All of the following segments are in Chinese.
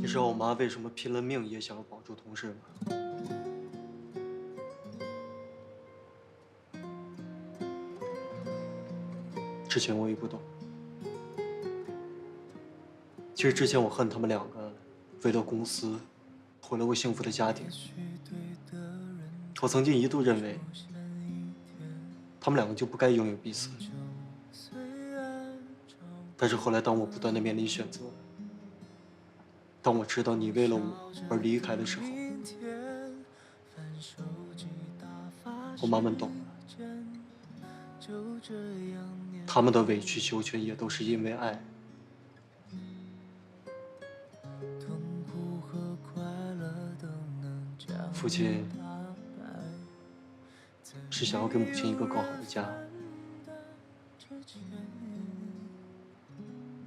你知道我妈为什么拼了命也想要保住同事吗？之前我也不懂。其实之前我恨他们两个，为了公司，毁了我幸福的家庭。我曾经一度认为，他们两个就不该拥有彼此。但是后来，当我不断的面临选择，当我知道你为了我而离开的时候，我慢慢懂了，他们的委曲求全也都是因为爱。父亲是想要给母亲一个更好的家，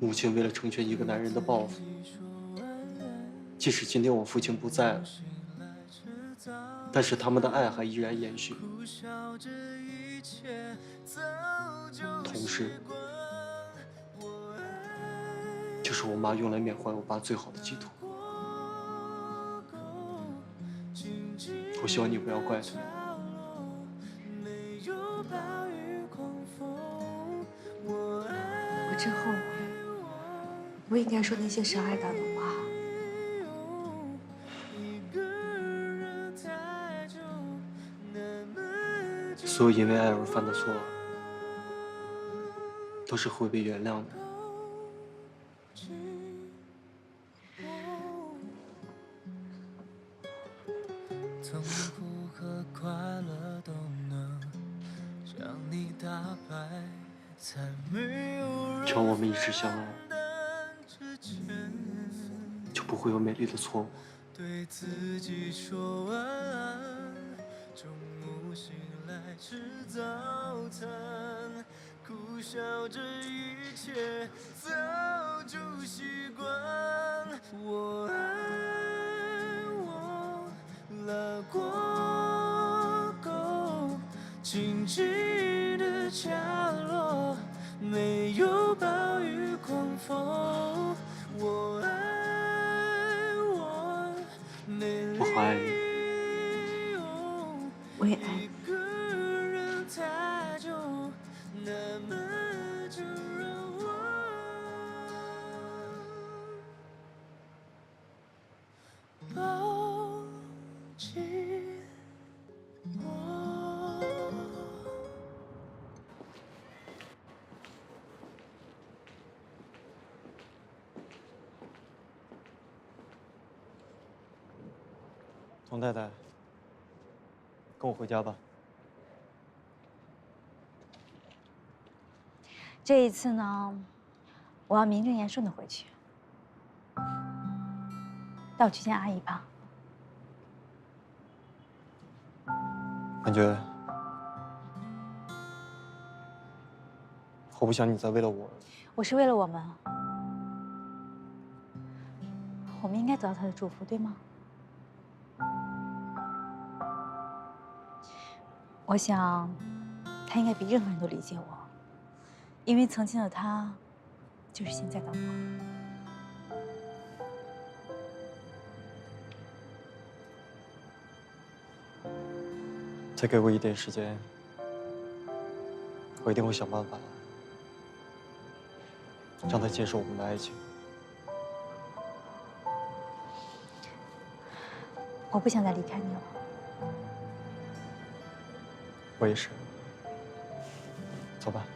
母亲为了成全一个男人的抱负，即使今天我父亲不在了，但是他们的爱还依然延续。同时，就是我妈用来缅怀我爸最好的寄托。我希望你不要怪他。我真后悔，不应该说那些伤害到的话。所有因为爱而犯的错，都是会被原谅的。痛苦和快乐都能将你打败，才没有只要我们一直相爱，就不会有美丽的错误。对自己说晚安，中午醒来吃早餐，苦笑这一切早就习惯。我爱我拉过沟，静静的降落，没有暴雨狂风。我爱我美丽。我好爱你。我也爱你。一个人太久，那么就让我抱紧我。童太太，跟我回家吧。这一次呢，我要名正言顺的回去。带我去见阿姨吧。感觉我不想你再为了我。我是为了我们，我们应该得到她的祝福，对吗？我想，她应该比任何人都理解我，因为曾经的她，就是现在的我。再给我一点时间，我一定会想办法让他接受我们的爱情。我不想再离开你了。我也是。走吧。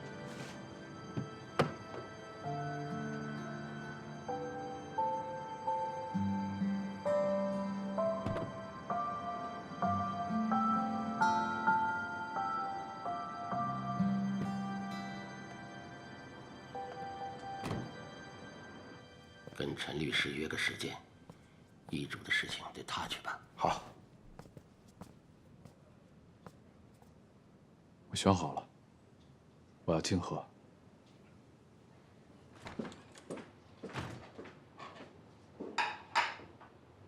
跟陈律师约个时间，遗嘱的事情得他去办。好，我选好了，我要静和。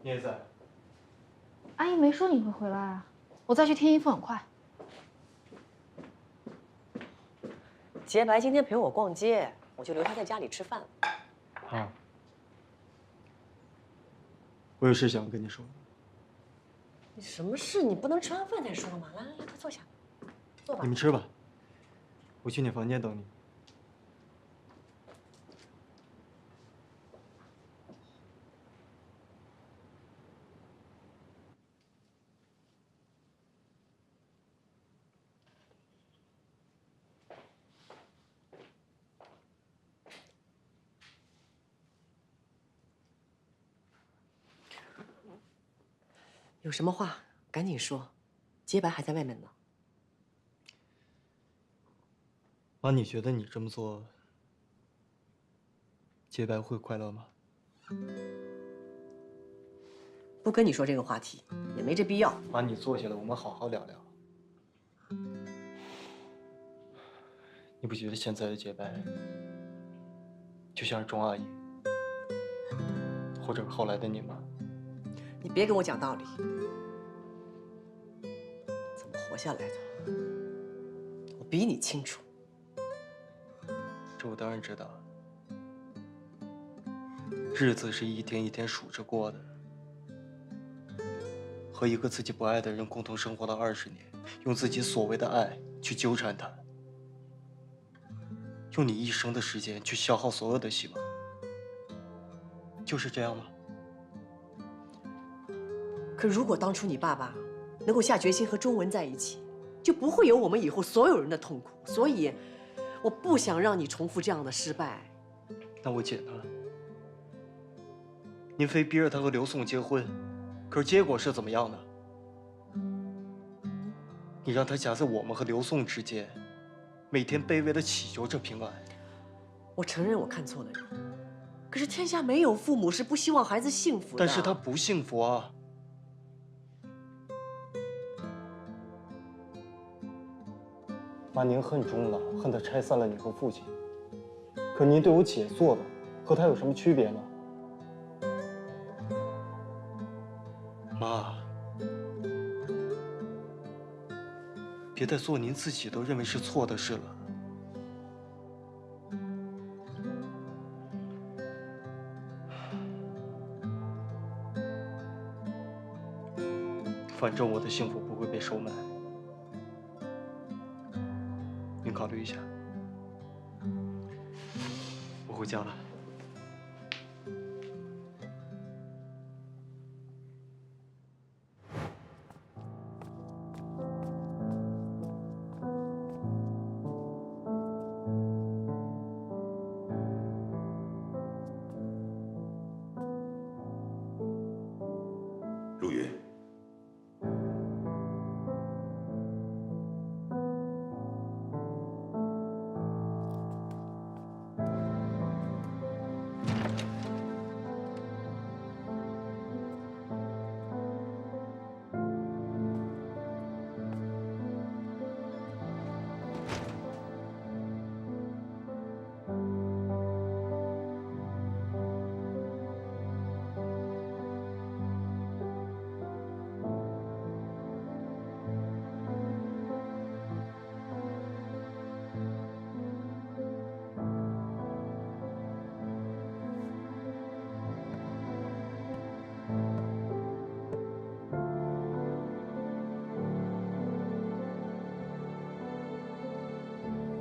你也在？阿姨没说你会回来啊，我再去添衣服很快。洁白今天陪我逛街，我就留他在家里吃饭了。啊。我有事想跟你说。你什么事？你不能吃完饭再说吗？来来来，快坐下，坐吧你。们吃吧，我去你房间等你。有什么话赶紧说，洁白还在外面呢。妈，你觉得你这么做，洁白会快乐吗？不跟你说这个话题，也没这必要。妈，你坐下来，我们好好聊聊。你不觉得现在的洁白，就像是钟阿姨，或者是后来的你吗？你别跟我讲道理。怎么活下来的，我比你清楚。这我当然知道。日子是一天一天数着过的。和一个自己不爱的人共同生活了20年，用自己所谓的爱去纠缠他，用你一生的时间去消耗所有的希望，就是这样吗？可如果当初你爸爸能够下决心和钟文在一起，就不会有我们以后所有人的痛苦。所以，我不想让你重复这样的失败。那我姐呢？您非逼着她和刘颂结婚，可是结果是怎么样的？你让她夹在我们和刘颂之间，每天卑微的祈求着平安。我承认我看错了人，可是天下没有父母是不希望孩子幸福的。但是她不幸福啊。妈，您恨钟朗，恨他拆散了你和父亲。可您对我姐做的，和他有什么区别呢？妈，别再做您自己都认为是错的事了。反正我的幸福不会被收买。您考虑一下。我回家了。陆云，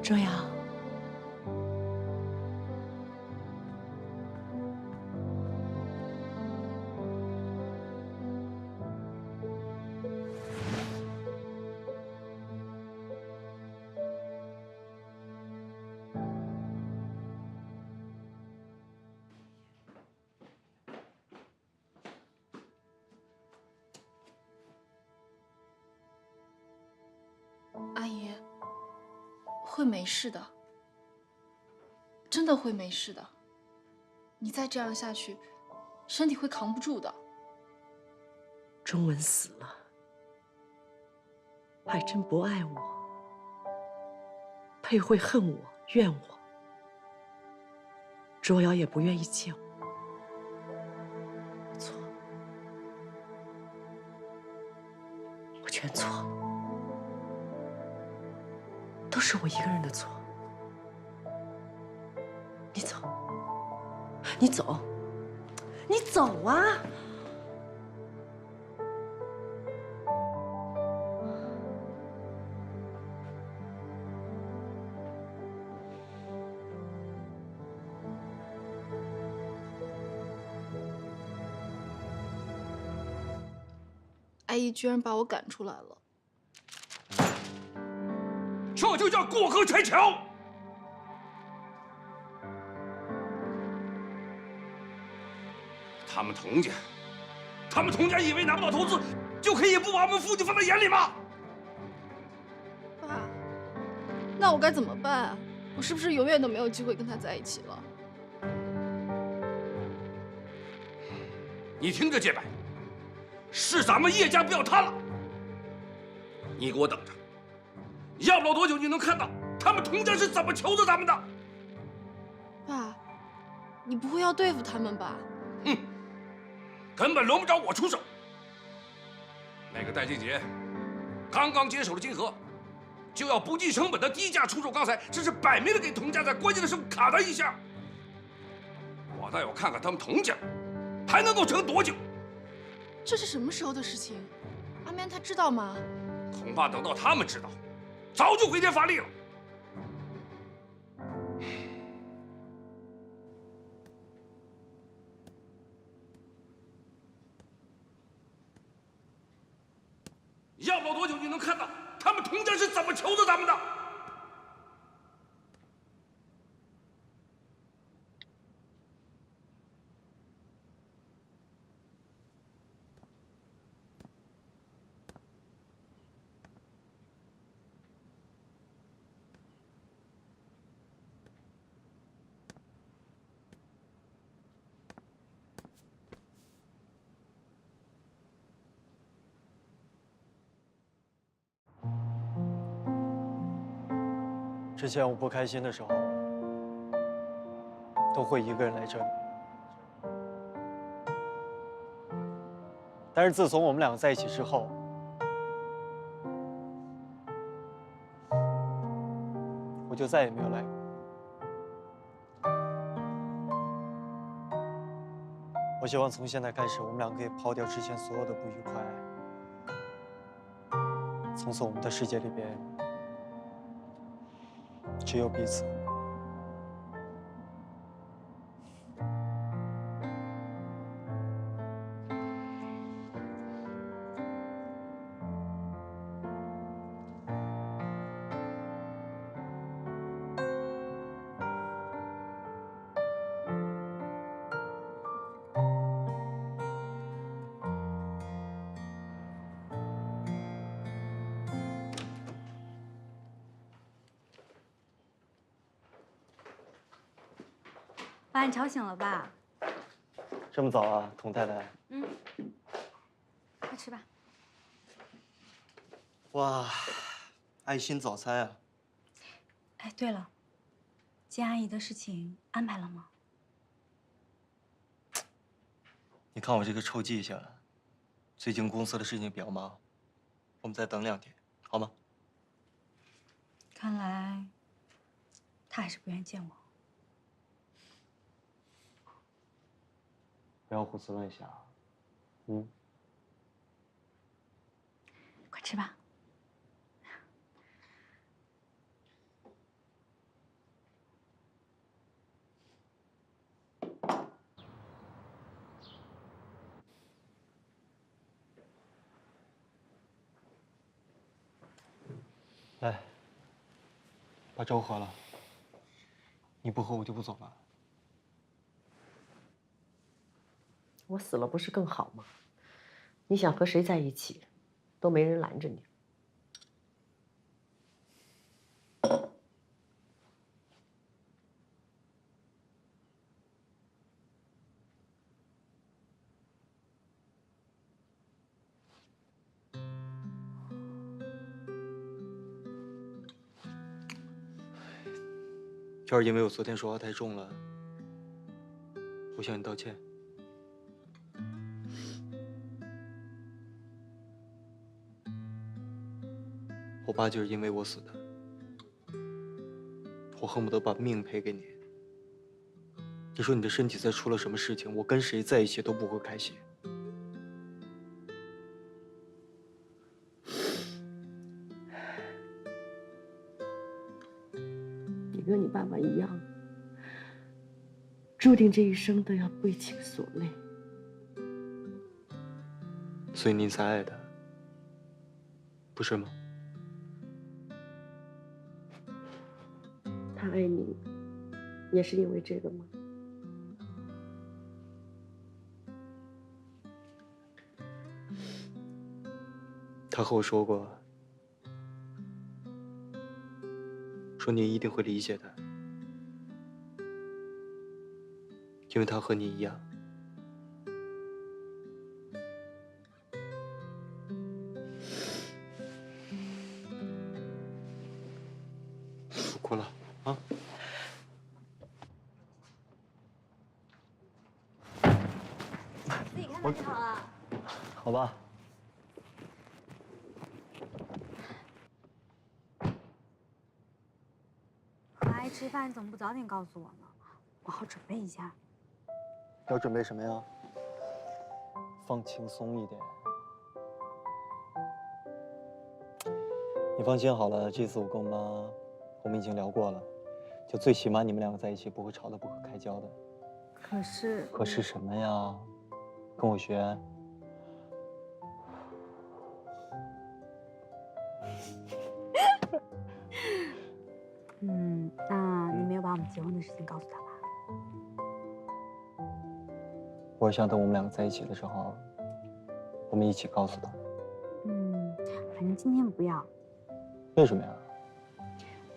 这样，阿姨，会没事的，真的会没事的。你再这样下去，身体会扛不住的。钟文死了，海珍不爱我，佩慧恨我、怨我，卓瑶也不愿意见我。我错，我全错了，都是我一个人的错。你走，你走，你走啊！阿姨居然把我赶出来了。这就叫过河拆桥。他们童家以为拿不到投资就可以不把我们父亲放在眼里吗？爸，那我该怎么办啊？我是不是永远都没有机会跟他在一起了？你听着，洁白，是咱们叶家不要他了。你给我等着，要不了多久你能看到他们童家是怎么求着咱们的。爸，你不会要对付他们吧？哼，根本轮不着我出手。那个戴金杰刚刚接手了金河，就要不计成本的低价出售钢材，这是摆明了给童家在关键的时候卡他一下。我倒要看看他们童家还能够撑多久。这是什么时候的事情？阿棉他知道吗？恐怕等到他们知道，早就回天乏力了。要不了多久，你能看到他们童家是怎么求着咱们的。之前我不开心的时候，都会一个人来这里。但是自从我们两个在一起之后，我就再也没有来过。我希望从现在开始，我们两个可以抛掉之前所有的不愉快，从此我们的世界里边只有彼此。把你吵醒了吧？这么早啊，童太太？嗯，快吃吧。哇，爱心早餐啊！哎，对了，金阿姨的事情安排了吗？你看我这个抽屉下，最近公司的事情比较忙，我们再等2天，好吗？看来她还是不愿见我。不要胡思乱想，嗯。快吃吧。来，把粥喝了。你不喝，我就不走了。我死了不是更好吗？你想和谁在一起，都没人拦着你。要是因为我昨天说话太重了，我向你道歉。我爸就是因为我死的，我恨不得把命赔给你。你说你的身体再出了什么事情，我跟谁在一起都不会开心。你跟你爸爸一样，注定这一生都要为情所累。所以你才爱他，不是吗？他爱你，也是因为这个吗？他和我说过，说你一定会理解的，因为他和你一样。不哭了啊！自己看看就好了。好吧。和阿姨吃饭，你怎么不早点告诉我呢？我好准备一下。要准备什么呀？放轻松一点。你放心好了，这次我跟我妈，我们已经聊过了，就最起码你们两个在一起不会吵得不可开交的。可是什么呀？跟我学。那你没有把我们结婚的事情告诉他吧？我想等我们两个在一起的时候，我们一起告诉他。反正今天不要。为什么呀？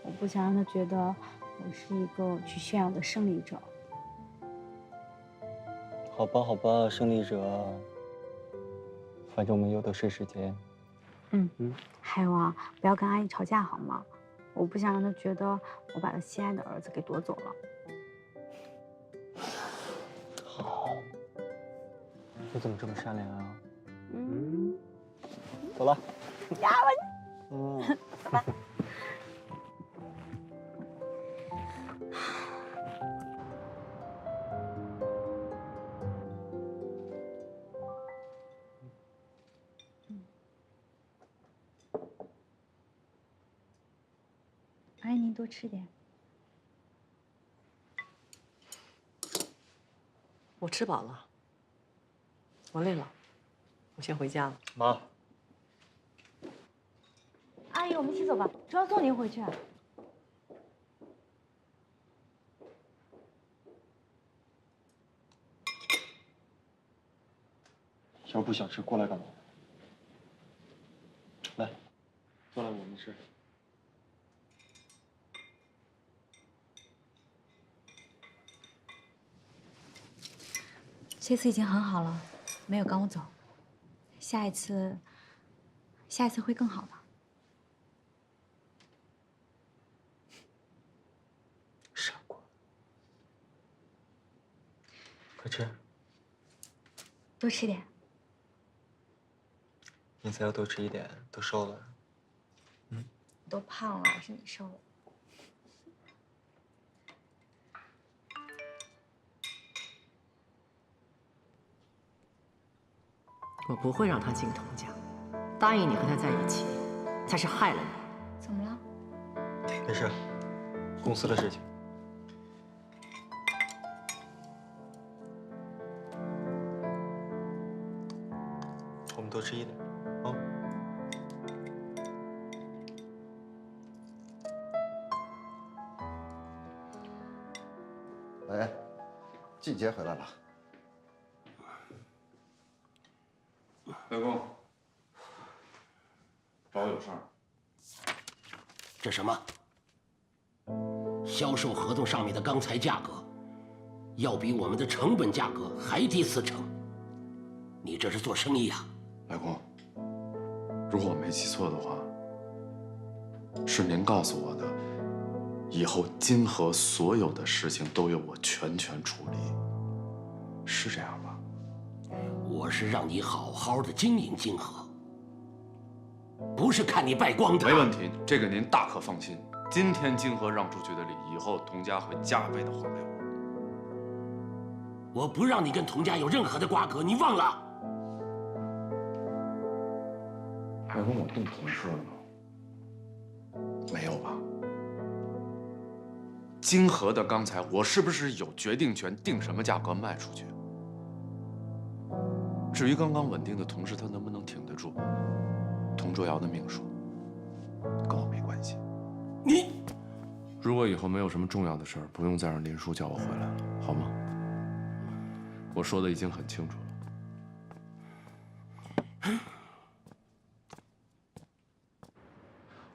我不想让他觉得我是一个去炫耀的胜利者。好吧，好吧，胜利者。反正我们有的是时间。还有啊，不要跟阿姨吵架好吗？我不想让他觉得我把他心爱的儿子给夺走了。好，你怎么这么善良啊？走了。呀，走吧。阿姨，您多吃点。我吃饱了，我累了，我先回家了。妈，阿姨，我们一起走吧，主要送您回去。要不想吃，过来干嘛？来，坐来我们吃。这次已经很好了，没有赶我走。下一次会更好的。傻瓜，快吃。多吃点。你才要多吃一点，都瘦了。都胖了，是你瘦了。我不会让他进童家，答应你和他在一起，才是害了你。怎么了？没事，公司的事情。我们多吃一点，啊。喂，季杰回来了。外公，找我有事儿。这什么？销售合同上面的钢材价格，要比我们的成本价格还低4成。你这是做生意啊？外公，如果我没记错的话，是您告诉我的，以后金河所有的事情都由我全权处理，是这样吧？我是让你好好的经营金河，不是看你败光的。没问题，这个您大可放心。今天金河让出去的礼，以后童家会加倍的还给我。我不让你跟童家有任何的瓜葛，你忘了？外公，我动童事了吗？没有吧？金河的钢材，我是不是有决定权，定什么价格卖出去？至于刚刚稳定的同事，他能不能挺得住童卓瑶的命数，跟我没关系。你，如果以后没有什么重要的事儿，不用再让林叔叫我回来了，好吗？我说的已经很清楚了。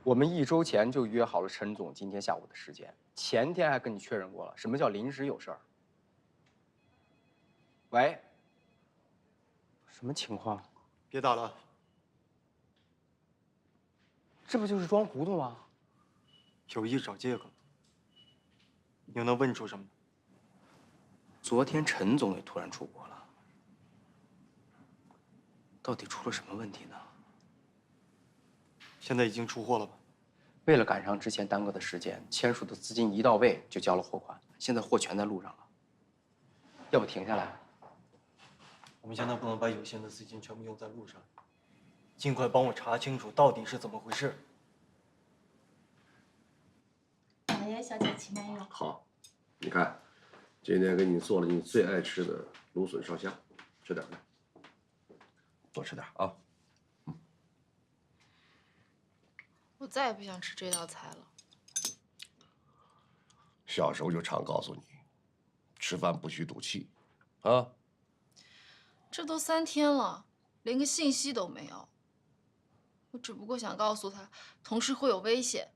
我们1周前就约好了陈总今天下午的时间，前天还跟你确认过了，什么叫临时有事儿？喂，什么情况？别打了，这不就是装糊涂吗？有意找借口。你又能问出什么？昨天陈总也突然出国了，到底出了什么问题呢？现在已经出货了吧？为了赶上之前耽搁的时间，签署的资金一到位就交了货款，现在货全在路上了。要不停下来？我们现在不能把有限的资金全部用在路上，尽快帮我查清楚到底是怎么回事。老爷，小姐请慢用。好，你看，今天给你做了你最爱吃的芦笋烧虾，吃点来，多吃点啊。我再也不想吃这道菜了。小时候就常告诉你，吃饭不许赌气，啊。这都3天了，连个信息都没有。我只不过想告诉他，同事会有危险，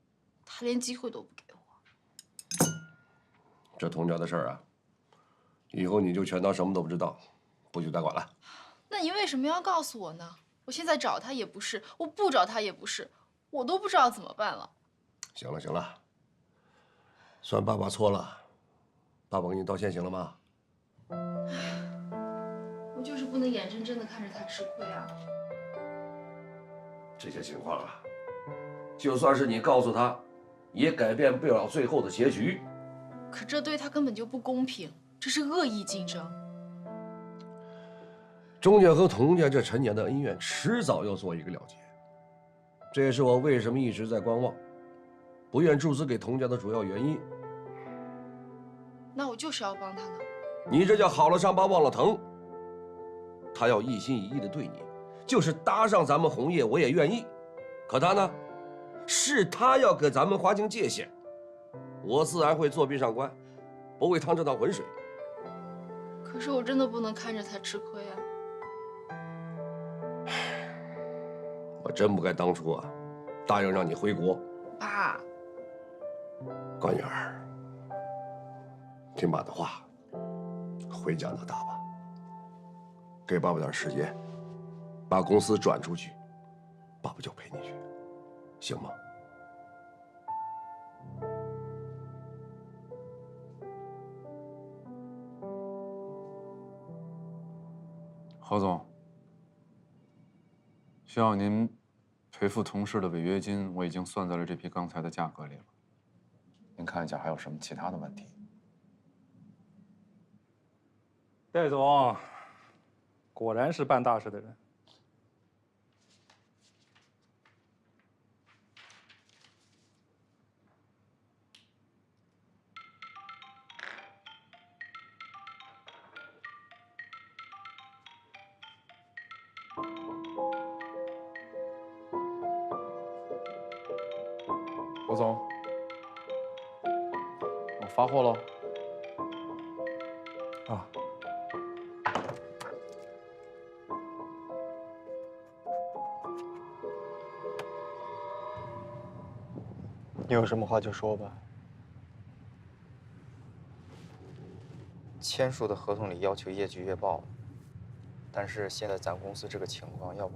他连机会都不给我。这童家的事儿啊，以后你就全当什么都不知道，不许再管了。那你为什么要告诉我呢？我现在找他也不是，我不找他也不是，我都不知道怎么办了。行了行了，算爸爸错了，爸爸给你道歉行了吗？我就是不能眼睁睁的看着他吃亏啊。这些情况啊，就算是你告诉他，也改变不了最后的结局。可这对他根本就不公平，这是恶意竞争。钟家和童家这陈年的恩怨，迟早要做一个了结。这也是我为什么一直在观望，不愿注资给童家的主要原因。那我就是要帮他呢。你这叫好了伤疤忘了疼。他要一心一意的对你，就是搭上咱们红叶，我也愿意。可他呢，是他要给咱们划清界限，我自然会坐冰上观，不会趟这趟浑水。可是我真的不能看着他吃亏啊！我真不该当初啊，答应让你回国。爸，关女儿，听爸的话，回加拿大吧。给爸爸点时间，把公司转出去，爸爸就陪你去，行吗？何总，需要您赔付同事的违约金，我已经算在了这批钢材的价格里了。您看一下还有什么其他的问题？戴总，果然是办大事的人。何总，我发货喽。啊。你有什么话就说吧。签署的合同里要求业绩月报，但是现在咱公司这个情况，要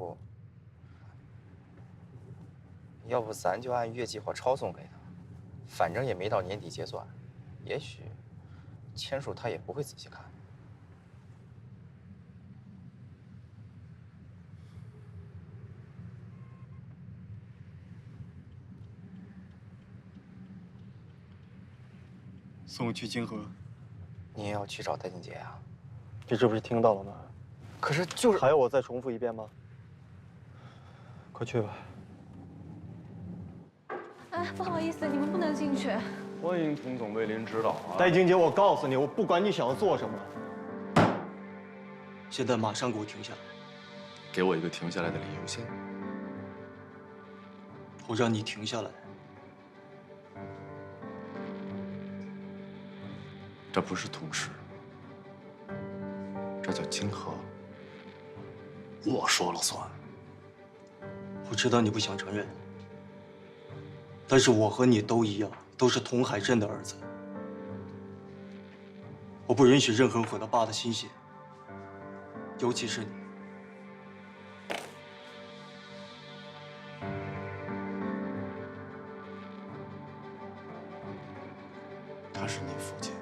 不咱就按月计划抄送给他，反正也没到年底结算，也许签署他也不会仔细看。送我去金河。你也要去找戴静杰啊？你这不是听到了吗？可是就是还要我再重复一遍吗？快去吧。哎，不好意思，你们不能进去。欢迎童总为您指导啊！戴静杰，我告诉你，我不管你想要做什么，现在马上给我停下来。给我一个停下来的理由先。我让你停下来。这不是同事，这叫金河。我说了算。我知道你不想承认，但是我和你都一样，都是童海镇的儿子。我不允许任何人毁了爸的心血，尤其是你。他是你父亲，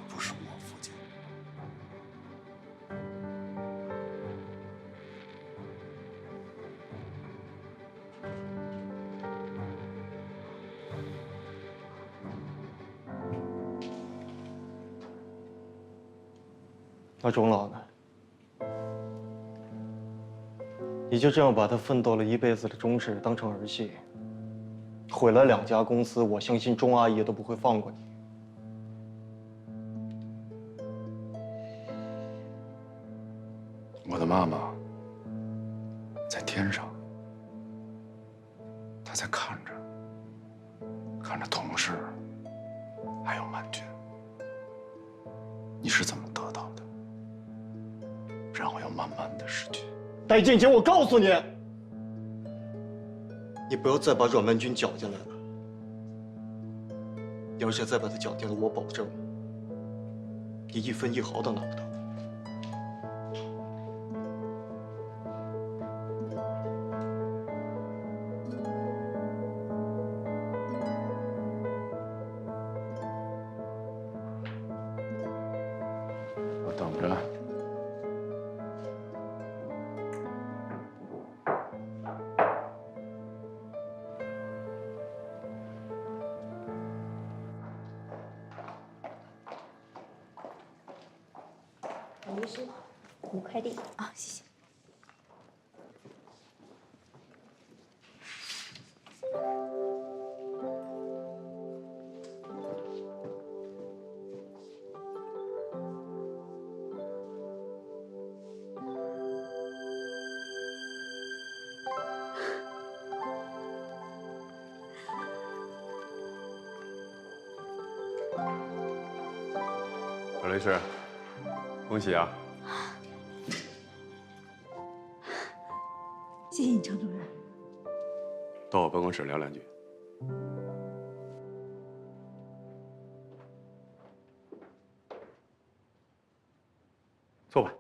不是我父亲。那钟老呢？你就这样把他奋斗了一辈子的钟氏当成儿戏，毁了2家公司，我相信钟阿姨都不会放过你。我的妈妈在天上，她在看着同事，还有满军。你是怎么得到的？让我要慢慢的失去。戴静姐，我告诉你，你不要再把阮曼君搅进来了。你要是再把他搅进来，我保证，你1分1毫都拿不到。我等着。李医师，你快递啊，谢谢。阮律师，恭喜啊！谢谢你，程主任。到我办公室聊2句。坐吧。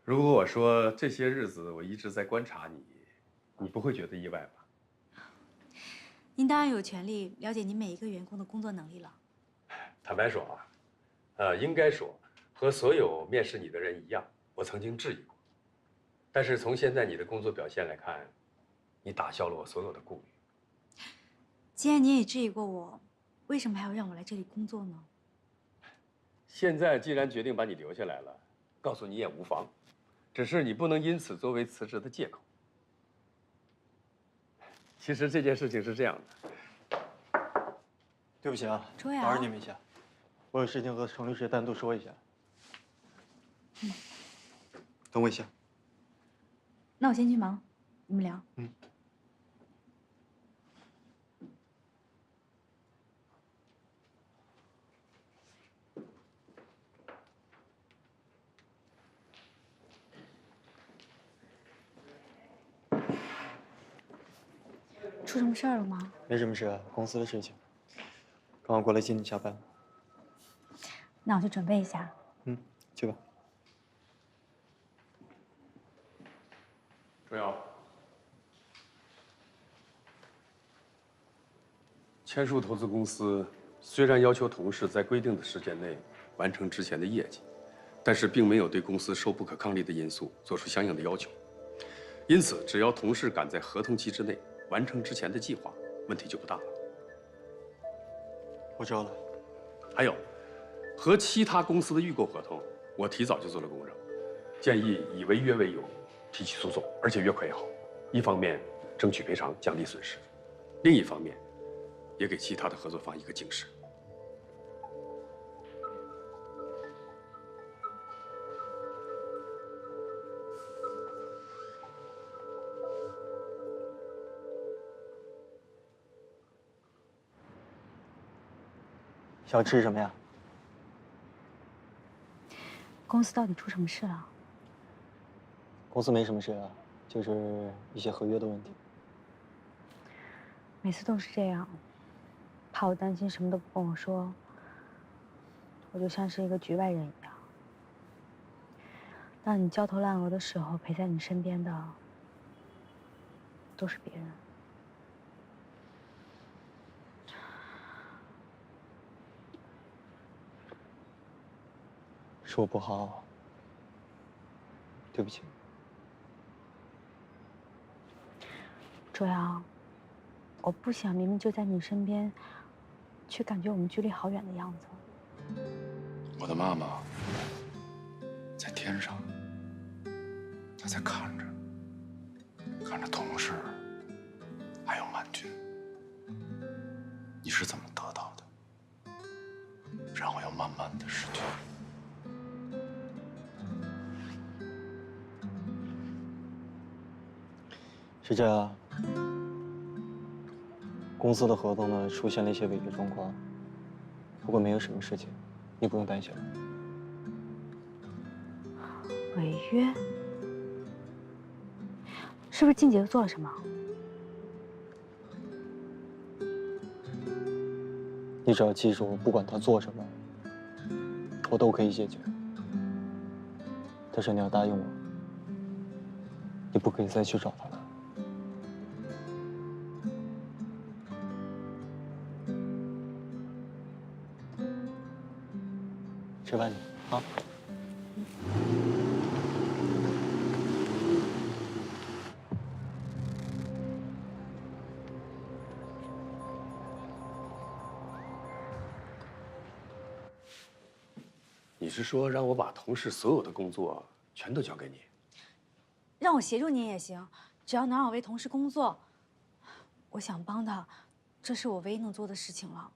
如果我说这些日子我一直在观察你，你不会觉得意外吧？您当然有权利了解您每一个员工的工作能力了。坦白说啊，应该说和所有面试你的人一样，我曾经质疑过。但是从现在你的工作表现来看，你打消了我所有的顾虑。既然您也质疑过我，为什么还要让我来这里工作呢？现在既然决定把你留下来了，告诉你也无妨。只是你不能因此作为辞职的借口。其实这件事情是这样的。对不起啊，周瑶，打扰你们一下，我有事情和程律师单独说一下。等我一下。那我先去忙，你们聊。出什么事儿了吗？没什么事，公司的事情。刚好过来接你下班。那我去准备一下。去吧。钟瑶，千树投资公司虽然要求同事在规定的时间内完成之前的业绩，但是并没有对公司受不可抗力的因素做出相应的要求。因此，只要同事赶在合同期之内完成之前的计划，问题就不大了。我知道了。还有，和其他公司的预购合同，我提早就做了公证，建议以违约为由提起诉讼，而且越快越好。一方面争取赔偿，降低损失；另一方面，也给其他的合作方一个警示。想吃什么呀？公司到底出什么事了？公司没什么事啊，就是一些合约的问题。每次都是这样，怕我担心什么都不跟我说，我就像是一个局外人一样。当你焦头烂额的时候，陪在你身边的都是别人。是我不好，对不起。卓瑶，我不想明明就在你身边，却感觉我们距离好远的样子。我的妈妈在天上，她在看着同事，还有曼君。你是怎么得到的？让我要慢慢的失去。是这样，公司的合同呢出现了一些违约状况，不过没有什么事情，你不用担心了。违约？是不是静姐做了什么？你只要记住，不管他做什么，我都可以解决。但是你要答应我，你不可以再去找他了。吃饭去啊！你是说让我把同事所有的工作全都交给你？让我协助你也行，只要能让我为同事工作，我想帮他，这是我唯一能做的事情了。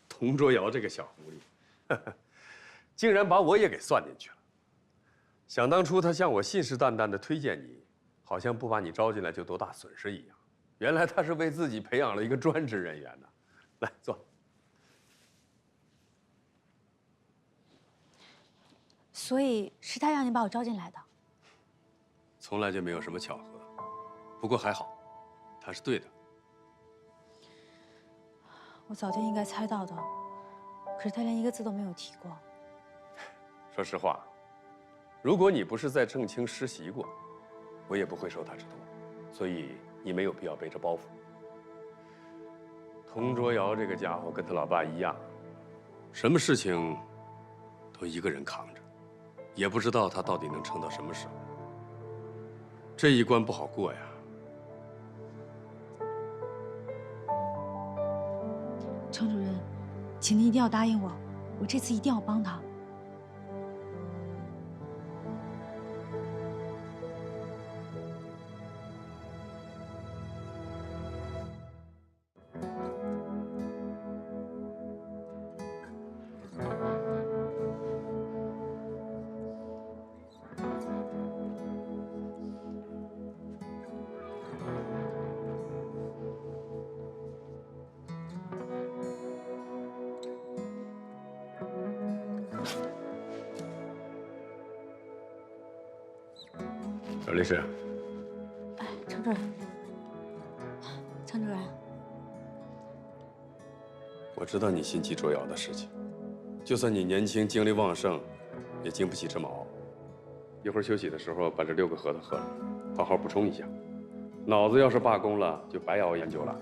童卓瑶这个小狐狸，竟然把我也给算进去了。想当初他向我信誓旦旦地推荐你，好像不把你招进来就多大损失一样。原来他是为自己培养了一个专职人员呢。来，坐。所以是他让你把我招进来的。从来就没有什么巧合，不过还好，他是对的。我早就应该猜到的，可是他连一个字都没有提过。说实话，如果你不是在正清实习过，我也不会受他之托，所以你没有必要背着包袱。童卓瑶这个家伙跟他老爸一样，什么事情都一个人扛着，也不知道他到底能撑到什么时候。这一关不好过呀。程主任，请您一定要答应我，我这次一定要帮他。赵律师，哎，程主任，程主任，我知道你心急卓瑶的事情，就算你年轻精力旺盛，也经不起这么熬。一会儿休息的时候把这6个核桃喝了，好好补充一下。脑子要是罢工了，就白熬研究了。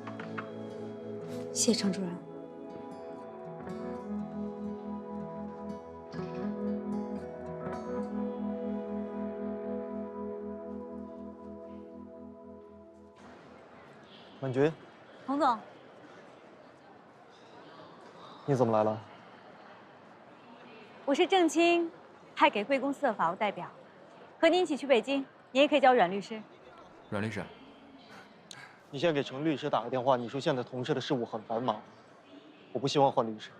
谢谢程主任。曼君，彭总，你怎么来了？我是郑清派给贵公司的法务代表，和您一起去北京。您也可以叫阮律师。阮律师，你先给程律师打个电话，你说现在同事的事务很繁忙，我不希望换律师。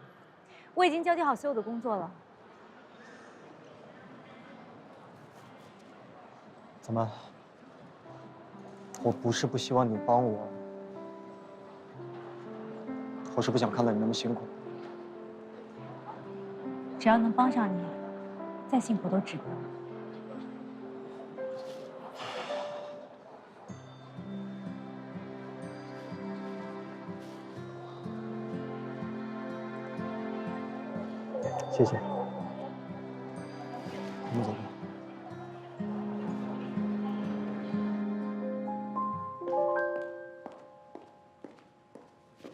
我已经交接好所有的工作了。怎么？我不是不希望你帮我，我是不想看到你那么辛苦。只要能帮上你，再辛苦都值得。谢谢。我们走吧。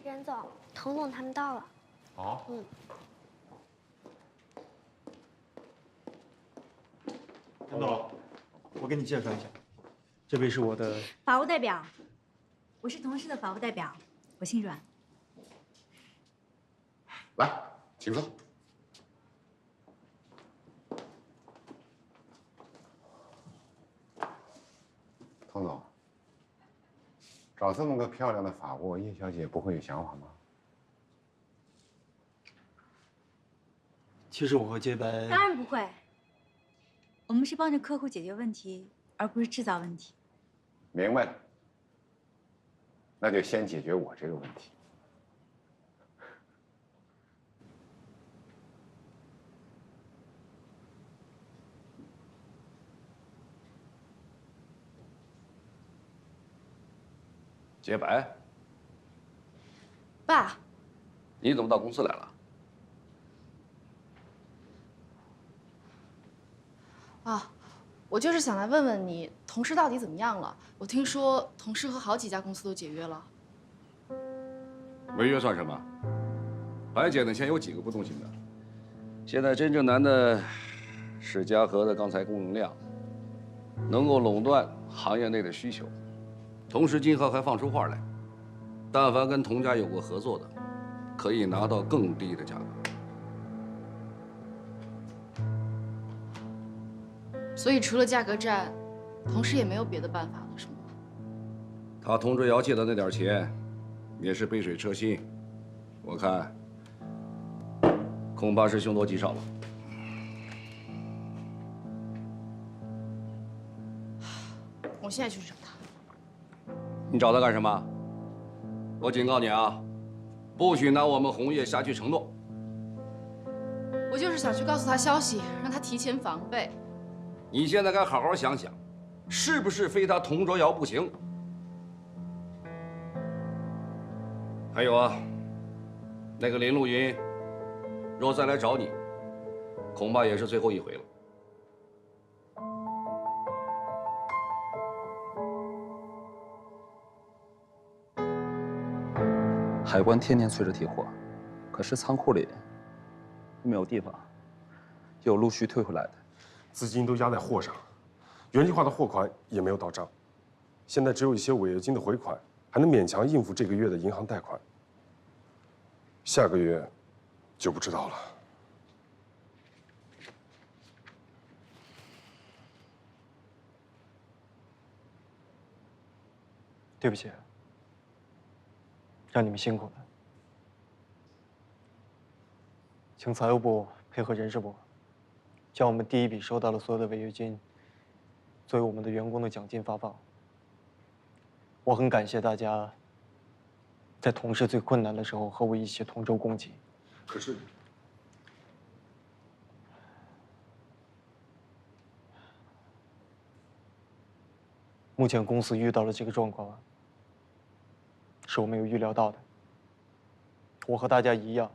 任总，童总他们到了。哦。任总，我给你介绍一下，这位是我的法务代表，我是同事的法务代表，我姓阮。来，请坐。童总，找这么个漂亮的法国叶小姐，不会有想法吗？其实我和洁白当然不会，我们是帮着客户解决问题，而不是制造问题。明白了，那就先解决我这个问题。洁白，爸，你怎么到公司来了？啊，我就是想来问问你，同事到底怎么样了？我听说同事和好几家公司都解约了。违约算什么？白捡的钱有几个不动心的？现在真正难的是嘉禾的钢材供应量，能够垄断行业内的需求。同时，金河还放出话来，但凡跟童家有过合作的，可以拿到更低的价格。所以除了价格战，同事也没有别的办法了，是吗？他童追尧借的那点钱，也是杯水车薪，我看恐怕是凶多吉少了。我现在就去找他。你找他干什么？我警告你啊，不许拿我们红叶下去承诺。我就是想去告诉他消息，让他提前防备。你现在该好好想想，是不是非他童卓尧不行？还有啊，那个林露云，若再来找你，恐怕也是最后一回了。海关天天催着提货，可是仓库里没有地方，又有陆续退回来的。资金都压在货上，原计划的货款也没有到账，现在只有一些违约金的回款，还能勉强应付这个月的银行贷款。下个月就不知道了。对不起，让你们辛苦了。请财务部配合人事部，将我们第一笔收到的所有的违约金，作为我们的员工的奖金发放。我很感谢大家，在同事最困难的时候和我一起同舟共济。可是，目前公司遇到了这个状况，是我没有预料到的。我和大家一样，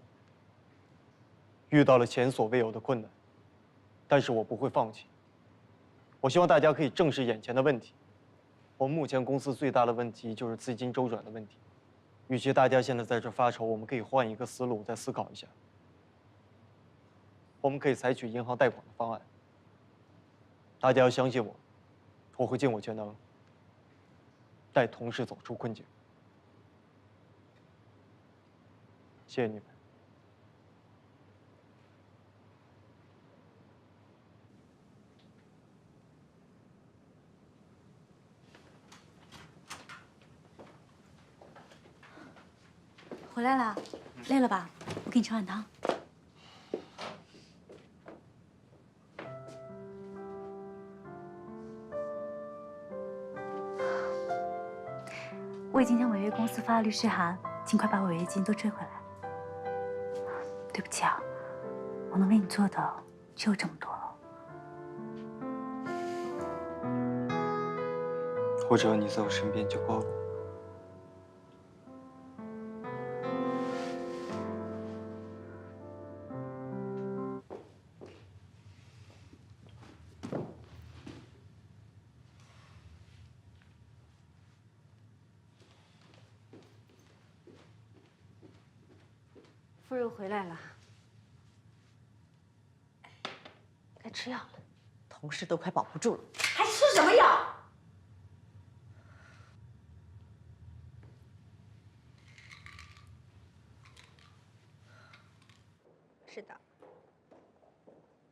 遇到了前所未有的困难，但是我不会放弃。我希望大家可以正视眼前的问题。我们目前公司最大的问题就是资金周转的问题。与其大家现在在这发愁，我们可以换一个思路再思考一下。我们可以采取银行贷款的方案。大家要相信我，我会尽我全能，带同事走出困境。谢谢你们。回来了，累了吧？我给你盛碗汤。我已经向违约公司发了律师函，尽快把违约金都追回来。对不起啊，我能为你做的只有这么多了。我只要你在我身边就够了。夫人回来了，该吃药了。同事都快保不住了，还吃什么药？是的。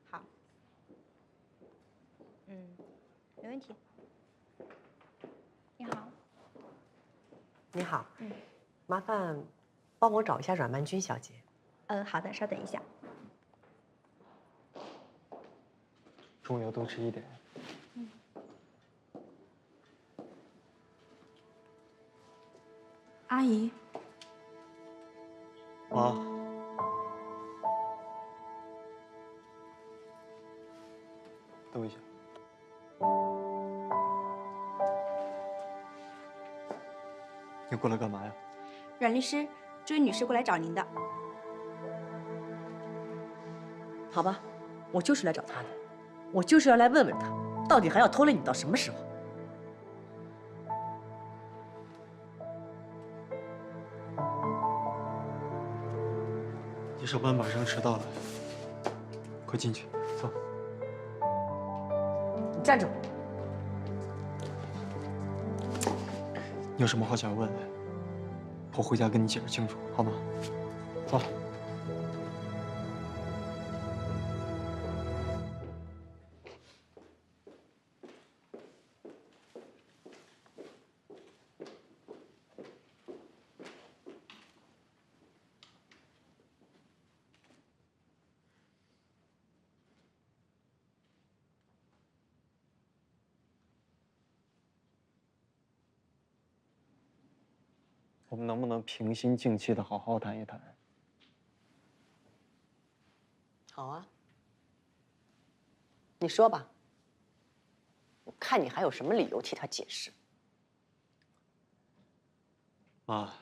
好。没问题。你好。你好，麻烦帮我找一下阮曼君小姐。好的，稍等一下。中药多吃一点。阿姨，妈，等我一下。你过来干嘛呀？阮律师，这位女士过来找您的。好吧，我就是来找她的，我就是要来问问她，到底还要拖累你到什么时候？你上班马上迟到了，快进去，走。你站住！你有什么话想问？我回家跟你解释清楚，好吗？走。我们能不能平心静气的好好谈一谈？好啊，你说吧，我看你还有什么理由替他解释？妈，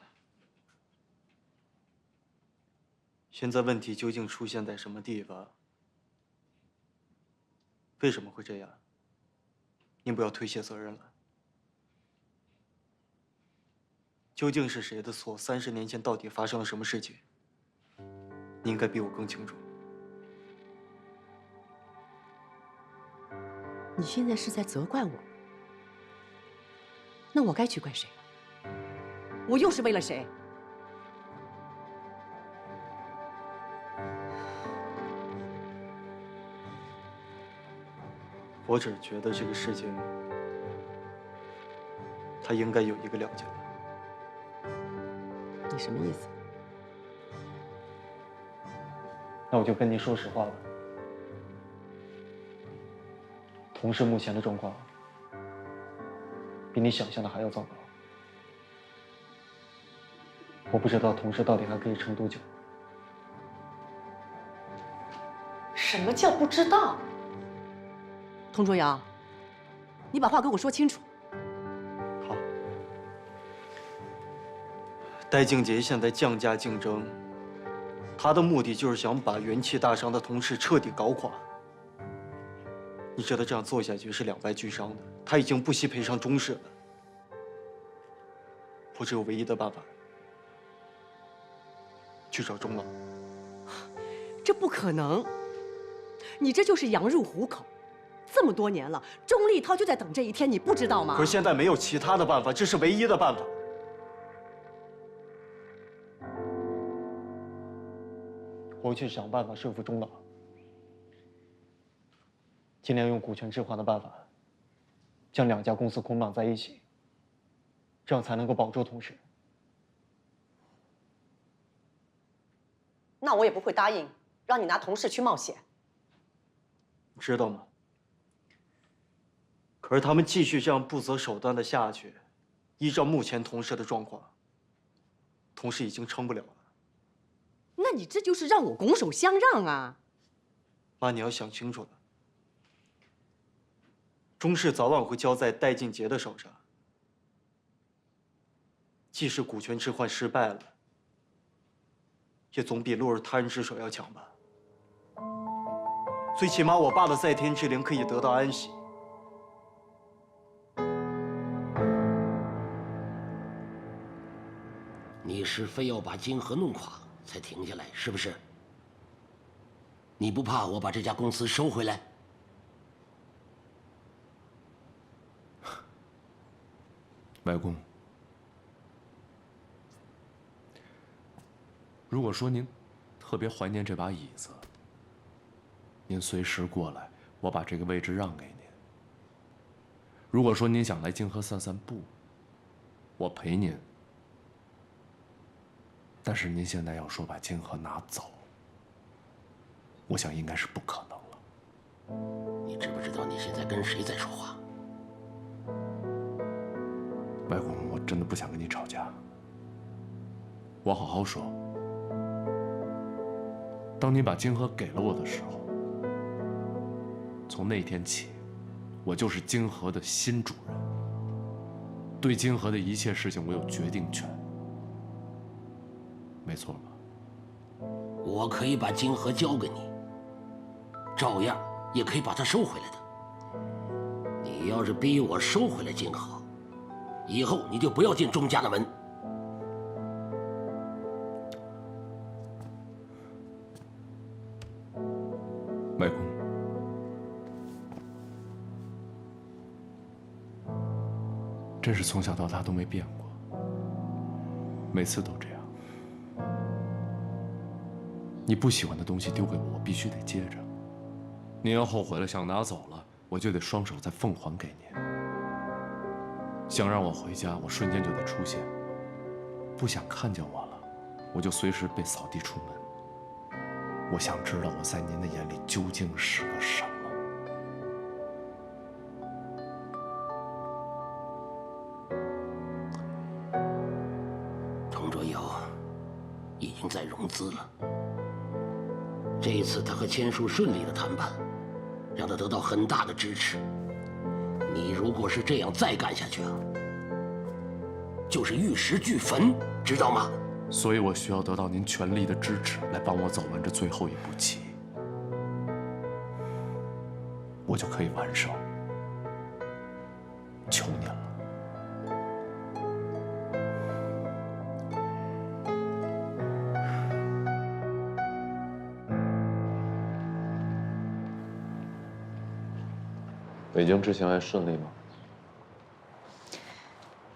现在问题究竟出现在什么地方？为什么会这样？您不要推卸责任了。究竟是谁的错？30年前到底发生了什么事情？你应该比我更清楚。你现在是在责怪我？那我该去怪谁？我又是为了谁？我只是觉得这个事情，他应该有一个了结的。你什么意思？那我就跟您说实话吧。同事目前的状况，比你想象的还要糟糕。我不知道同事到底还可以撑多久。什么叫不知道？童卓阳，你把话给我说清楚。好。戴静杰现在降价竞争，他的目的就是想把元气大伤的同事彻底搞垮。你知道这样做下去是两败俱伤的，他已经不惜赔上中视了。我只有唯一的办法，去找钟老。这不可能，你这就是羊入虎口。这么多年了，钟立涛就在等这一天，你不知道吗？可是现在没有其他的办法，这是唯一的办法。我去想办法说服钟老，尽量用股权置换的办法，将2家公司捆绑在一起，这样才能够保住同事。那我也不会答应让你拿同事去冒险。知道吗？可是他们继续这样不择手段的下去，依照目前同事的状况，同事已经撑不了了。那你这就是让我拱手相让啊！妈，你要想清楚了，钟氏早晚会交在戴静杰的手上。即使股权置换失败了，也总比落入他人之手要强吧。最起码我爸的在天之灵可以得到安息。你是非要把金河弄垮才停下来，是不是？你不怕我把这家公司收回来？外公，如果说您特别怀念这把椅子，您随时过来，我把这个位置让给您。如果说您想来泾河散散步，我陪您。但是您现在要说把泾河拿走，我想应该是不可能了。你知不知道你现在跟谁在说话？外公，我真的不想跟你吵架。我好好说。当你把泾河给了我的时候，从那天起，我就是泾河的新主人。对泾河的一切事情，我有决定权。没错吧？我可以把泾河交给你，照样也可以把它收回来的。你要是逼我收回来泾河，以后你就不要进钟家的门。外公，真是从小到大都没变过，每次都这样。你不喜欢的东西丢给我，我必须得接着。您要后悔了，想拿走了，我就得双手再奉还给您。想让我回家，我瞬间就得出现；不想看见我了，我就随时被扫地出门。我想知道我在您的眼里究竟是个什么。童卓瑶已经在融资了。这一次他和千树顺利的谈判，让他得到很大的支持。你如果是这样再干下去啊，就是玉石俱焚，知道吗？所以我需要得到您全力的支持，来帮我走完这最后一步棋，我就可以完胜。求您了。北京之行还顺利吗？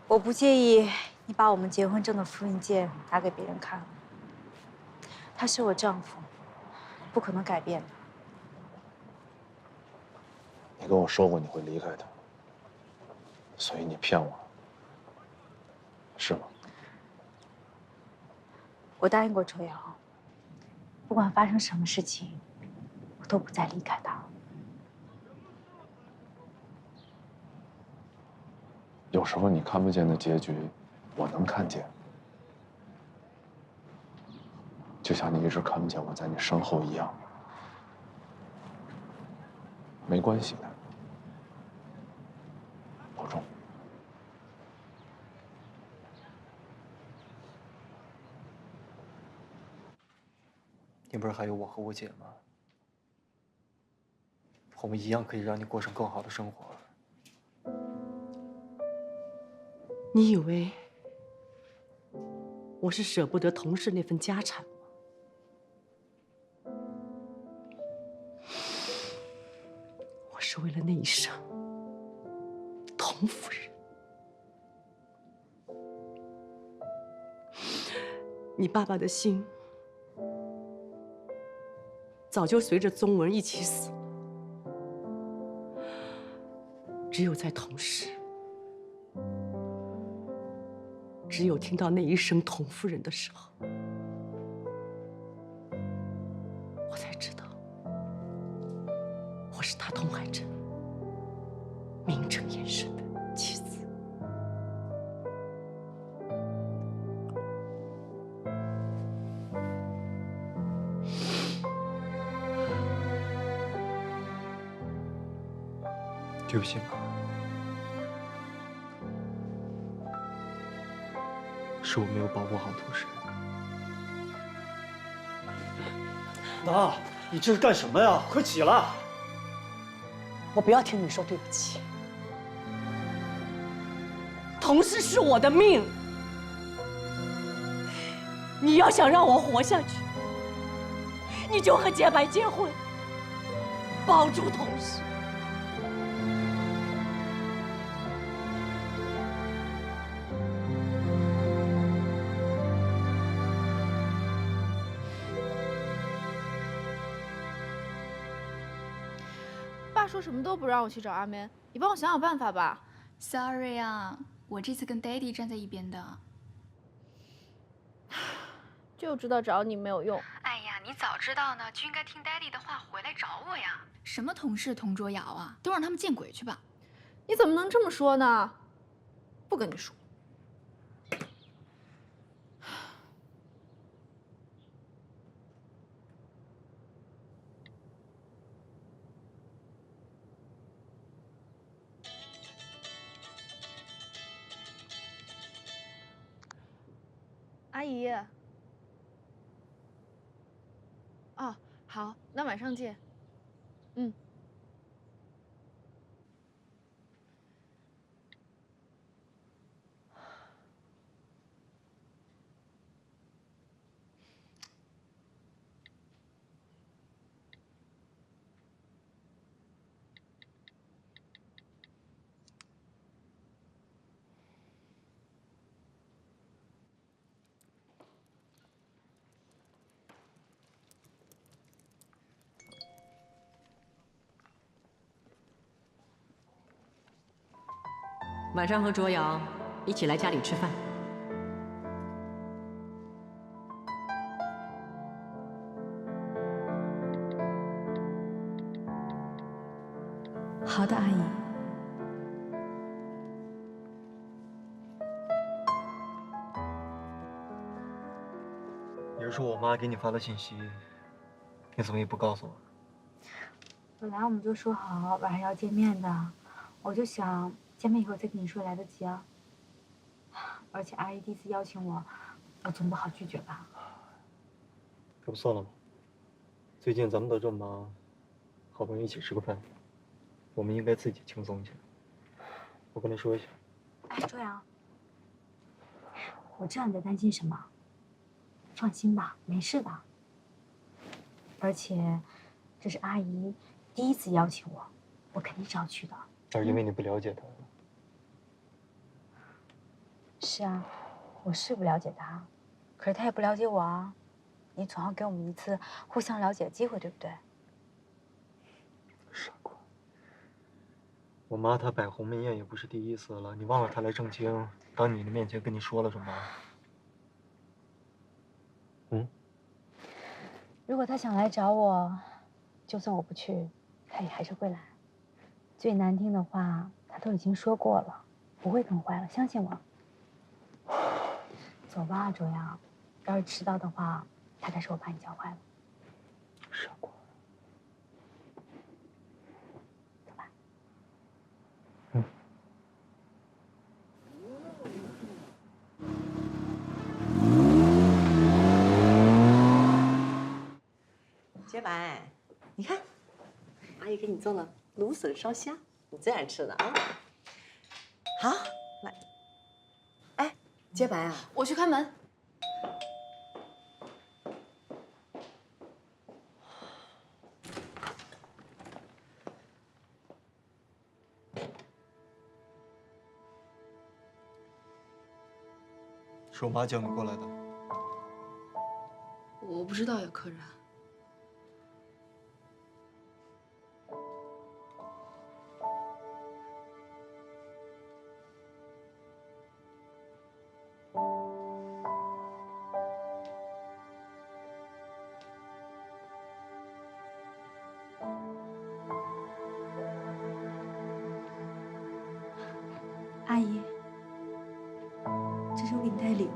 我不介意你把我们结婚证的复印件拿给别人看。他是我丈夫，不可能改变的。你跟我说过你会离开他，所以你骗我，是吗？我答应过周瑶，不管发生什么事情，我都不再离开他。有时候你看不见的结局，我能看见。就像你一直看不见我在你身后一样。没关系的，保重。你不是还有我和我姐吗？我们一样可以让你过上更好的生活。你以为我是舍不得童氏那份家产吗？我是为了那一声童夫人。你爸爸的心早就随着宗文一起死了，只有在童氏。只有听到那一声“童夫人”的时候，我才知道，我是他童海珍名正言顺的妻子。对不起，妈，是我没有保护好同事。妈，你这是干什么呀？快起来！我不要听你说对不起。同事是我的命，你要想让我活下去，你就和洁白结婚，保住同事。爸说什么都不让我去找阿梅，你帮我想想办法吧。Sorry 啊，我这次跟 Daddy 站在一边的。就知道找你没有用。哎呀，你早知道呢，就应该听 Daddy 的话回来找我呀。什么同事同桌摇啊，都让他们见鬼去吧。你怎么能这么说呢？不跟你说。阿姨。哦，好，那晚上见。嗯。晚上和卓瑶一起来家里吃饭。好的，阿姨。你是说我妈给你发的信息，你怎么也不告诉我？本来我们就说好晚上要见面的，我就想见面以后再跟你说来得及啊。而且阿姨第一次邀请我，我总不好拒绝吧。这不算了吗？最近咱们都这么忙，好不容易一起吃个饭，我们应该自己轻松一些。我跟你说一下。哎，周阳，我知道你在担心什么，放心吧，没事的。而且，这是阿姨第一次邀请我，我肯定是要去的。那是因为你不了解她。是啊，我是不了解她，可是她也不了解我啊。你总要给我们一次互相了解的机会，对不对？傻瓜，我妈她摆鸿门宴也不是第一次了，你忘了她来正经，当你的面前跟你说了什么？嗯？如果她想来找我，就算我不去，她也还是会来。最难听的话，她都已经说过了，不会更坏了，相信我。走吧，周阳，要是迟到的话，大概是我把你教坏了。傻瓜。走吧。嗯。洁白，你看，阿姨给你做了芦笋烧虾，你最爱吃的啊。好，来。哎，洁白啊，我去开门。是我妈叫你过来的。我不知道有客人。阿姨，这是我给你带礼物。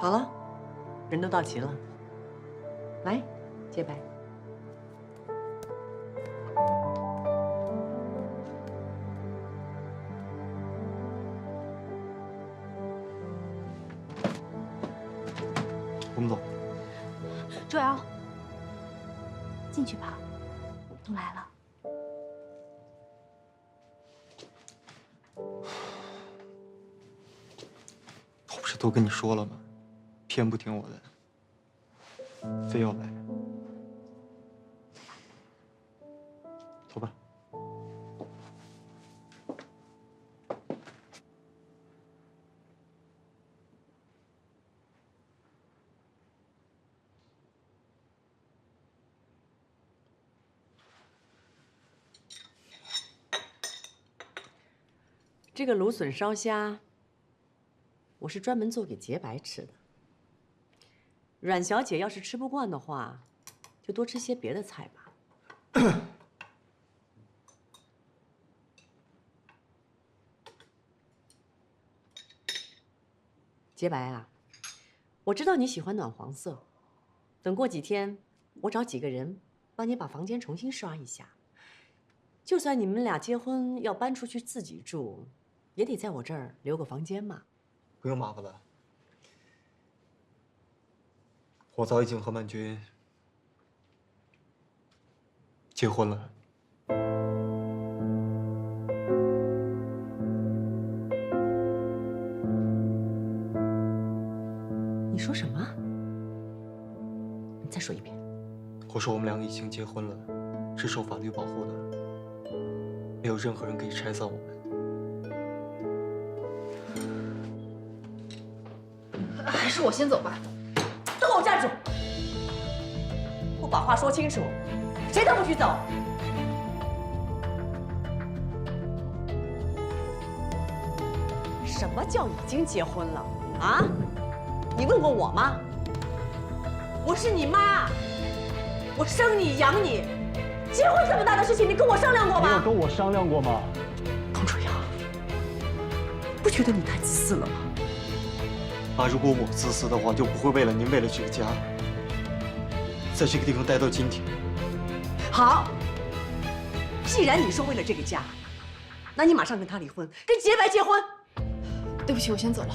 好了，人都到齐了，来，洁白。我们走。周瑶，进去吧，都来了。我不是都跟你说了吗？偏不听我的，非要来。走吧。这个芦笋烧虾，我是专门做给洁白吃的。阮小姐要是吃不惯的话，就多吃些别的菜吧。洁白啊，我知道你喜欢暖黄色，等过几天，我找几个人帮你把房间重新刷一下。就算你们俩结婚要搬出去自己住，也得在我这儿留个房间嘛。不用麻烦了，我早已经和曼君结婚了。你说什么？你再说一遍。我说我们两个已经结婚了，是受法律保护的，没有任何人可以拆散我们。还是我先走吧。都给我站住！不把话说清楚，谁都不许走！什么叫已经结婚了啊？你问过我吗？我是你妈，我生你养你，结婚这么大的事情，你跟我商量过吗？你有跟我商量过吗？童楚阳，不觉得你太自私了吗？妈，如果我自私的话，就不会为了您，为了这个家，在这个地方待到今天。好，既然你说为了这个家，那你马上跟他离婚，跟洁白结婚。对不起，我先走了。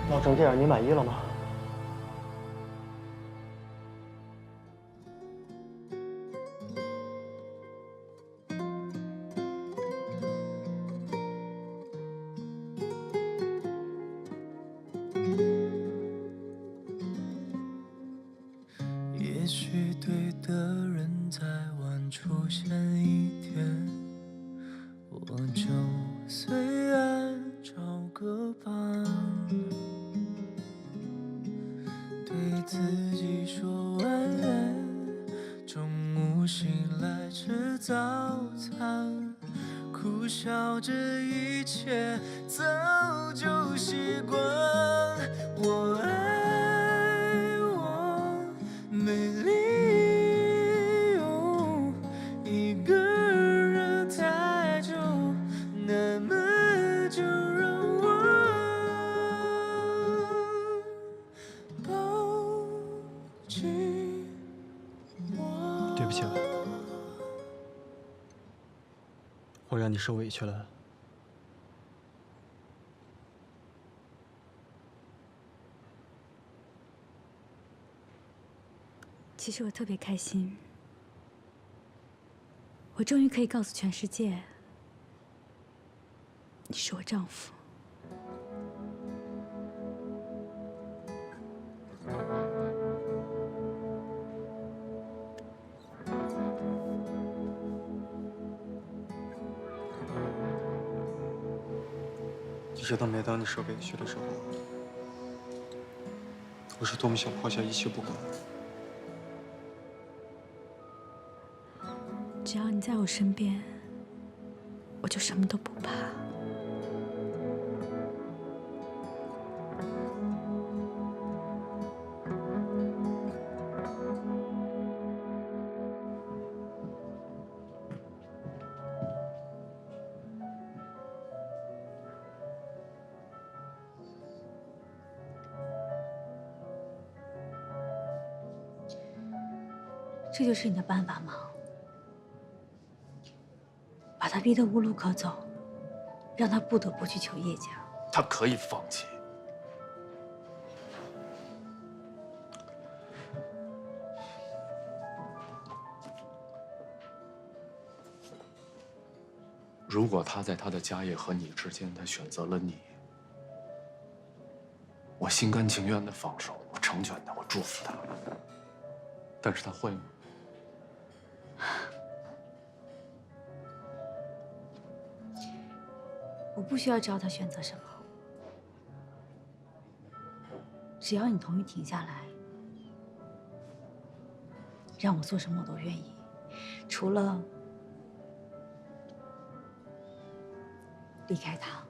闹成这样，你满意了吗？也许对的人再晚出现一天，我就随爱找个伴，对自己说晚安，中午醒来吃早餐，苦笑这一切早就习惯。我爱我没理由，一个人太久，那么就让我抱紧我。对不起了，我让你受委屈了。其实我特别开心，我终于可以告诉全世界，你是我丈夫。你知道，每当你受委屈的时候，我是多么想抛下一切不管。只要你在我身边，我就什么都不怕。这就是你的办法吗？把他逼得无路可走，让他不得不去求叶家。他可以放弃。如果他在他的家业和你之间，他选择了你，我心甘情愿的放手，我成全他，我祝福他。但是他会吗？我不需要知道他选择什么，只要你同意停下来，让我做什么我都愿意，除了离开他。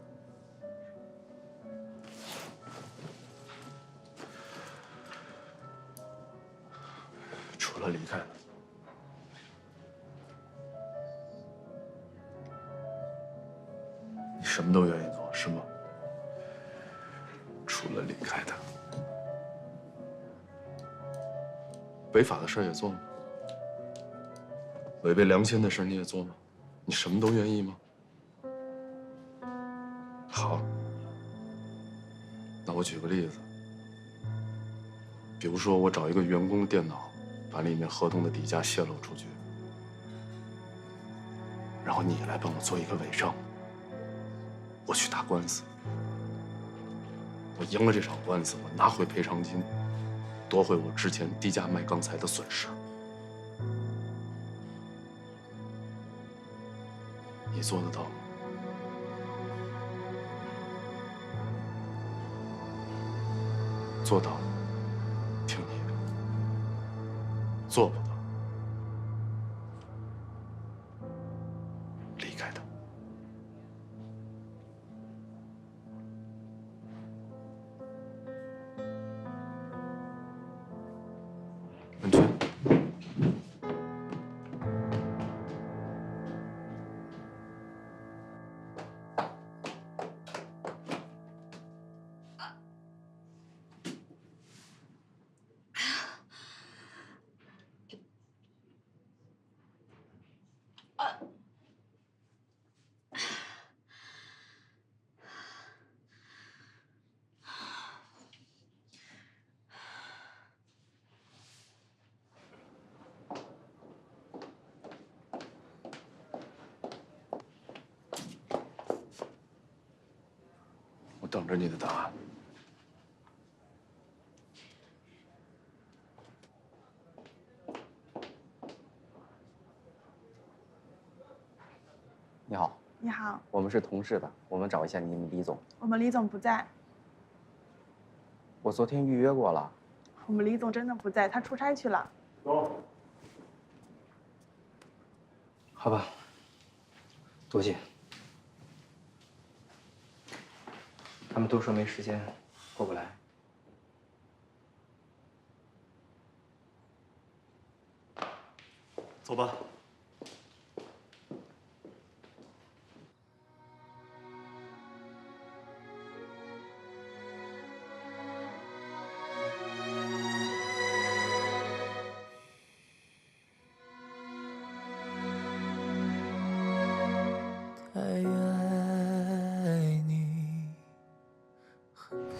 除了离开他，你什么都愿意做，是吗？除了离开他，违法的事也做吗？违背良心的事你也做吗？你什么都愿意吗？好，那我举个例子，比如说我找一个员工的电脑，把里面合同的底价泄露出去，然后你来帮我做一个伪证，我去打官司，我赢了这场官司，我拿回赔偿金，夺回我之前低价卖钢材的损失，你做得到吗？做到，听你的；做不到，离开他。文君，我等着你的答案。你好，你好，我们是同事的，我们找一下你们李总。我们李总不在，我昨天预约过了。我们李总真的不在，他出差去了。好吧，多谢。他们都说没时间，过不来。走吧。太爱你，恨不得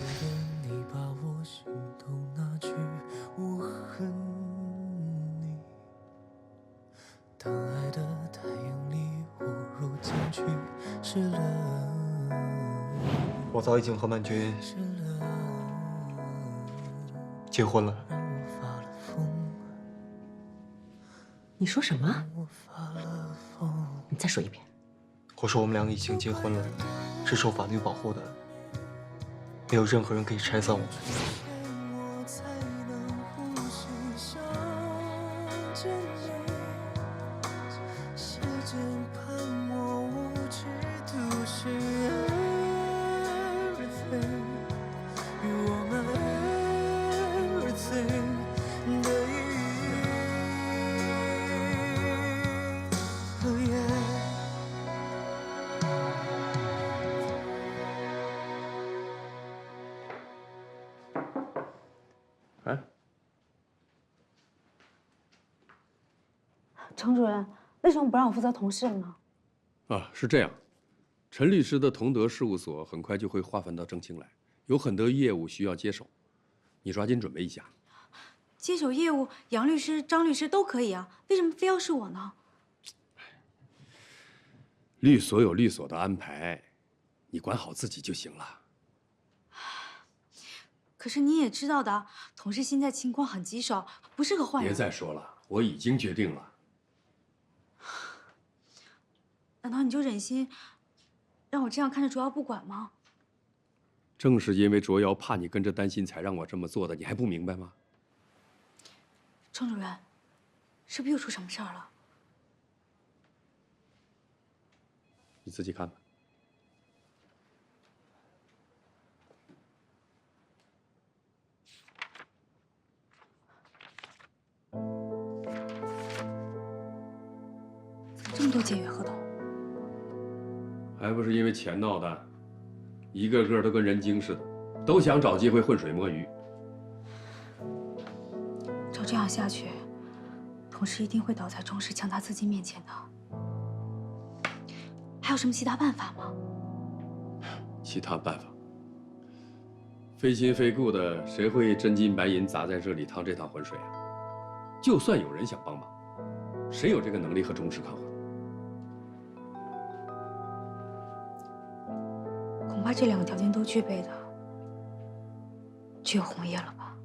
你把我心都拿去。我恨你，当爱的太用力，误入禁区，失了。我早已经和曼君结婚了。你说什么？你再说一遍。我说我们两个已经结婚了，是受法律保护的，没有任何人可以拆散我们。程主任，为什么不让我负责同事呢？啊，是这样，陈律师的同德事务所很快就会划分到正清来，有很多业务需要接手，你抓紧准备一下。接手业务，杨律师、张律师都可以啊，为什么非要是我呢？律所有律所的安排，你管好自己就行了。可是你也知道的，同事现在情况很棘手，不适合换人。别再说了，我已经决定了。难道你就忍心让我这样看着卓瑶不管吗？正是因为卓瑶怕你跟着担心，才让我这么做的，你还不明白吗？程主任，是不是又出什么事儿了？你自己看吧。怎么这么多解约合同？还不是因为钱闹的，一个个都跟人精似的，都想找机会浑水摸鱼。照这样下去，同事一定会倒在钟氏强大资金面前的。还有什么其他办法吗？其他办法，非亲非故的，谁会真金白银砸在这里趟这趟浑水啊？就算有人想帮忙，谁有这个能力和钟氏抗衡？恐怕这两个条件都具备的，只有红叶了吧？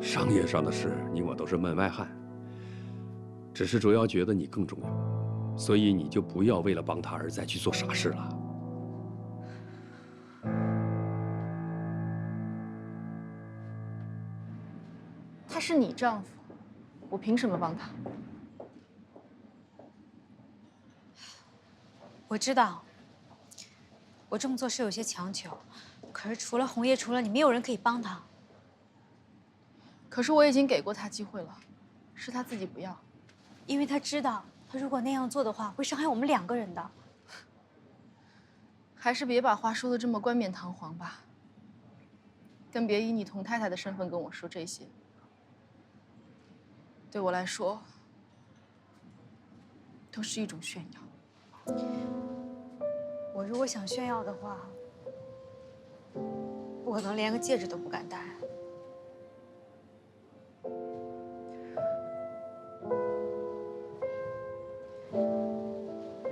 商业上的事，你我都是门外汉。只是卓瑶觉得你更重要，所以你就不要为了帮他而再去做傻事了。他是你丈夫，我凭什么帮他？我知道，我这么做是有些强求，可是除了红叶，除了你，没有人可以帮他。可是我已经给过他机会了，是他自己不要。因为他知道，他如果那样做的话，会伤害我们两个人的。还是别把话说的这么冠冕堂皇吧，更别以你同太太的身份跟我说这些。对我来说，都是一种炫耀。我如果想炫耀的话，我可能连个戒指都不敢戴。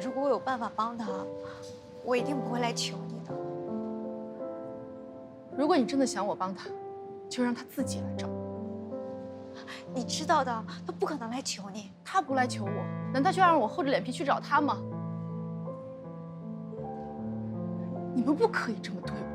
如果我有办法帮他，我一定不会来求你的。如果你真的想我帮他，就让他自己来找我。你知道的，他不可能来求你。他不来求我，难道就要让我厚着脸皮去找他吗？你们不可以这么对我。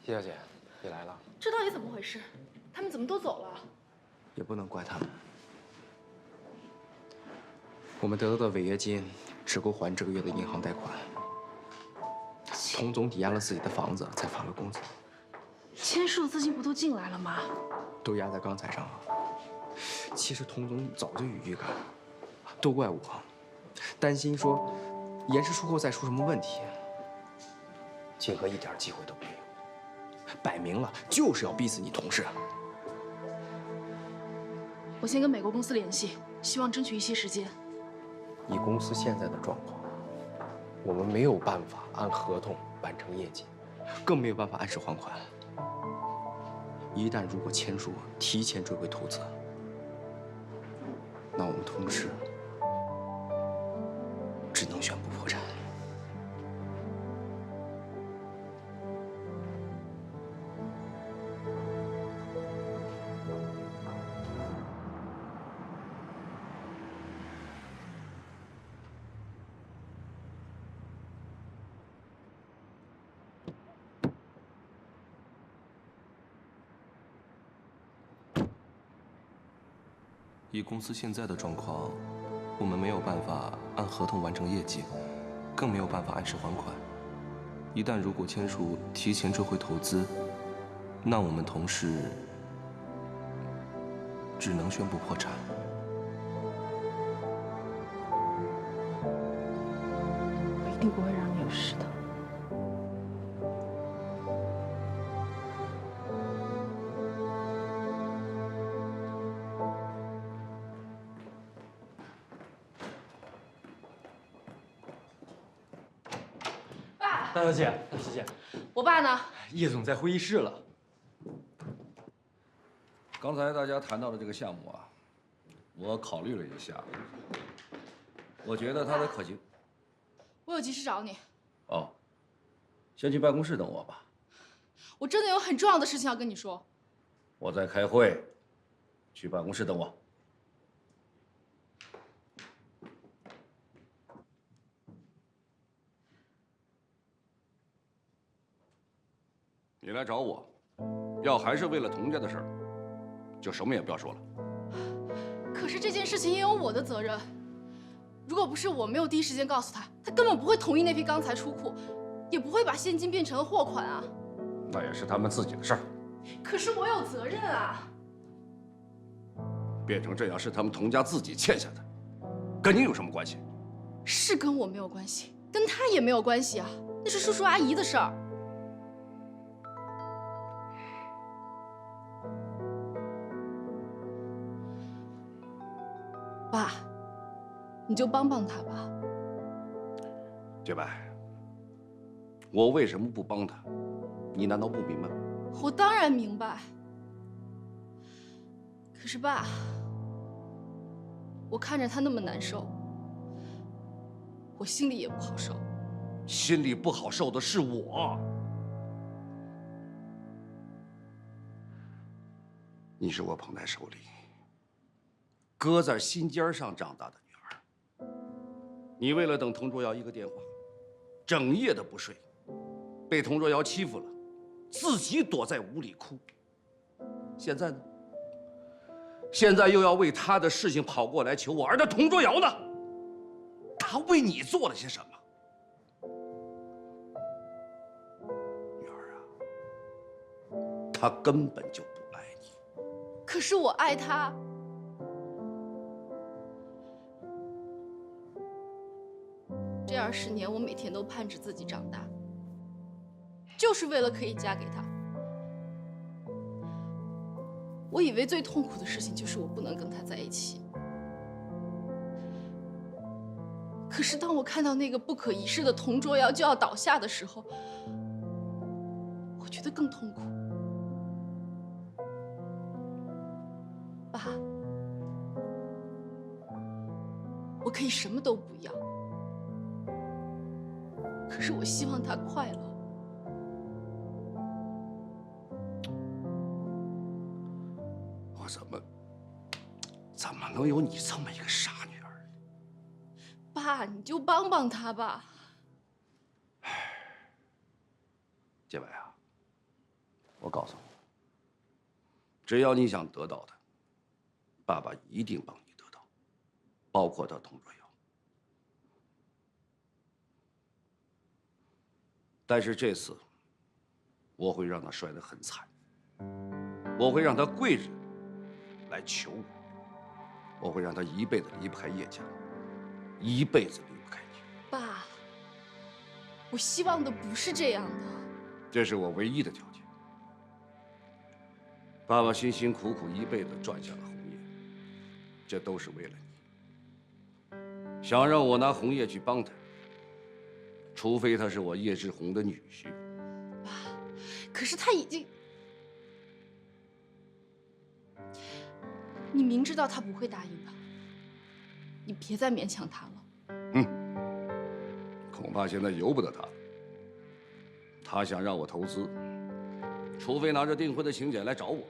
谢小姐，你来了。这到底怎么回事？他们怎么都走了？也不能怪他们。我们得到的违约金只够还这个月的银行贷款。童总抵押了自己的房子，才发了工资。千树资金不都进来了吗？都压在钢材上了。其实童总早就有预感，都怪我，担心说延迟出货再出什么问题。金河一点机会都没有，摆明了就是要逼死你同事。我先跟美国公司联系，希望争取一些时间。以公司现在的状况，我们没有办法按合同完成业绩，更没有办法按时还款。一旦如果签署提前追回投资，那我们同事只能宣布破产。以公司现在的状况，我们没有办法按合同完成业绩，更没有办法按时还款。一旦如果签署提前追回投资，那我们同事只能宣布破产。我一定不会让你有事的。大小姐，大小姐，我爸呢？叶总在会议室了。刚才大家谈到的这个项目啊，我考虑了一下，我觉得它的可行。我有急事找你。哦，先去办公室等我吧。我真的有很重要的事情要跟你说。我在开会，去办公室等我。你来找我，要还是为了童家的事儿，就什么也不要说了。可是这件事情也有我的责任。如果不是我没有第一时间告诉他，他根本不会同意那批钢材出库，也不会把现金变成了货款啊。那也是他们自己的事儿。可是我有责任啊。变成这样是他们童家自己欠下的，跟你有什么关系？是跟我没有关系，跟他也没有关系啊，那是叔叔阿姨的事儿。爸，你就帮帮他吧。洁白，我为什么不帮他？你难道不明白吗？我当然明白。可是爸，我看着他那么难受，我心里也不好受。心里不好受的是我。你是我捧在手里，搁在心尖上长大的女儿。你为了等童卓瑶一个电话，整夜的不睡，被童卓瑶欺负了，自己躲在屋里哭。现在呢？现在又要为他的事情跑过来求我，而那童卓瑶呢？他为你做了些什么？女儿啊，他根本就不爱你。可是我爱他。这20年，我每天都盼着自己长大，就是为了可以嫁给他。我以为最痛苦的事情就是我不能跟他在一起。可是当我看到那个不可一世的童卓瑶就要倒下的时候，我觉得更痛苦。爸，我可以什么都不要，可是我希望他快乐。我怎么能有你这么一个傻女儿？爸，你就帮帮他吧。洁白啊，我告诉你，只要你想得到的，爸爸一定帮你得到，包括他童卓瑶。但是这次，我会让他摔得很惨，我会让他跪着来求我，我会让他一辈子离不开叶家，一辈子离不开你。爸，我希望的不是这样的。这是我唯一的条件。爸爸辛辛苦苦一辈子赚下了红叶，这都是为了你。想让我拿红叶去帮他，除非他是我叶志宏的女婿。爸，可是他已经……你明知道他不会答应的，你别再勉强他了。恐怕现在由不得他了。他想让我投资，除非拿着订婚的请柬来找我，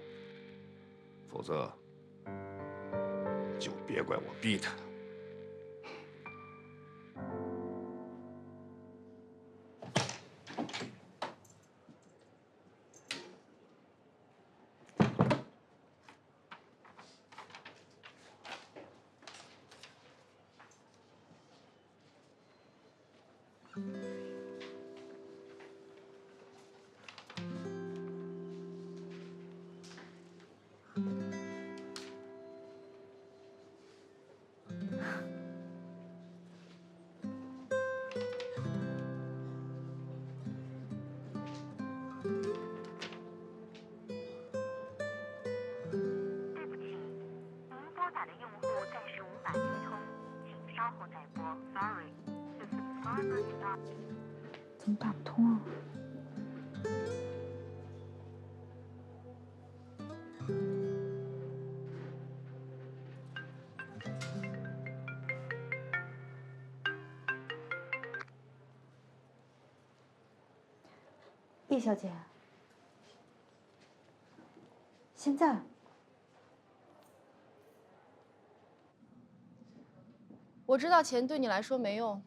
否则就别怪我逼他。怎么打不通啊？叶小姐，现在我知道钱对你来说没用，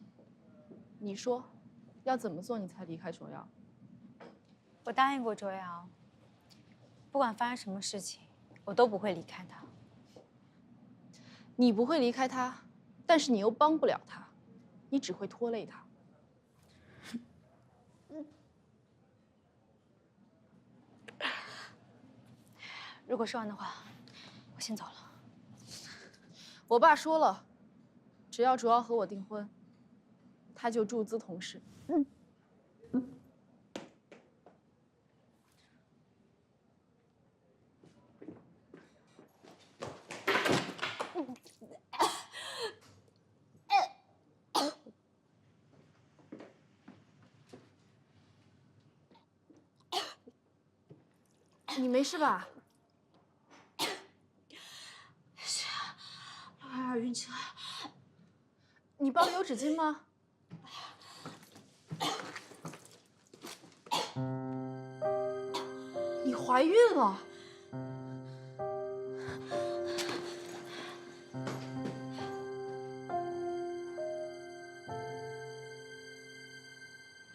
你说，要怎么做你才离开卓瑶？我答应过卓瑶，不管发生什么事情，我都不会离开她。你不会离开他，但是你又帮不了他，你只会拖累他。如果说完的话，我先走了。我爸说了，只要卓瑶和我订婚，他就注资同事。你没事吧？是啊，我有点晕车。你包里有纸巾吗？你怀孕了？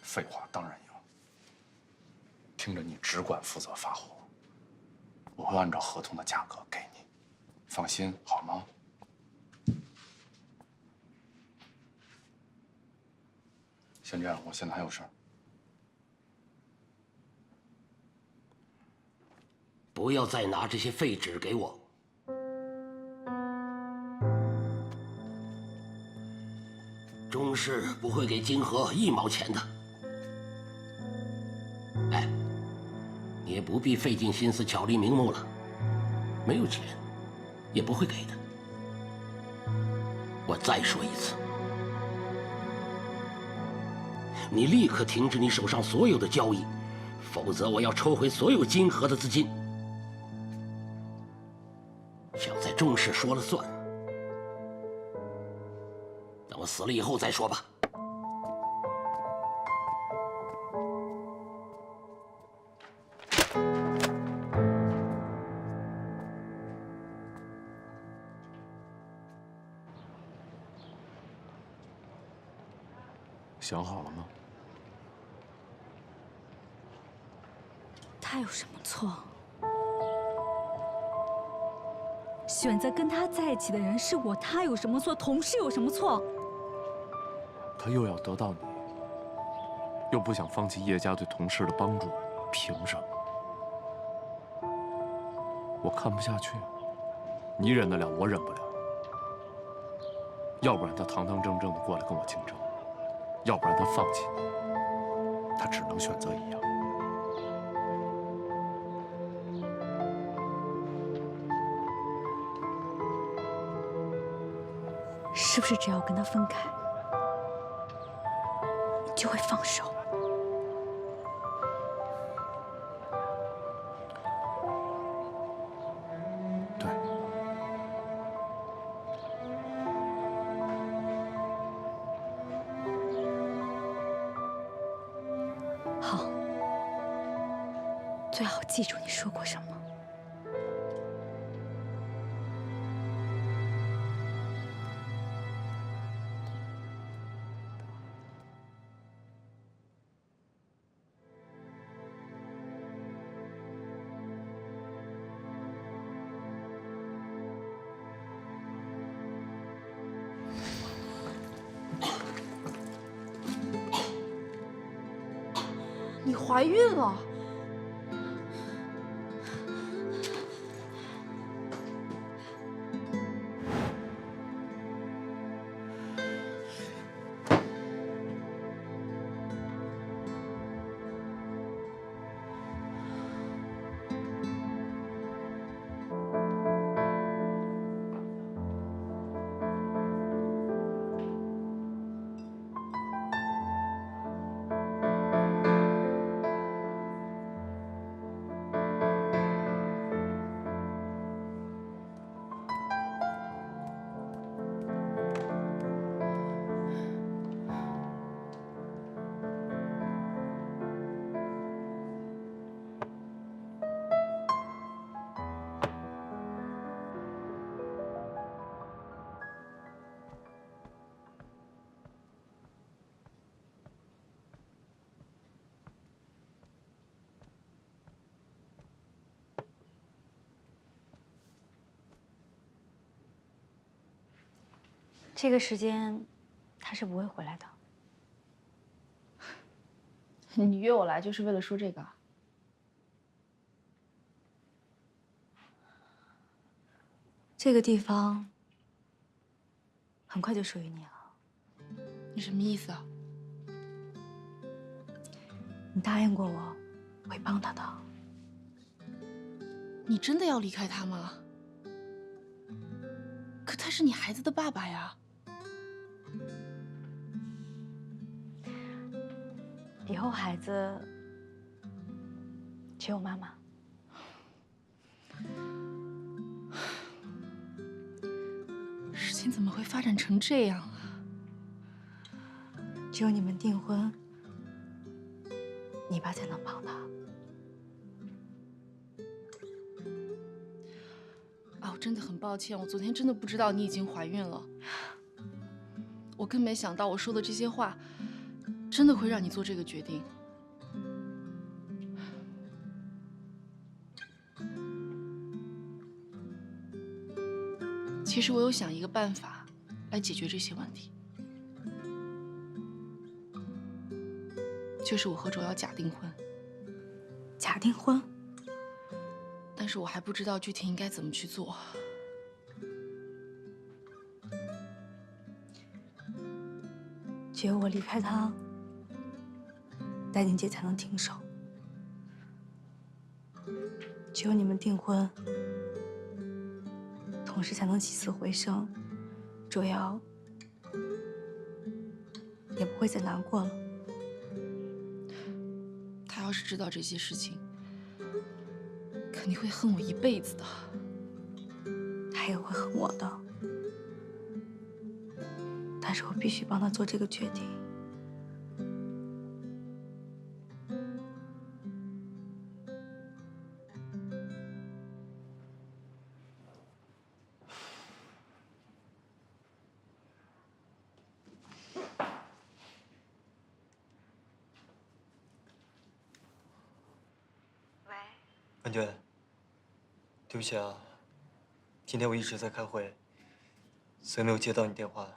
废话当然有。听着，你只管负责发货，我会按照合同的价格给你，放心好吗？先这样，我现在还有事儿。不要再拿这些废纸给我。钟氏不会给金河1毛钱的。哎，你也不必费尽心思巧立名目了，没有钱，也不会给的。我再说一次，你立刻停止你手上所有的交易，否则我要抽回所有金河的资金。想在钟氏说了算，等我死了以后再说吧。想好了吗？他有什么错？选择跟他在一起的人是我，他有什么错？同事有什么错？他又要得到你，又不想放弃叶家对同事的帮助，凭什么？我看不下去，你忍得了，我忍不了。要不然他堂堂正正的过来跟我竞争，要不然他放弃你，他只能选择一样。是不是只要跟他分开，你就会放手？对。好，最好记住你说过什么。你怀孕了。这个时间，他是不会回来的。你约我来就是为了说这个？这个地方很快就属于你了。你什么意思啊？你答应过我，会帮他的。你真的要离开他吗？可他是你孩子的爸爸呀。以后孩子只有妈妈。事情怎么会发展成这样啊？只有你们订婚，你爸才能帮他。啊，我真的很抱歉，我昨天真的不知道你已经怀孕了。我更没想到我说的这些话，真的会让你做这个决定。其实我有想一个办法来解决这些问题，就是我和卓瑶假订婚。假订婚？但是我还不知道具体应该怎么去做。只有我离开他，戴宁姐才能停手。只有你们订婚，同事才能起死回生，卓瑶也不会再难过了。他要是知道这些事情，肯定会恨我一辈子的。他也会恨我的，但是我必须帮他做这个决定。文娟，对不起啊，今天我一直在开会，所以没有接到你电话。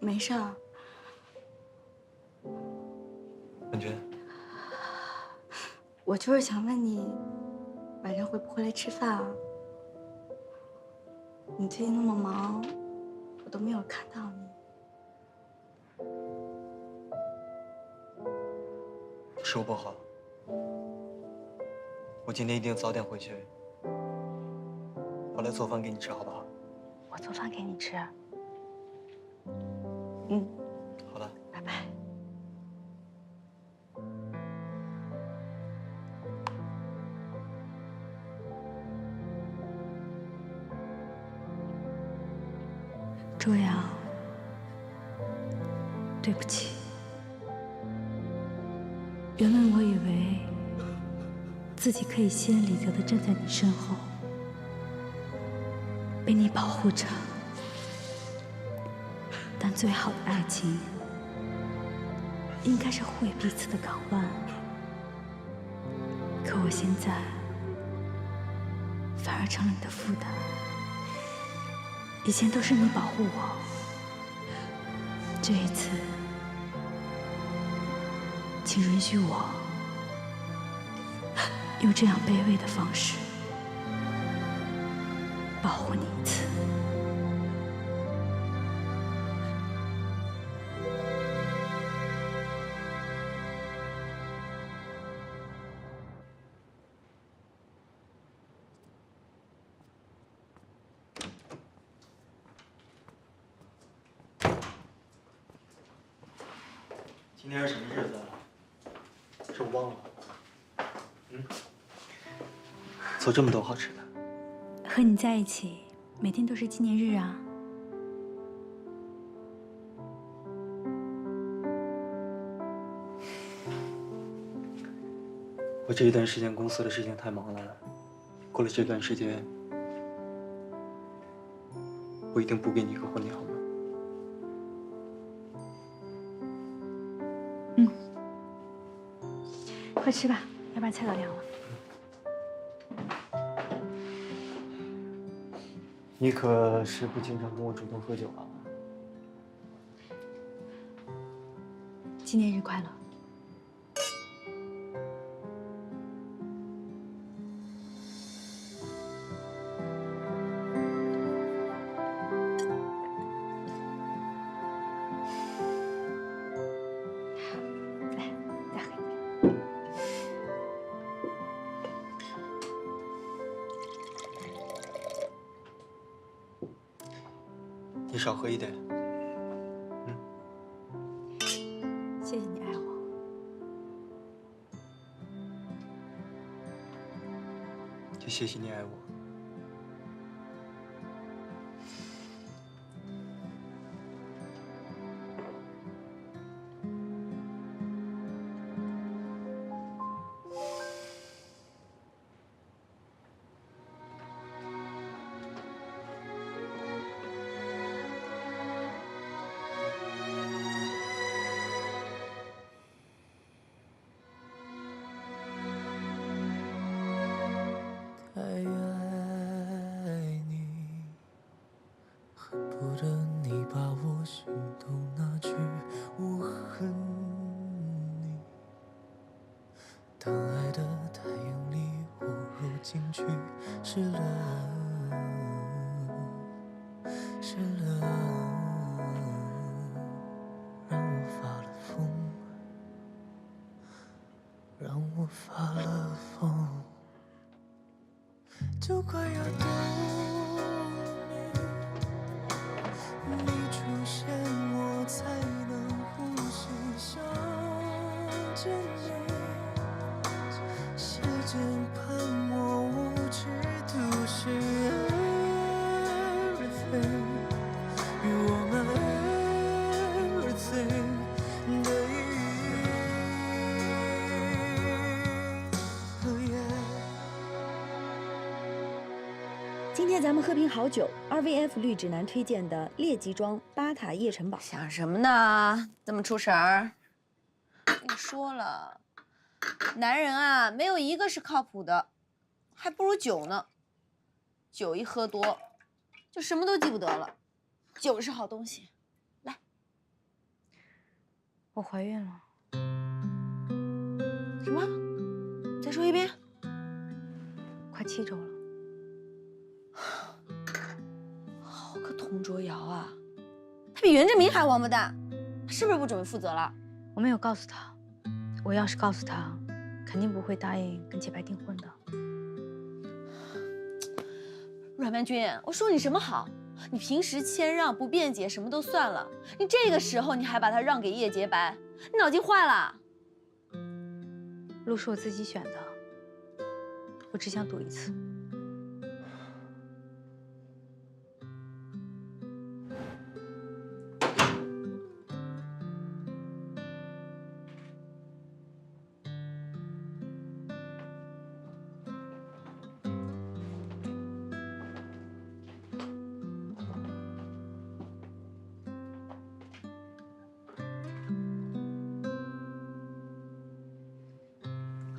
没事儿。文娟，我就是想问你，晚上会不会来吃饭啊？你最近那么忙，我都没有看到你。是我不好，我今天一定早点回去。我来做饭给你吃，好不好？我做饭给你吃。嗯，好了，拜拜。卓瑶，对不起。原本我以为自己可以心安理得地站在你身后，被你保护着。但最好的爱情，应该是互为彼此的港湾。可我现在反而成了你的负担。以前都是你保护我，这一次请允许我用这样卑微的方式保护你一次。今天是什么日子啊？是我忘了。做这么多好吃的。和你在一起，每天都是纪念日啊。我这一段时间公司的事情太忙了，过了这段时间，我一定补给你一个婚礼，好吗？快吃吧，要不然菜都凉了。你可是不经常跟我主动喝酒啊？纪念日快乐。你少喝一点。谢谢你爱我。就谢谢你爱我。太爱你，恨不得你把我心都拿去，我恨你。当爱的太用力，我入进去，失了，失了，让我发了疯，让我发了疯。就快要懂你，你出现我才能呼吸，想着你，时间判我无知都是 everything， 与我们 everything 的意义。今天咱们喝瓶好酒 ，RVF 绿指南推荐的列级庄巴塔叶城堡。想什么呢？这么出神儿？跟你说了，男人啊，没有一个是靠谱的，还不如酒呢。酒一喝多，就什么都记不得了。酒是好东西。来，我怀孕了。什么？再说一遍。快7周了。好个童卓瑶啊，他比袁振明还王八蛋，他是不是不准备负责了？我没有告诉他，我要是告诉他，肯定不会答应跟洁白订婚的。阮曼君，我说你什么好？你平时谦让不辩解什么都算了，你这个时候你还把他让给叶洁白，你脑筋坏了？路是我自己选的，我只想赌一次。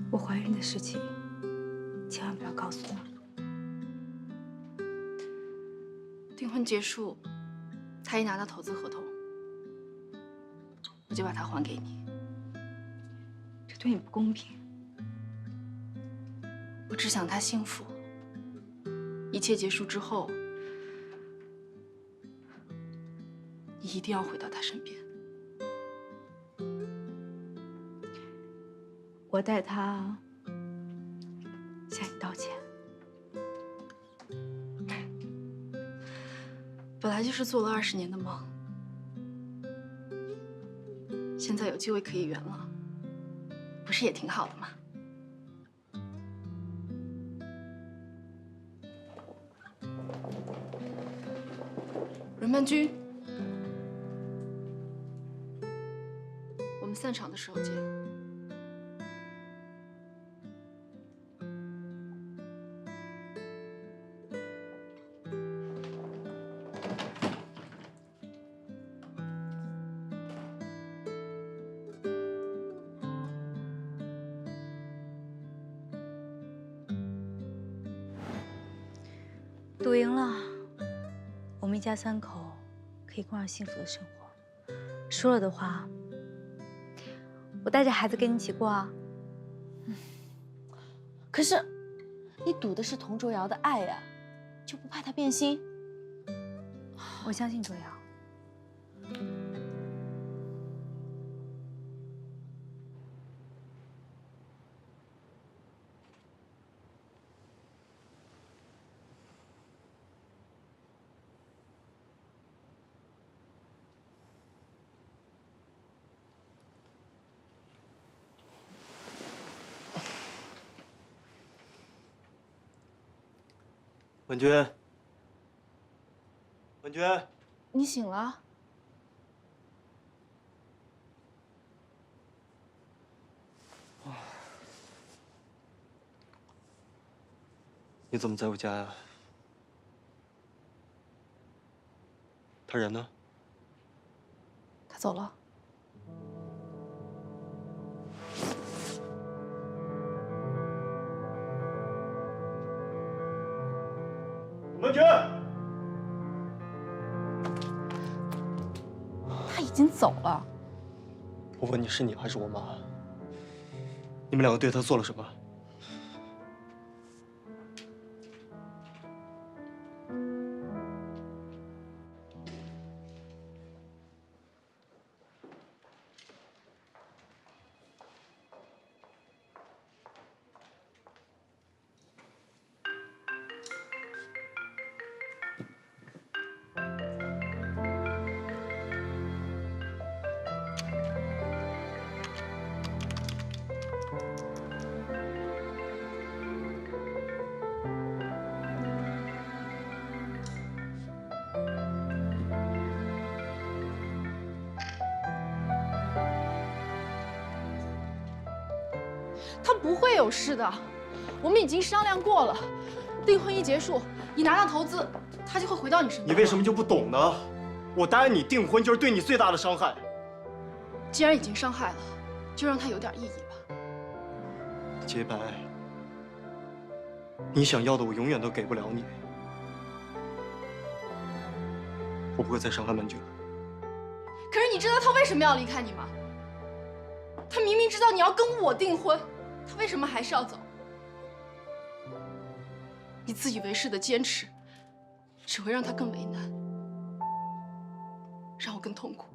我怀孕的事情，千万不要告诉他。订婚结束，他一拿到投资合同，我就把它还给你。对你不公平。我只想他幸福。一切结束之后，你一定要回到他身边。我代他向你道歉。本来就是做了20年的梦，现在有机会可以圆了，不是也挺好的吗？任曼君，我们散场的时候见。赌赢了，我们一家3口可以过上幸福的生活；输了的话，我带着孩子跟你一起过啊。可是，你赌的是童卓瑶的爱呀，就不怕他变心？我相信卓瑶。文君，文君，你醒了？你怎么在我家呀？他人呢？他走了。文君，他已经走了。我问你是你还是我妈？你们两个对他做了什么？他不会有事的，我们已经商量过了，订婚一结束，你拿到投资，他就会回到你身边。你为什么就不懂呢？我答应你订婚就是对你最大的伤害。既然已经伤害了，就让它有点意义吧。洁白，你想要的我永远都给不了你。我不会再伤害曼君了。可是你知道他为什么要离开你吗？他明明知道你要跟我订婚，他为什么还是要走？你自以为是的坚持，只会让他更为难，让我更痛苦。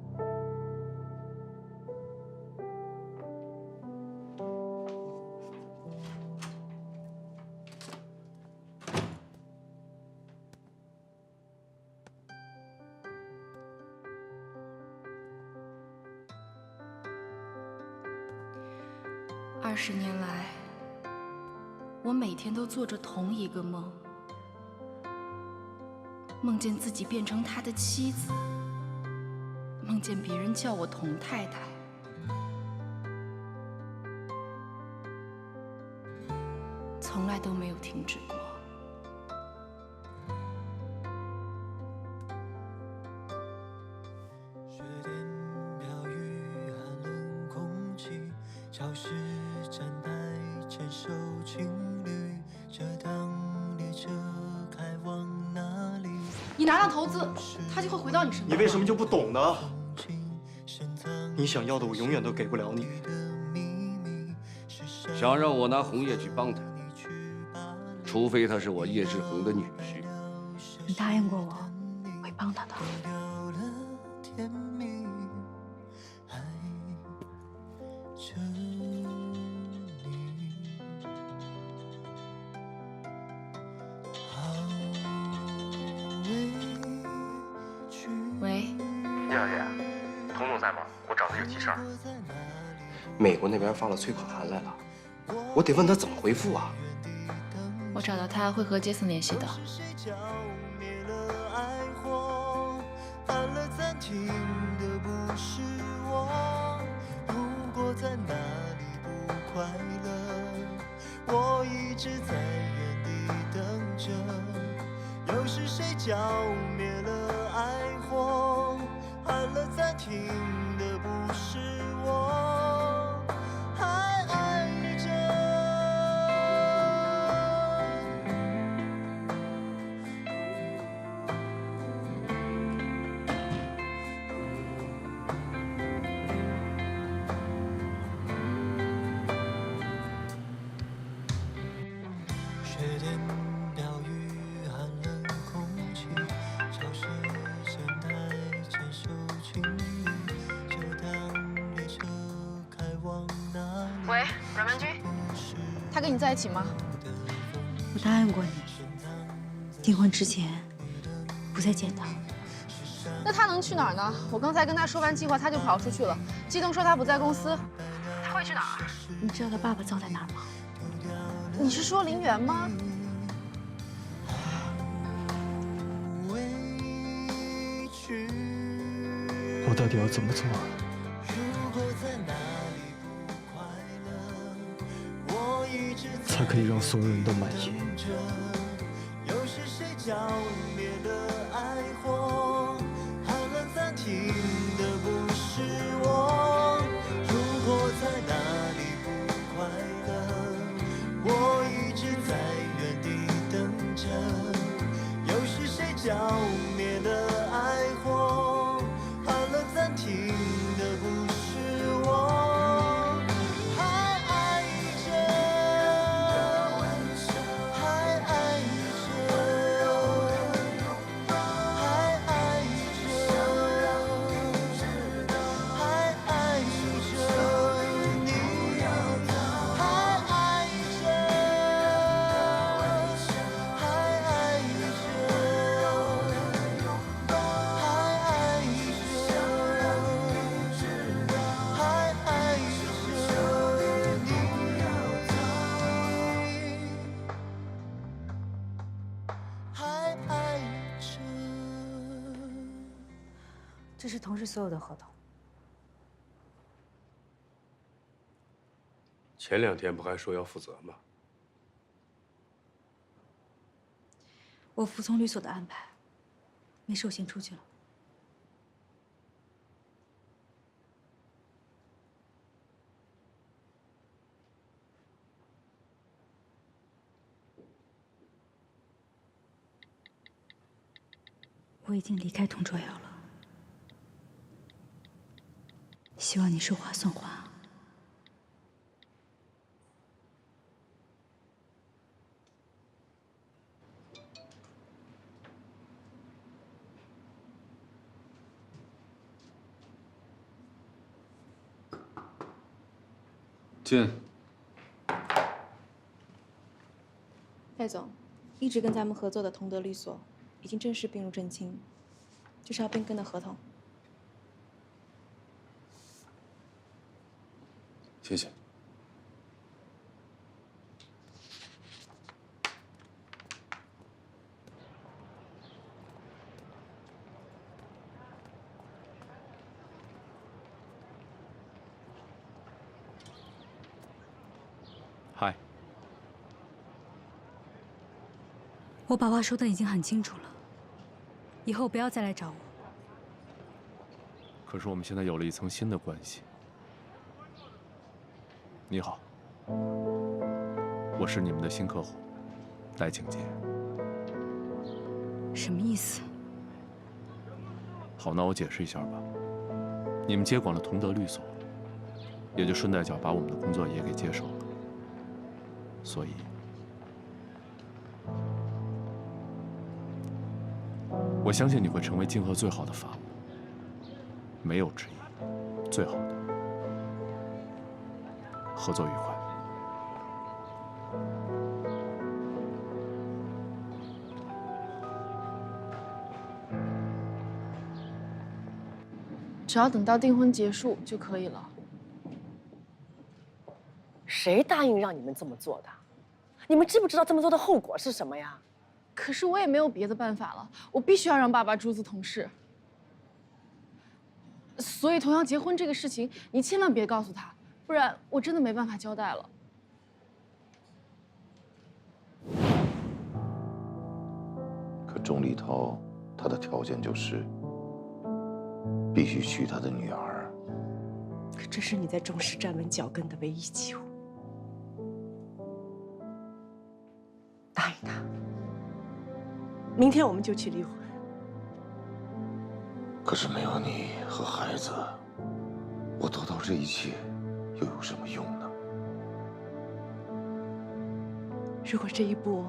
20年来，我每天都做着同一个梦，梦见自己变成他的妻子，梦见别人叫我童太太。从来都没有停止过。潮湿站台牵手情侣，这趟列车开往哪里？你拿到投资，他就会回到你身边。你为什么就不懂呢？你想要的我永远都给不了你。想让我拿红叶去帮他，除非他是我叶志宏的女婿。你答应过我会帮他的。喂，叶小姐，童总在吗？我找他有急事儿。美国那边发了催款函来了，我得问他怎么回复啊。我找到他会和杰森联系的。按了暂停的不是我，如果在哪里不快乐，我一直在原地等着。又是谁浇灭了爱火？按了暂停的不是我，还爱着。雪点飘雨，寒冷空气，潮湿神态牵手情侣，就当列车开往哪里。喂，阮文君，他跟你在一起吗？我答应过你，订婚之前不再见他。那他能去哪儿呢？我刚才跟他说完计划，他就跑出去了，激动说他不在公司。他会去哪儿？你知道他爸爸葬在哪儿吗？你是说陵园吗？我到底要怎么做，才可以让所有人都满意？又是谁浇灭了爱火？按了暂停的不是我。如果在哪里不快乐，我一直在原地等着。又是谁浇灭了爱火？按了暂停的不是我，还爱着，还爱着，还爱着，还爱着你，还爱着，还爱这是同事所有的合同。前2天不还说要负责吗？我服从律所的安排，没事我先出去了。我已经离开童卓瑶了，希望你说话算话。进。戴总，一直跟咱们合作的同德律所已经正式并入正清，这是要变更的合同。谢谢。嗨。我把话说的已经很清楚了，以后不要再来找我。可是我们现在有了一层新的关系。你好，我是你们的新客户，戴庆杰。什么意思？好，那我解释一下吧。你们接管了同德律所，也就顺带脚把我们的工作也给接手了。所以，我相信你会成为金河最好的法务，没有之一，最好的。合作愉快。只要等到订婚结束就可以了。谁答应让你们这么做的？你们知不知道这么做的后果是什么呀？可是我也没有别的办法了，我必须要让爸爸诸子同事。所以童瑶结婚这个事情，你千万别告诉他，不然我真的没办法交代了。可钟立涛，他的条件就是必须娶他的女儿。可这是你在钟氏站稳脚跟的唯一机会。答应他，明天我们就去离婚。可是没有你和孩子，我得到这一切又有什么用呢？如果这一步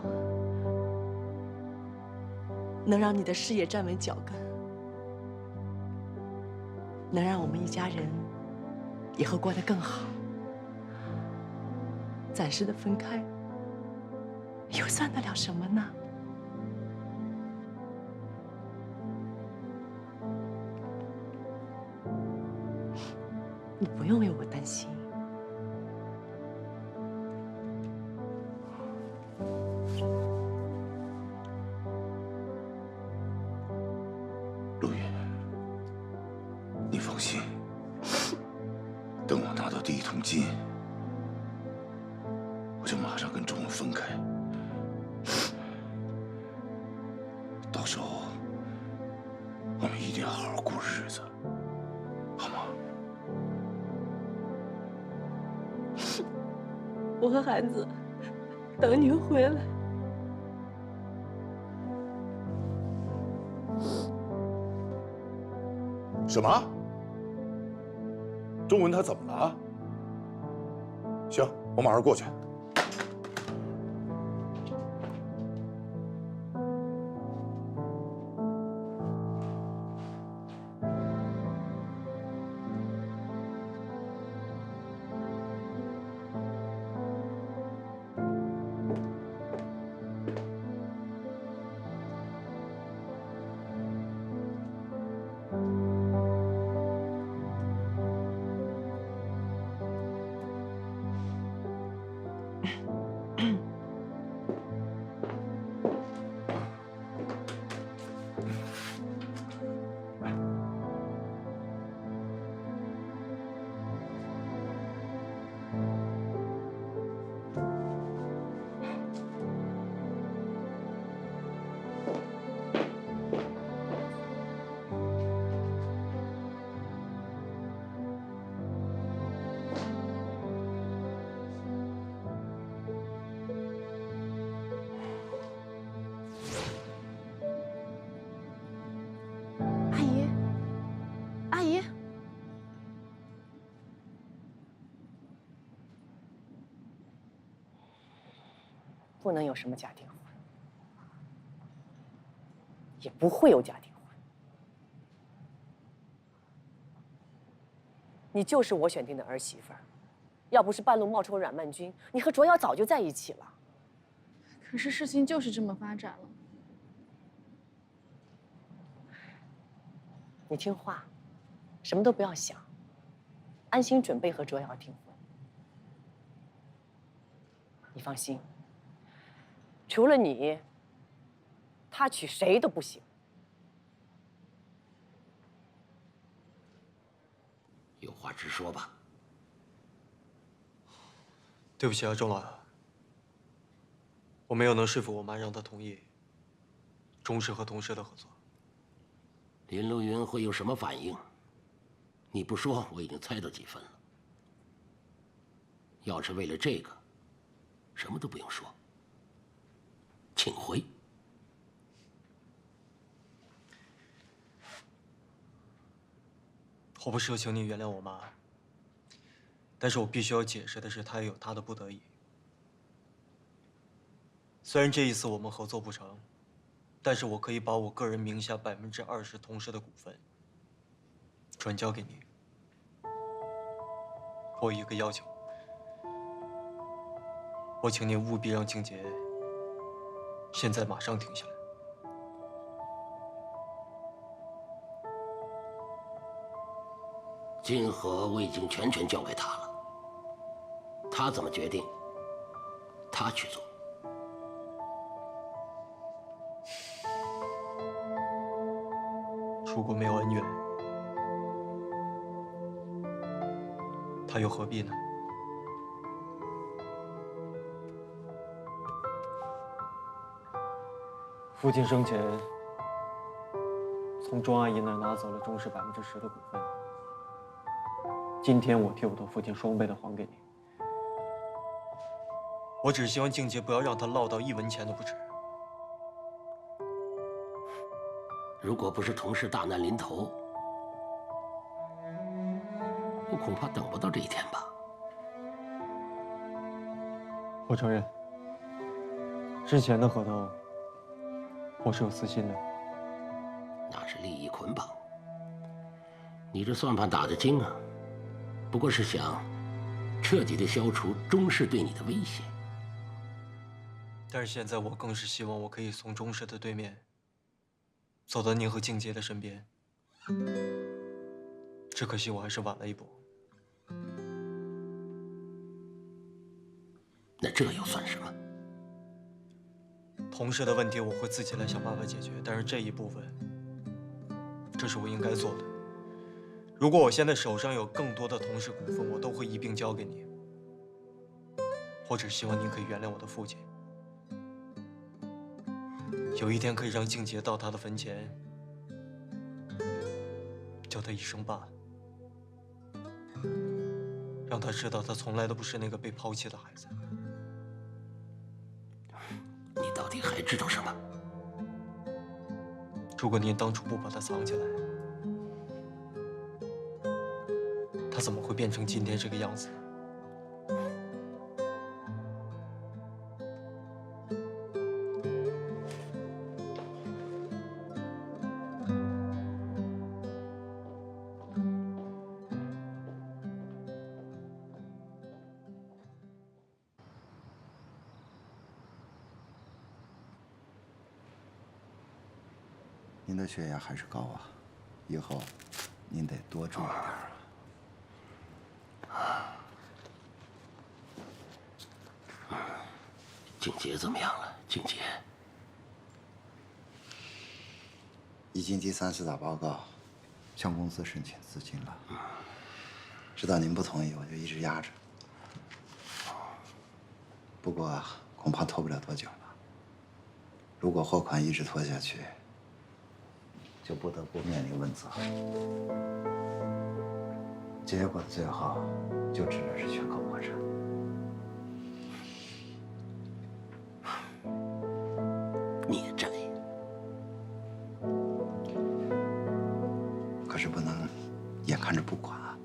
能让你的事业站稳脚跟，能让我们一家人以后过得更好，暂时的分开，又算得了什么呢？你不用为我担心。陆云，你放心，等我拿到第一桶金，我就马上跟钟文分开。到时候，我们一定要好好过日子，好吗？我和孩子等您回来。什么？钟文他怎么了？行，我马上过去。不能有什么假订婚，也不会有假订婚。你就是我选定的儿媳妇儿，要不是半路冒出阮曼君，你和卓瑶早就在一起了。可是事情就是这么发展了。你听话，什么都不要想，安心准备和卓瑶订婚。你放心。除了你，他娶谁都不行。有话直说吧。对不起啊，钟老，我没有能说服我妈让她同意钟氏和童氏的合作。林陆云会有什么反应？你不说，我已经猜到几分了。要是为了这个，什么都不用说。请回。我不是请你原谅我妈，但是我必须要解释的是，她也有她的不得已。虽然这一次我们合作不成，但是我可以把我个人名下20%同事的股份转交给你。我有一个要求，我请您务必让静杰现在马上停下来。金河我已经全权交给他了，他怎么决定，他去做。如果没有恩怨，他又何必呢？父亲生前从钟阿姨那儿拿走了钟氏10%的股份，今天我替我的父亲双倍的还给你。我只是希望静杰不要让他落到1文钱都不值。如果不是同事大难临头，我恐怕等不到这一天吧。我承认，之前的合同我是有私心的。那是利益捆绑。你这算盘打得精啊，不过是想彻底的消除钟氏对你的威胁。但是现在我更是希望我可以从钟氏的对面走到您和静杰的身边。只可惜我还是晚了一步。那这又算什么？同事的问题我会自己来想办法解决，但是这一部分，这是我应该做的。如果我现在手上有更多的同事股份，我都会一并交给你。我只希望您可以原谅我的父亲，有一天可以让静杰到他的坟前，叫他一声爸，让他知道他从来都不是那个被抛弃的孩子。你到底还知道什么？如果您当初不把他藏起来，他怎么会变成今天这个样子呢？您的血压还是高啊，以后您得多注意点啊。静杰怎么样了？静杰已经第3次打报告，向公司申请资金了。知道您不同意，我就一直压着。不过恐怕拖不了多久了。如果货款一直拖下去，就不得不面临问责，结果最后就只能是全口破产。孽债。可是不能眼看着不管啊！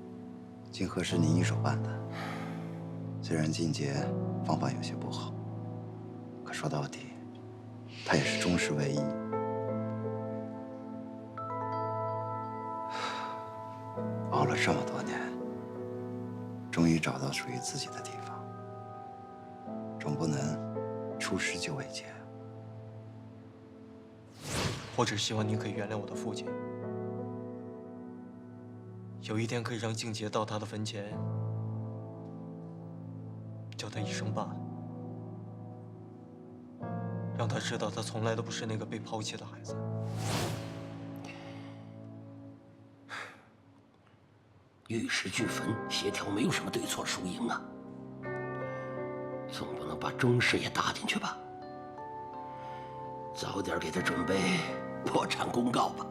金河是您一手办的，虽然静杰方法有些不好，可说到底，他也是钟氏唯一。熬了这么多年，终于找到属于自己的地方，总不能出师就未捷。我只希望您可以原谅我的父亲，有一天可以让静杰到他的坟前，叫他一声爸，让他知道他从来都不是那个被抛弃的孩子。玉石俱焚，协调没有什么对错输赢啊，总不能把钟氏也搭进去吧？早点给他准备破产公告吧。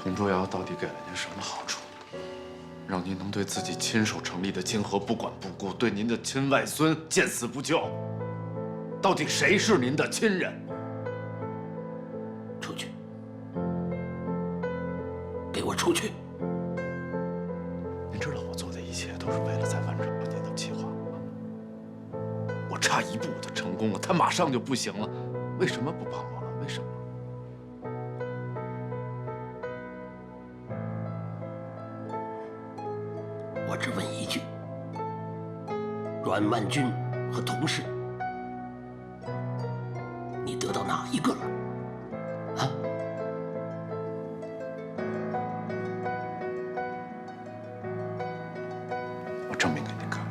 佟卓瑶到底给了您什么好处，让您能对自己亲手成立的金河不管不顾，对您的亲外孙见死不救？到底谁是您的亲人？出去！给我出去！您知道我做的一切都是为了在完成您的计划吗？差一步我就成功了，他马上就不行了，为什么不帮我了？为什么？我只问一句：阮曼君和同事，你得到哪一个了？啊？我证明给你看。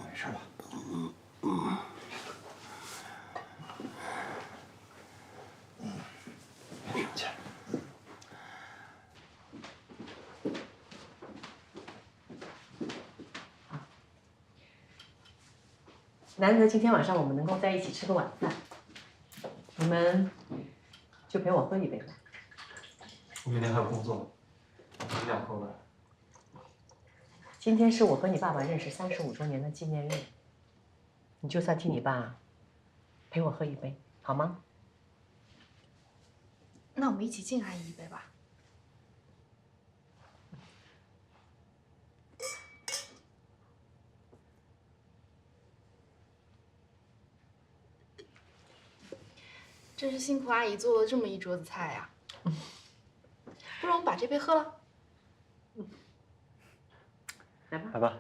没事吧？难得今天晚上我们能够在一起吃个晚饭，你们就陪我喝一杯吧。我明天还有工作，你们俩喝吧。今天是我和你爸爸认识35周年的纪念日，你就算替你爸陪我喝一杯，好吗？那我们一起敬阿姨一杯吧。真是辛苦阿姨做了这么一桌子菜呀！不如我们把这杯喝了。来吧，来吧。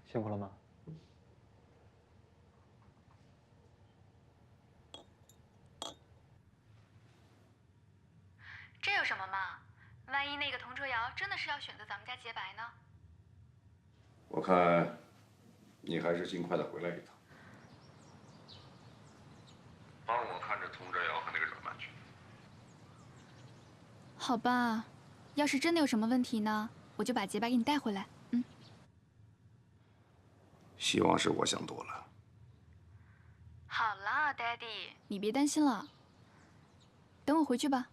辛苦了吗？这有什么嘛？万一那个佟卓瑶真的是要选择咱们家洁白呢？我看，你还是尽快的回来一趟，帮我看着佟哲瑶和那个阮曼君。好吧，要是真的有什么问题呢，我就把洁白给你带回来。希望是我想多了。好了 ，Daddy， 你别担心了。等我回去吧。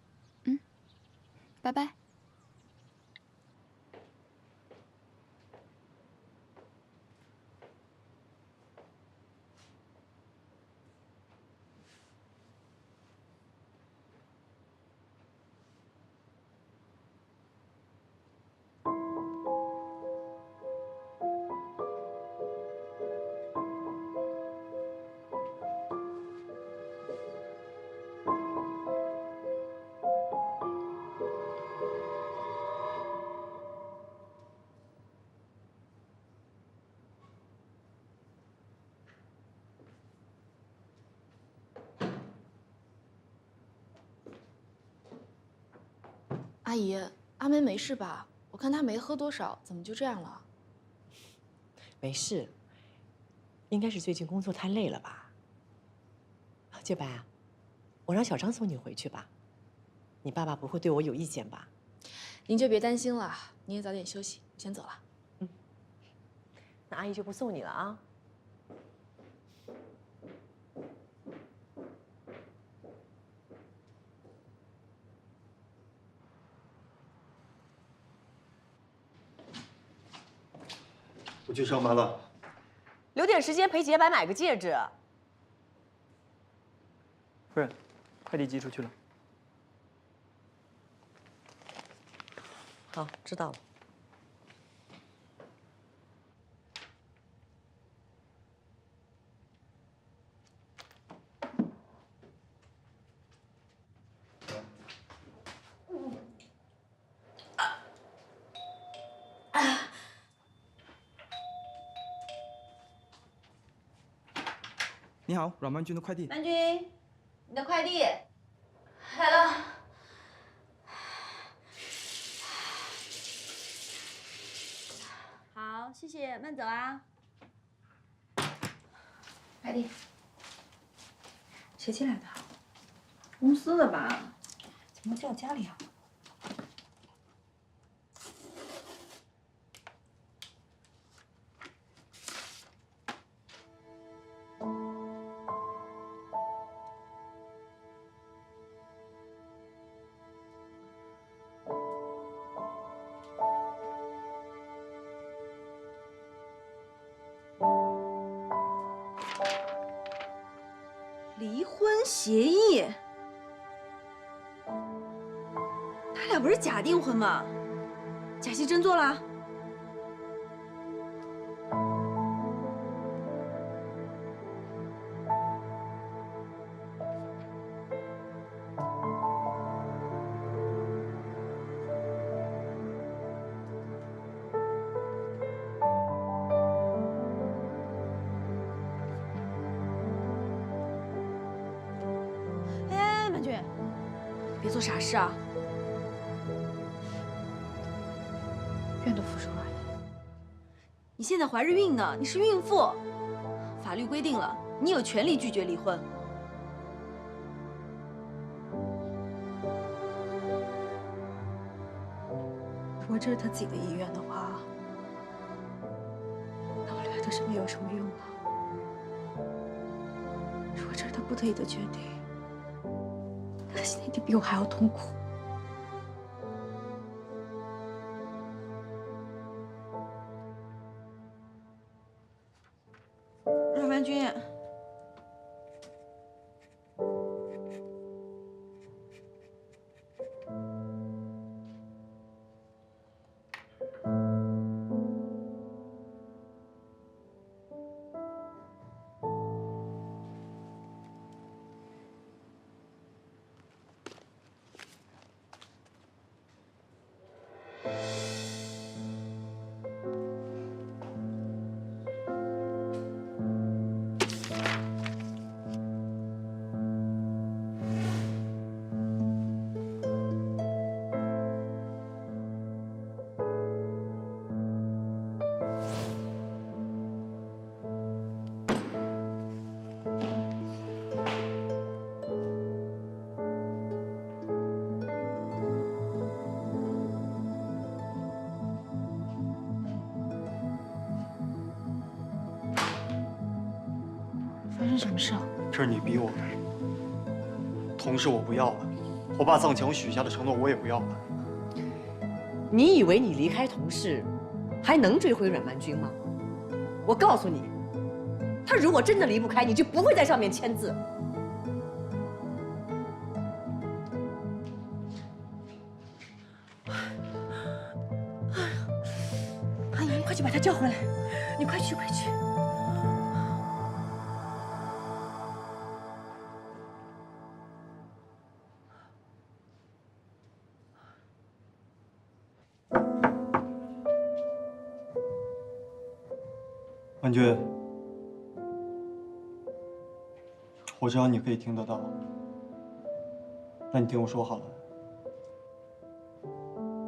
拜拜。阿姨，阿梅没事吧？我看她没喝多少，怎么就这样了？没事，应该是最近工作太累了吧。洁白啊，我让小张送你回去吧，你爸爸不会对我有意见吧？您就别担心了，你也早点休息，我先走了。那阿姨就不送你了啊。我去上班了。留点时间陪洁白买个戒指。夫人，快递寄出去了。好，知道了。你好，阮曼君的快递。曼君，你的快递来了。好，谢谢，慢走啊。快递，谁寄来的？公司的吧？怎么寄到家里啊？离婚协议，不是假订婚吗？假戏真做了？哎，满俊，别做傻事啊！愿赌服输而已。你现在怀着孕呢，你是孕妇，法律规定了，你有权利拒绝离婚。如果这是他自己的意愿的话，那我留在他身边有什么用呢？如果这是他不得已的决定，那他现在一定比我还要痛苦。阮凡君，发生什么事了？这是你逼我的。同事我不要了，我爸葬前我许下的承诺我也不要了。你以为你离开同事，还能追回阮曼君吗？我告诉你，他如果真的离不开你，就不会在上面签字。阿姨，快去把他叫回来！你快去，快去！婉君，我知道你可以听得到，那你听我说好了，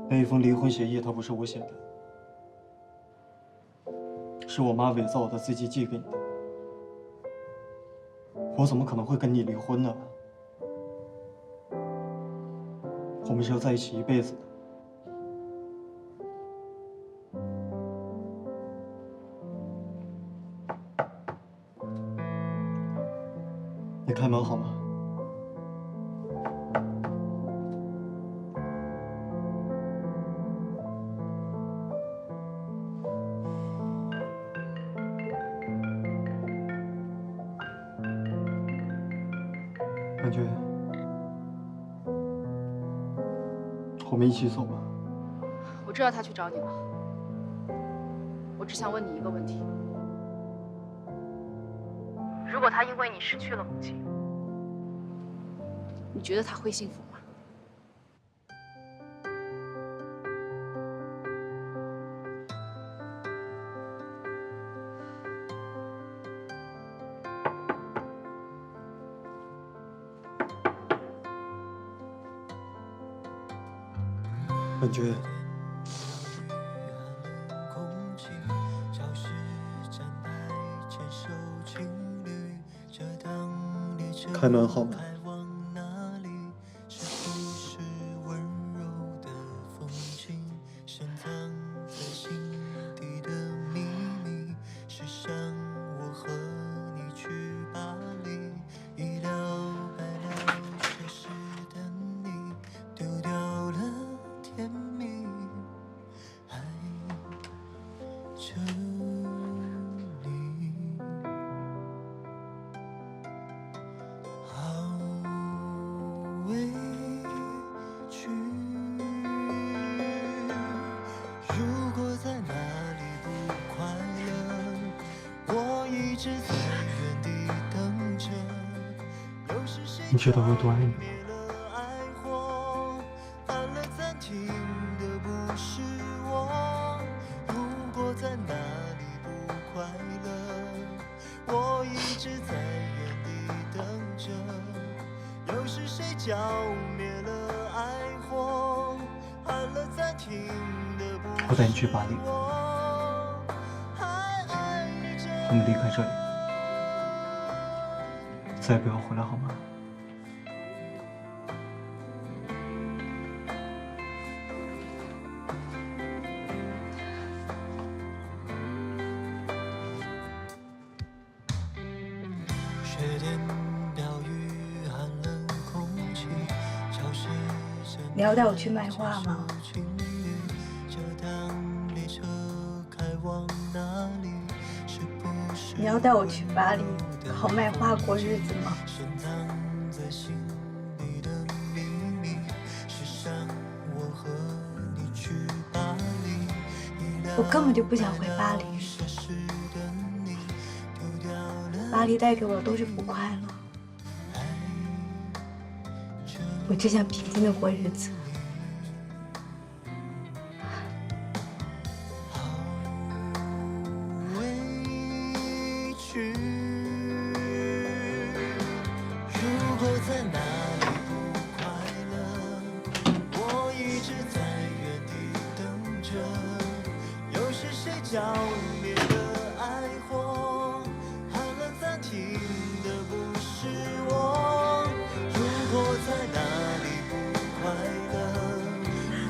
那一封离婚协议它不是我写的，是我妈伪造的字迹寄给你的。我怎么可能会跟你离婚呢？我们是要在一起一辈子的。你开门好吗？婉君，我们一起走吧。我知道他去找你了，我只想问你一个问题：如果他因为你失去了母亲，你觉得他会幸福吗？婉君，开门好吗？好你知道我有多爱你吗？我带你去巴黎，我们离开这里，再也不要回来，好吗？你要带我去卖花吗？你要带我去巴黎靠卖花过日子吗？我根本就不想回巴黎，巴黎带给我的都是不快乐。我只想平静的过日子。如果在哪里不快乐，我一直在原地等着。又是谁浇灭了爱火？寒冷暂停的不是我。如果在哪里不快乐，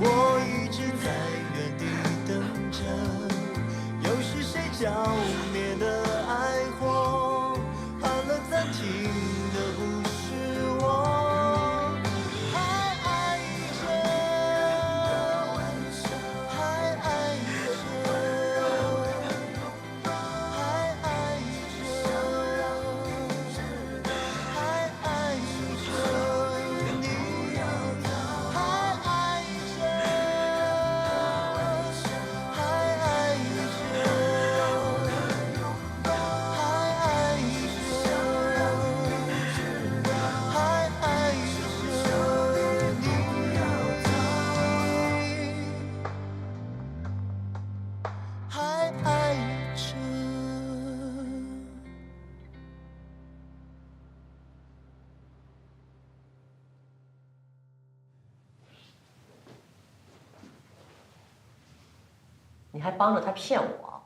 我一直在原地等着。又是谁浇灭了爱火？寒冷暂停。你还帮着他骗我？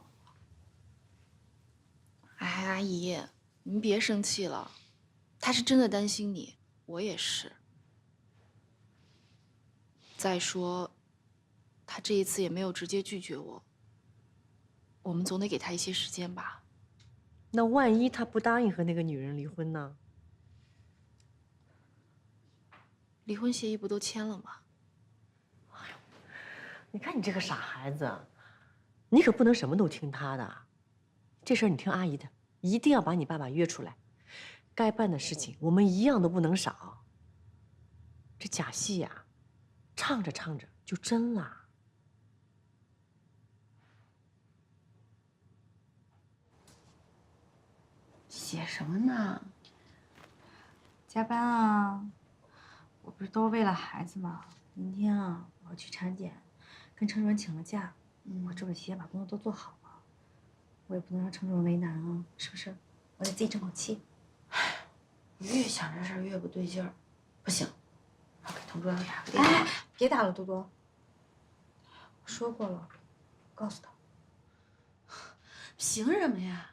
哎，阿姨，您别生气了，他是真的担心你，我也是。再说，他这一次也没有直接拒绝我，我们总得给他一些时间吧。那万一他不答应和那个女人离婚呢？离婚协议不都签了吗？你看你这个傻孩子，你可不能什么都听他的。这事儿你听阿姨的，一定要把你爸爸约出来，该办的事情我们一样都不能少。这假戏呀，唱着唱着就真了。写什么呢？加班啊！我不是都是为了孩子吗？明天啊，我要去产检，跟程主任请了假。我这会提前把工作都做好了，我也不能让程主任为难啊，是不是？我得自己争口气。我越想这事儿越不对劲儿，不行，我给童主任打个电话。哎，别打了，多多。我说过了，告诉他。凭什么呀？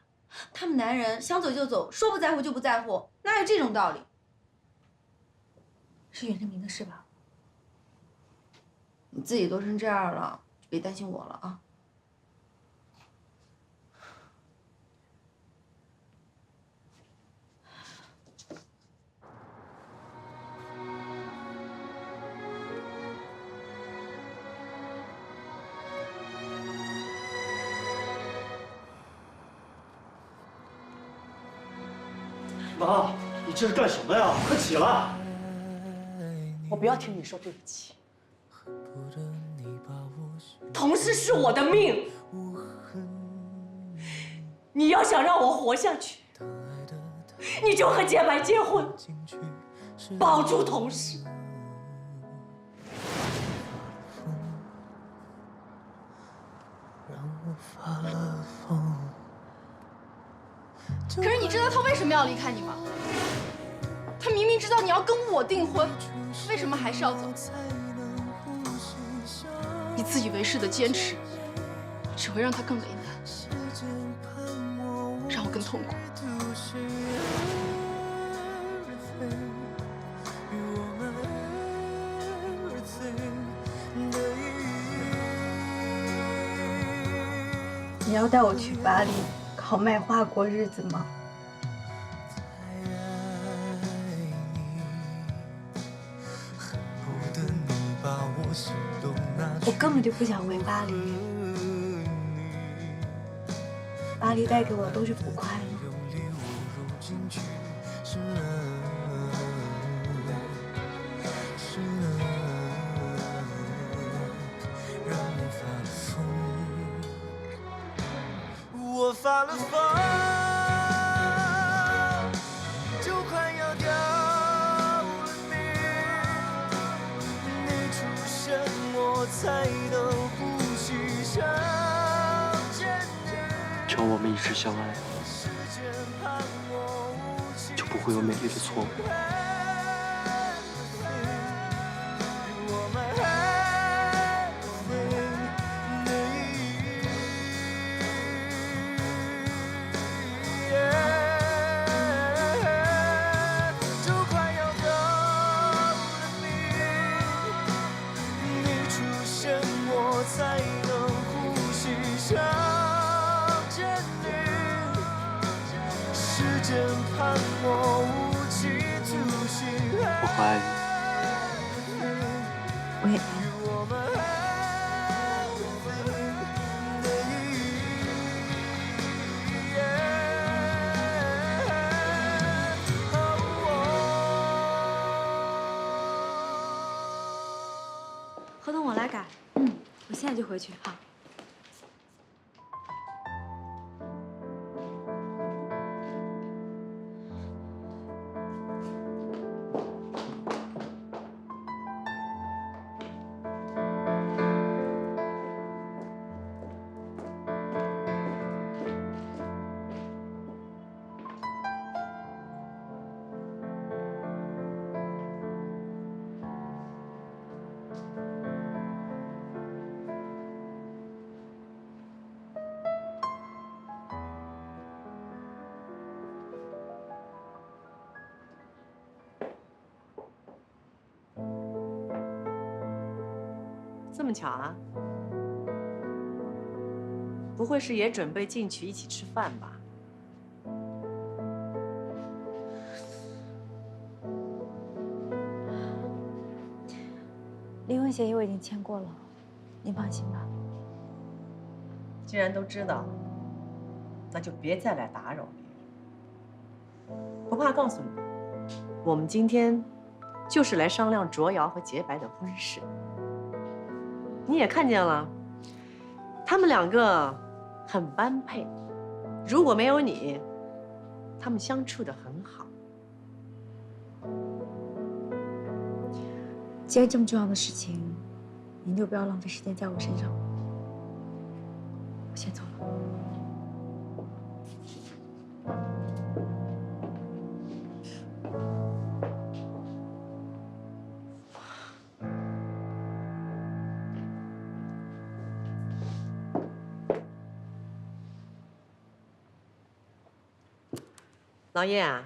他们男人想走就走，说不在乎就不在乎，哪有这种道理？是袁振明的事吧？你自己都成这样了，就别担心我了啊。妈，你这是干什么呀？快起来！我不要听你说对不起。同事是我的命，你要想让我活下去，你就和洁白结婚。保住童氏。可是你知道他为什么要离开你吗？他明明知道你要跟我订婚，为什么还是要走？你自以为是的坚持，只会让他更为难，让我更痛苦。你要带我去巴黎烤麦花过日子吗？我根本就不想回巴黎，巴黎带给我的都是不快乐。我发了疯，就快要掉了你。你出现，我才能呼吸上见你。只要我们一直相爱，就不会有美丽的错误。我会爱你，我也爱你。合同我来改，我现在就回去。好。这么巧啊？不会是也准备进去一起吃饭吧？离婚协议我已经签过了，您放心吧。既然都知道，那就别再来打扰别人。不怕告诉你，我们今天就是来商量卓瑶和洁白的婚事。你也看见了，他们两个很般配，如果没有你，他们相处得很好。既然这么重要的事情，您就不要浪费时间在我身上了。我先走了。老叶啊，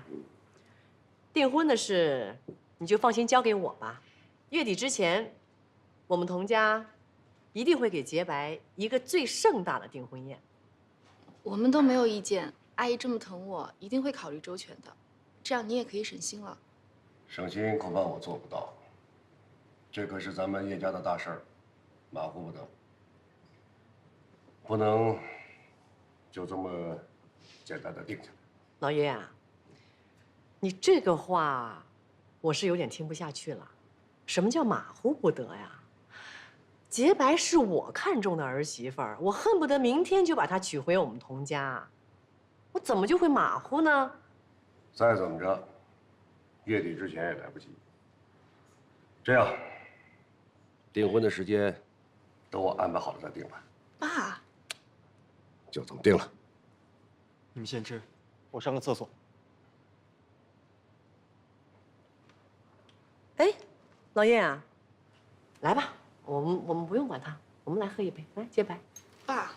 订婚的事你就放心交给我吧。月底之前，我们童家一定会给洁白一个最盛大的订婚宴。我们都没有意见，阿姨这么疼我，一定会考虑周全的，这样你也可以省心了。省心恐怕我做不到，这可是咱们叶家的大事儿，马虎不得，不能就这么简单的定下来。老爷啊，你这个话我是有点听不下去了。什么叫马虎不得呀？洁白是我看中的儿媳妇儿，我恨不得明天就把她娶回我们童家，我怎么就会马虎呢？再怎么着，月底之前也来不及。这样，订婚的时间等我安排好了再定了。爸，就这么定了。你们先吃，我上个厕所。哎，老燕啊，来吧，我们不用管他，我们来喝一杯，来洁白。爸。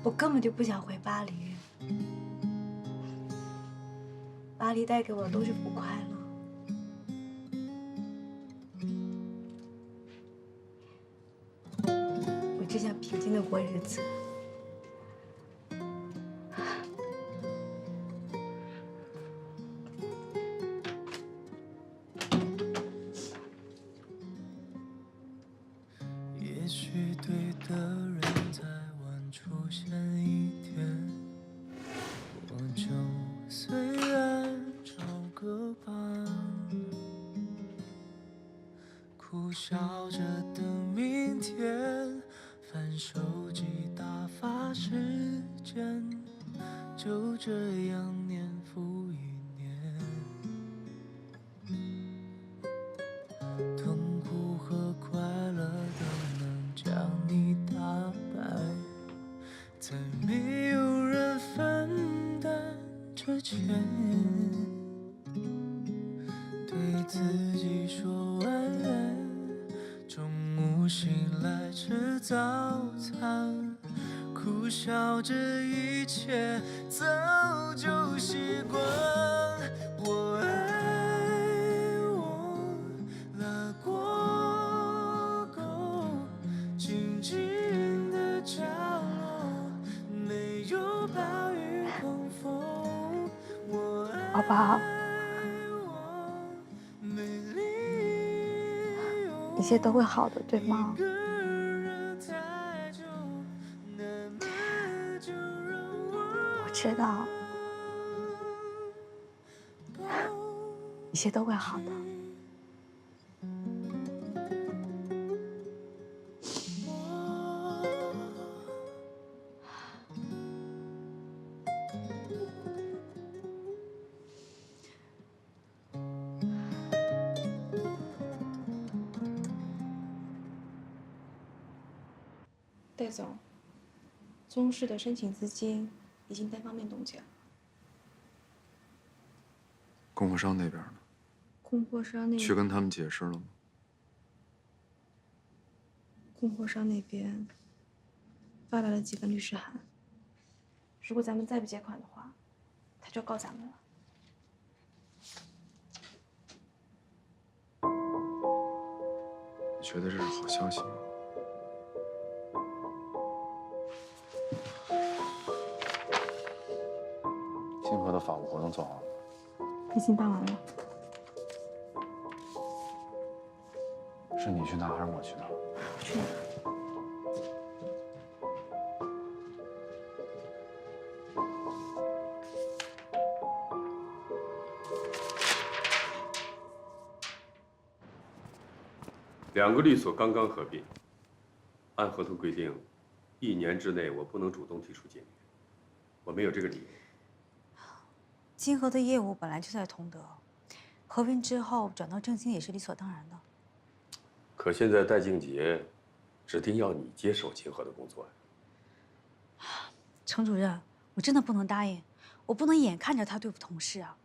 我根本就不想回巴黎，巴黎带给我的都是不快乐。我只想平静的过日子。也许对的人在晚出现一天，我就随缘找个伴，苦笑着等明天，翻手机打发时间，就这样年复一年，痛苦和快乐都能将你打败，在没有人分担之前，对自己说晚安，中午醒来吃早餐，苦笑这一切早就习惯。我爱我拉过沟，静静的角落，没有暴雨狂风。我爱宝宝，一切都会好的，对吗？我知道，一切都会好的。戴总，宗氏的申请资金已经单方面冻结了。供货商那边呢？供货商那去跟他们解释了吗？供货商那边发来了几份律师函，如果咱们再不结款的话，他就要告咱们了。你觉得这是好消息吗？金河的法务活动做好了吗？已经办完了。是你去拿还是我去拿？我去拿。两个律所刚刚合并，按合同规定，1年之内我不能主动提出解约，我没有这个理由。金河的业务本来就在同德，合并之后转到正兴也是理所当然的。可现在戴静杰指定要你接手金河的工作呀。程主任，我真的不能答应，我不能眼看着他对付同事啊。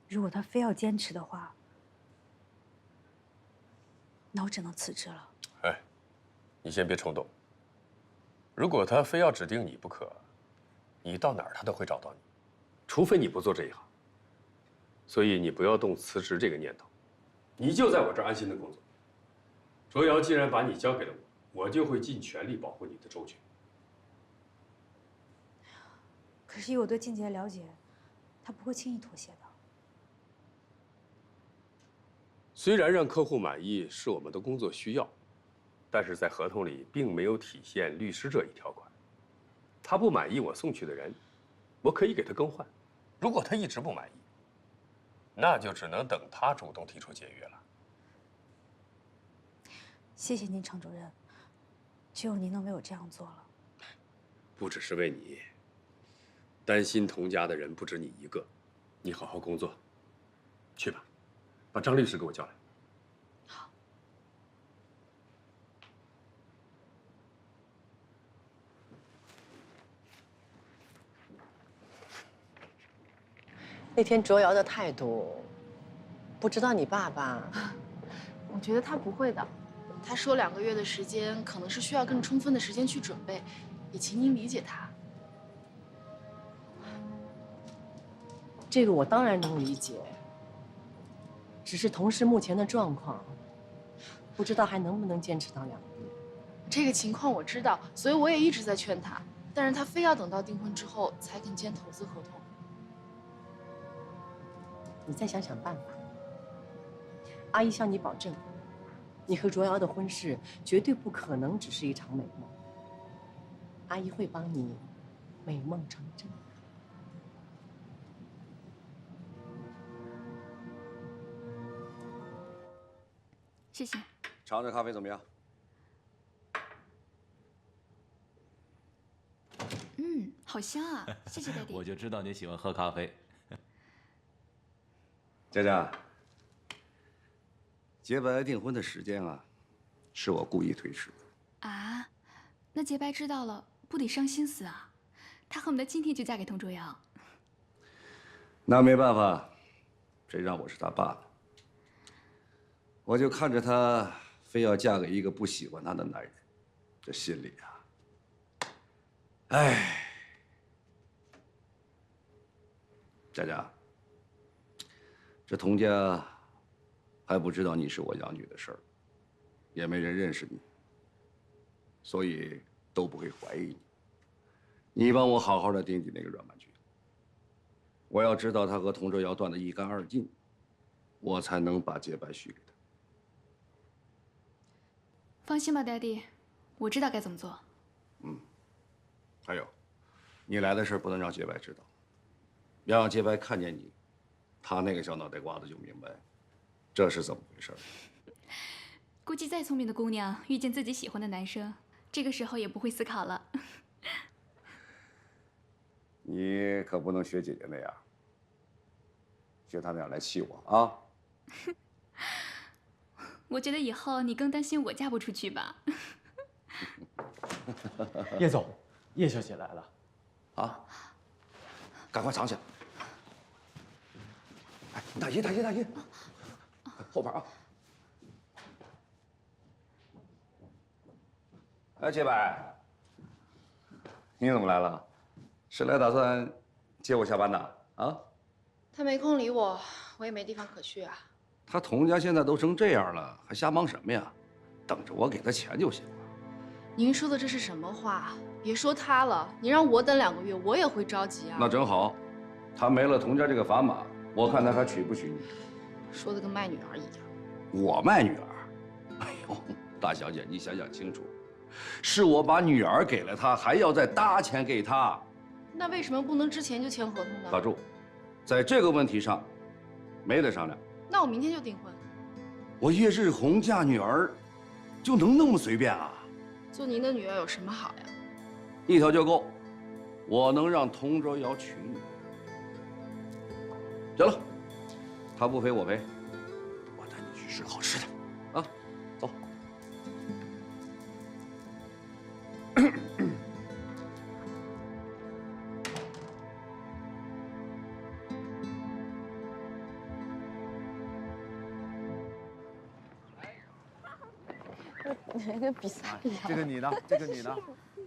如果他非要坚持的话，那我只能辞职了。哎，你先别冲动。如果他非要指定你不可，你到哪儿他都会找到你，除非你不做这一行。所以你不要动辞职这个念头，你就在我这儿安心的工作。卓瑶既然把你交给了我，我就会尽全力保护你的周全。可是以我对静杰的了解，他不会轻易妥协的。虽然让客户满意是我们的工作需要，但是在合同里并没有体现律师这一条款。他不满意我送去的人，我可以给他更换。如果他一直不满意，那就只能等他主动提出解约了。谢谢您，程主任，只有您能为我这样做了。不只是为你，担心童家的人不止你一个。你好好工作，去吧，把张律师给我叫来。那天卓瑶的态度，不知道你爸爸。我觉得他不会的。他说2个月的时间，可能是需要更充分的时间去准备，也请您理解他。这个我当然能理解，只是同事目前的状况，不知道还能不能坚持到2个月。这个情况我知道，所以我也一直在劝他，但是他非要等到订婚之后才肯签投资合同。你再想想办法。阿姨向你保证，你和卓瑶的婚事绝对不可能只是一场美梦。阿姨会帮你美梦成真。谢谢。尝尝咖啡怎么样？好香啊！谢谢 Daddy。我就知道你喜欢喝咖啡。佳佳，洁白订婚的时间啊，是我故意推迟的。啊，那洁白知道了，不得伤心死啊！她恨不得今天就嫁给童卓瑶。那没办法，谁让我是他爸呢？我就看着她非要嫁给一个不喜欢她的男人，这心里啊，哎。佳佳，这童家还不知道你是我养女的事儿，也没人认识你，所以都不会怀疑你。你帮我好好的盯紧那个阮曼君，我要知道他和童卓瑶断得一干二净，我才能把洁白许给他。放心吧 ，Daddy， 我知道该怎么做。还有，你来的事不能让洁白知道。要让洁白看见你，他那个小脑袋瓜子就明白，这是怎么回事。估计再聪明的姑娘遇见自己喜欢的男生，这个时候也不会思考了。你可不能学姐姐那样，学她那样来气我啊！我觉得以后你更担心我嫁不出去吧。叶总，叶小姐来了。啊！赶快藏起来！哎，大爷，后边啊！哎，洁白，你怎么来了？是来打算接我下班的啊？他没空理我，我也没地方可去啊。他童家现在都成这样了，还瞎忙什么呀？等着我给他钱就行了。您说的这是什么话？别说他了，你让我等2个月，我也会着急啊。那正好，他没了童家这个砝码，我看他还娶不娶你？说的跟卖女儿一样。我卖女儿？哎呦，大小姐，你想想清楚，是我把女儿给了他，还要再搭钱给他。那为什么不能之前就签合同呢？打住，在这个问题上，没得商量。那我明天就订婚。我叶日红嫁女儿，就能那么随便啊？做您的女儿有什么好呀？一条就够，我能让童卓瑶娶你。行了，他不陪我陪，我带你去吃好吃的，啊，走。跟比赛一样。这个你呢？这个你呢？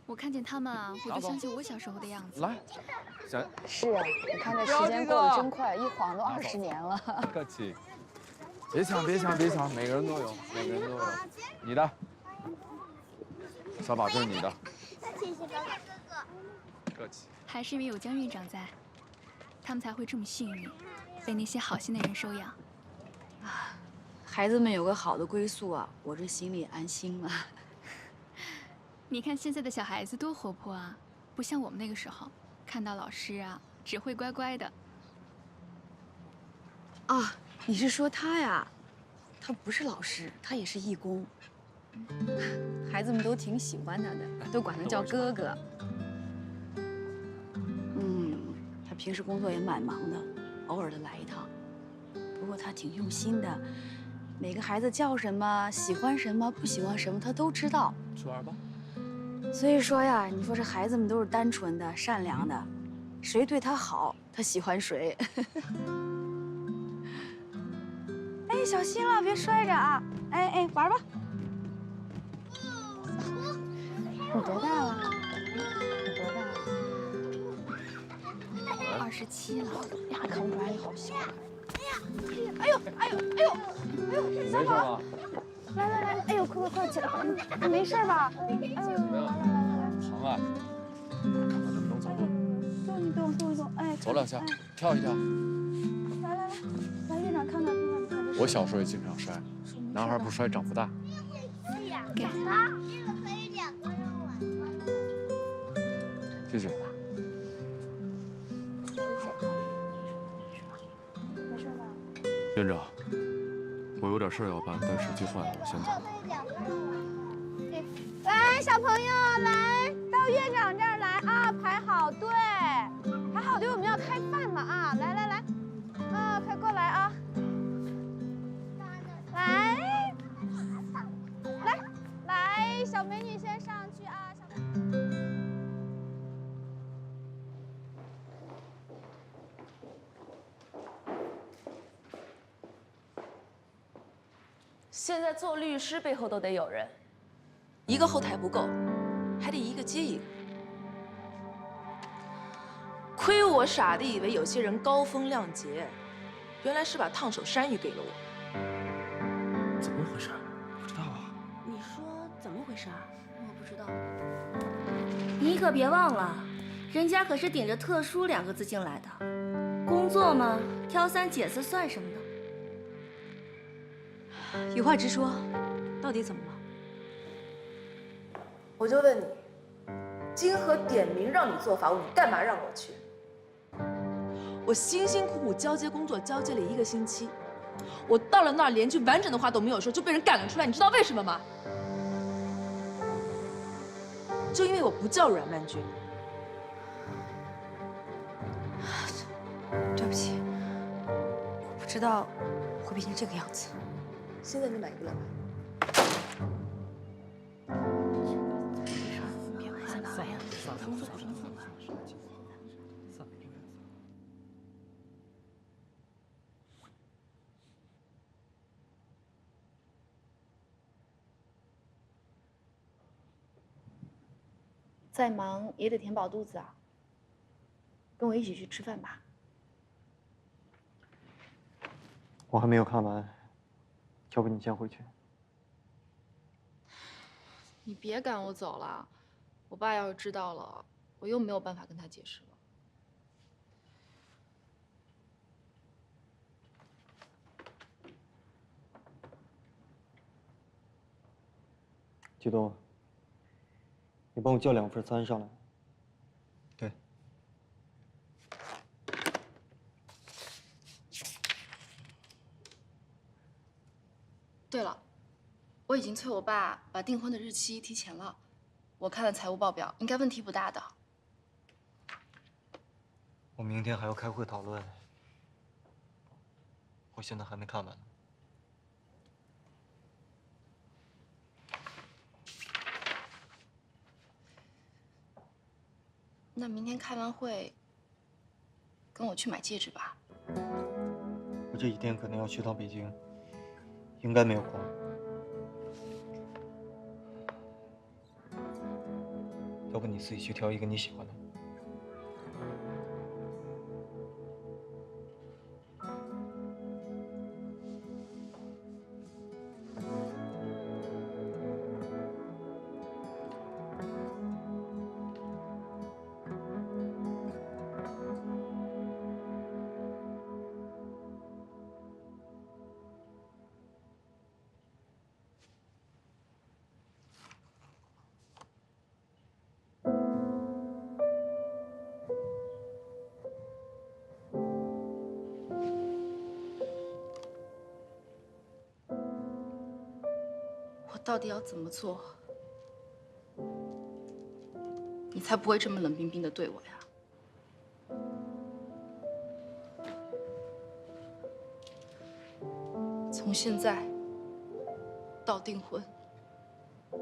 我看见他们啊，我就想起我小时候的样子。来，小是啊，你看这时间过得真快，一晃都20年了。客气。别抢，别抢，别抢，每个人都有，每个人都有。你的，小宝，这是你的。谢谢表哥哥。客气。还是因为有江院长在，他们才会这么幸运，被那些好心的人收养。孩子们有个好的归宿啊，我这心里安心了。你看现在的小孩子多活泼啊，不像我们那个时候，看到老师啊只会乖乖的。啊，你是说他呀？他不是老师，他也是义工。孩子们都挺喜欢他的，都管他叫哥哥。他平时工作也蛮忙的，偶尔的来一趟。不过他挺用心的，每个孩子叫什么、喜欢什么、不喜欢什么，他都知道。初二吧。所以说呀，你说这孩子们都是单纯的、善良的，谁对他好，他喜欢谁。哎，小心了，别摔着啊！哎，玩吧。你多大了？你多大了？27了。呀，看不出来你好小。哎呦！没事吧？来，哎呦，快起来！你没事吧？哎呦，来。疼啊！看看能不能走路。动，哎，走2下，跳一跳。来，院长看看。我小时候也经常摔，男孩不摔长不大。给他，这个可以2个人玩吗？谢谢。没事吧？院长，我有点事要办，但手机坏了，我先走。来，小朋友，来到院长这儿来啊，排好队，我们要开饭了啊！来，啊，快过来啊！来，小美女先上去啊！现在做律师背后都得有人，一个后台不够，还得一个接一个。亏我傻的以为有些人高风亮节，原来是把烫手山芋给了我。怎么回事？不知道啊。你说怎么回事啊？我不知道。你可别忘了，人家可是顶着特殊2个字进来的，工作嘛，挑三拣四算什么呢？有话直说，到底怎么了？我就问你，金河点名让你做法务，你干嘛让我去？我辛辛苦苦交接工作，交接了1个星期，我到了那儿连句完整的话都没有说，就被人赶了出来。你知道为什么吗？就因为我不叫阮曼君。对不起，我不知道会变成这个样子。现在你满意了吗？再忙也得填饱肚子啊。跟我一起去吃饭吧。我还没有看完，要不你先回去。你别赶我走了，我爸要是知道了，我又没有办法跟他解释了。季东，你帮我叫2份3上来。对。对了，我已经催我爸把订婚的日期提前了。我看了财务报表，应该问题不大的。我明天还要开会讨论，我现在还没看完呢。那明天开完会，跟我去买戒指吧。我这几天可能要去趟北京，应该没有空。要不你自己去挑一个你喜欢的。到底要怎么做，你才不会这么冷冰冰的对我呀？从现在到订婚，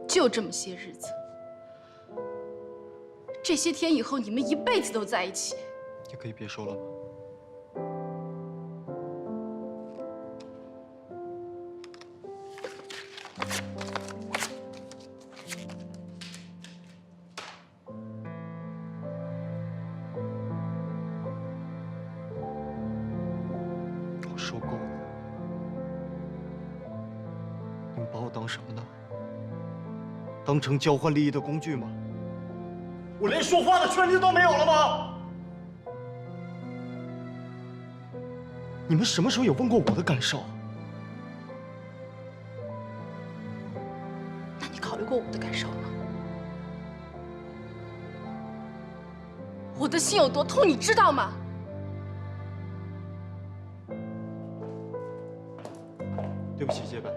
就这么些日子。这些天以后，你们一辈子都在一起。你可以别说了吗？我受够了。你们把我当什么呢？当成交换利益的工具吗？我连说话的权利都没有了吗？你们什么时候有问过我的感受？那你考虑过我的感受吗？我的心有多痛，你知道吗？对不起，洁白。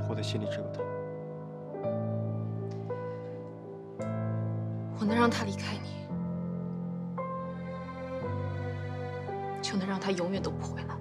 我的心里只有他。我能让他离开你，就能让他永远都不回来。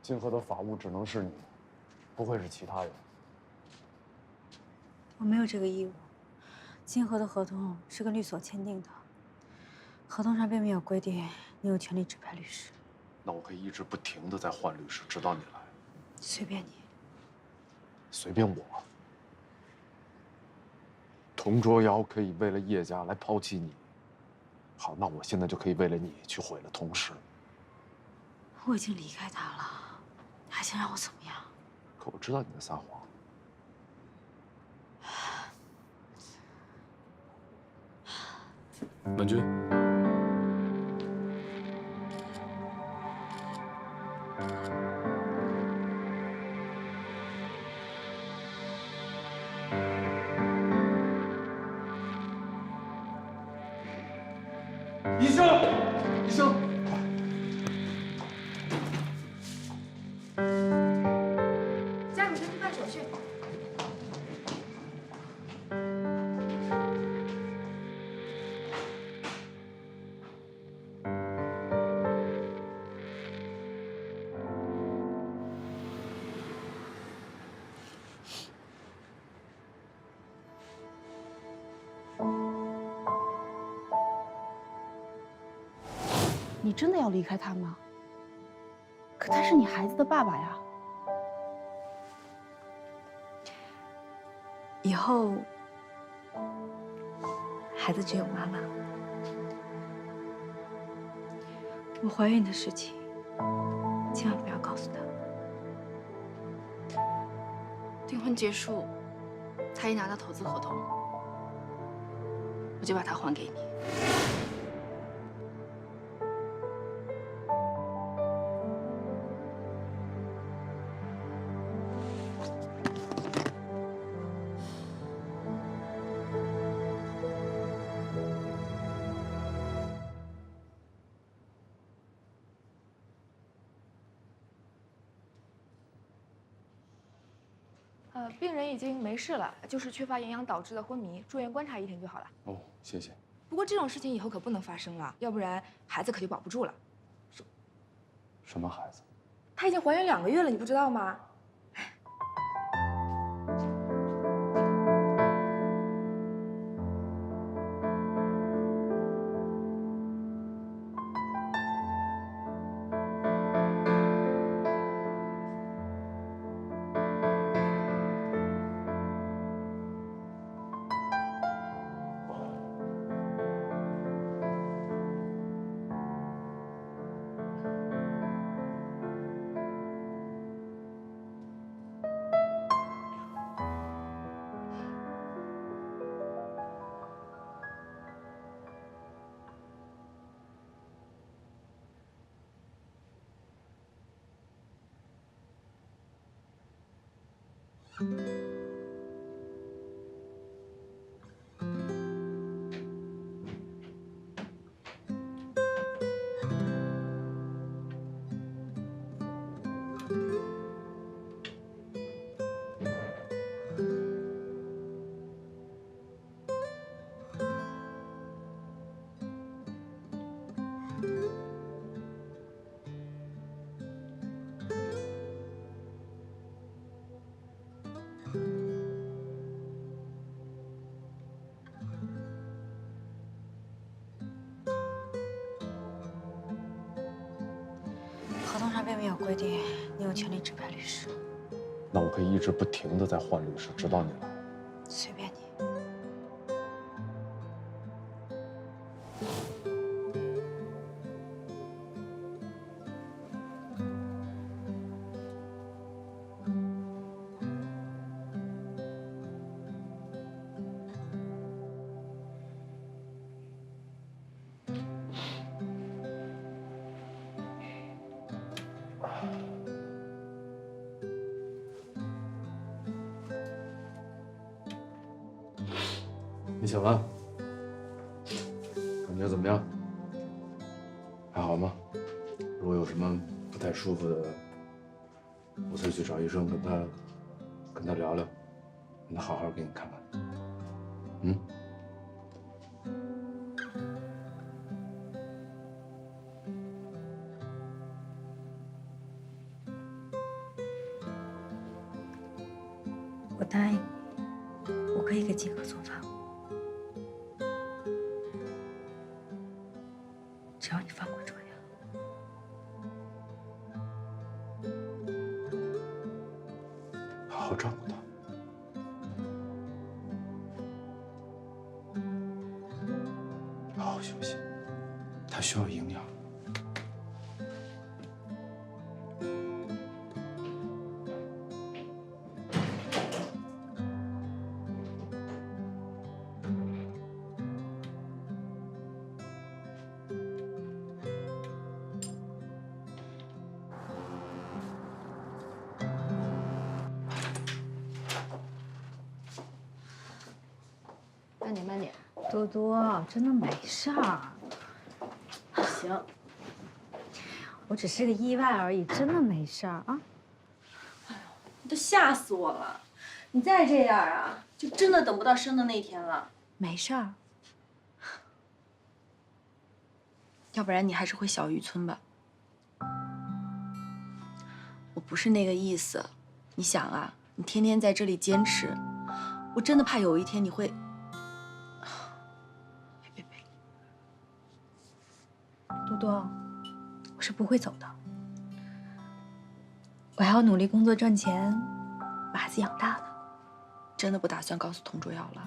金河的法务只能是你，不会是其他人。我没有这个义务。金河的合同是跟律所签订的，合同上并没有规定你有权利指派律师。那我可以一直不停的在换律师，直到你来。随便你。随便我。童卓瑶可以为了叶家来抛弃你，好，那我现在就可以为了你去毁了童氏。我已经离开他了，你还想让我怎么样？可我知道你在撒谎。文君，医生，医生，家里先去办手续。你真的要离开他吗？可他是你孩子的爸爸呀。以后孩子只有妈妈。我怀孕的事情，千万不要告诉他。订婚结束，他一拿到投资合同，我就把它还给你。病人已经没事了，就是缺乏营养导致的昏迷，住院观察1天就好了。哦，谢谢。不过这种事情以后可不能发生了，要不然孩子可就保不住了。什么孩子？她已经怀孕2个月了，你不知道吗？合同上并没有规定你有权利指派律师，那我可以一直不停的在换律师，直到你来。随便你。你醒了？感觉怎么样？还好吗？如果有什么不太舒服的，我再去找医生跟他聊聊，让他好好给你看看。嗯。我答应你，我可以给金河做饭，只要你放过卓阳。好好照顾他。好好休息，他需要营养。慢点，慢点。多多，真的没事儿。行，我只是个意外而已，真的没事儿啊。你都吓死我了！你再这样啊，就真的等不到生的那天了。没事儿。要不然你还是回小渔村吧。我不是那个意思，你想啊，你天天在这里坚持，我真的怕有一天你会……多多，我是不会走的。我还要努力工作赚钱，把孩子养大呢。真的不打算告诉童卓瑶了？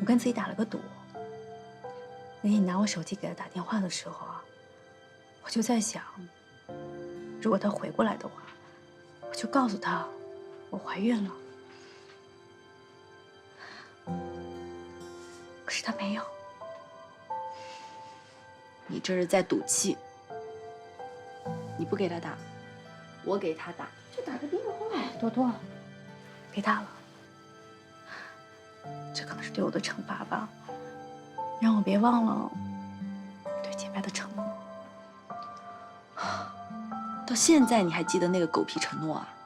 我跟自己打了个赌。那天你拿我手机给他打电话的时候啊，我就在想，如果他回过来的话，我就告诉他我怀孕了。可是他没有。你这是在赌气。你不给他打，我给他打，就打个电话。多多，别打了。这可能是对我的惩罚吧，让我别忘了对洁白的承诺。到现在你还记得那个狗屁承诺啊？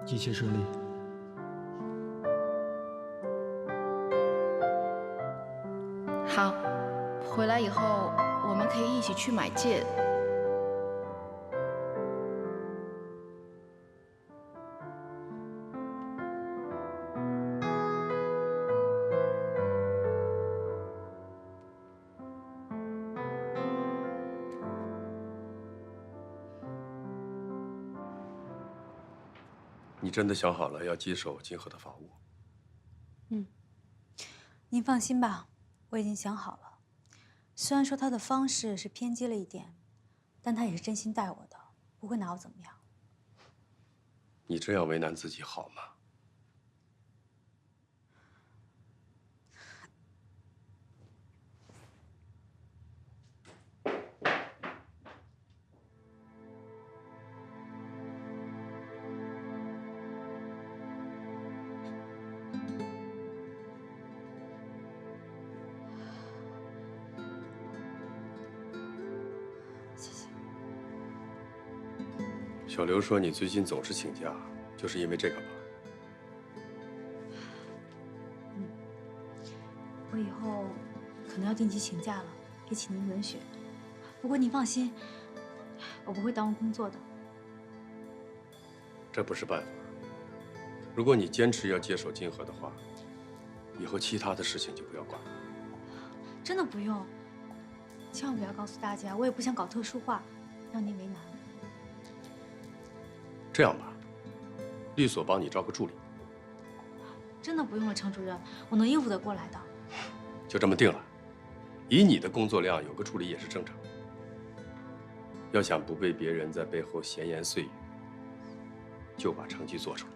一切顺利。好，回来以后我们可以一起去买戒。你真的想好了要接手金河的房屋？您放心吧，我已经想好了。虽然说他的方式是偏激了一点，但他也是真心待我的，不会拿我怎么样。你这样为难自己好吗？小刘说你最近总是请假，就是因为这个吧？我以后可能要定期请假了，也请您允许。不过您放心，我不会耽误工作的。这不是办法。如果你坚持要接手金河的话，以后其他的事情就不要管了。真的不用，千万不要告诉大家，我也不想搞特殊化，让您为难。这样吧，律所帮你招个助理。真的不用了，程主任，我能应付得过来的。就这么定了。以你的工作量，有个助理也是正常。要想不被别人在背后闲言碎语，就把成绩做出来。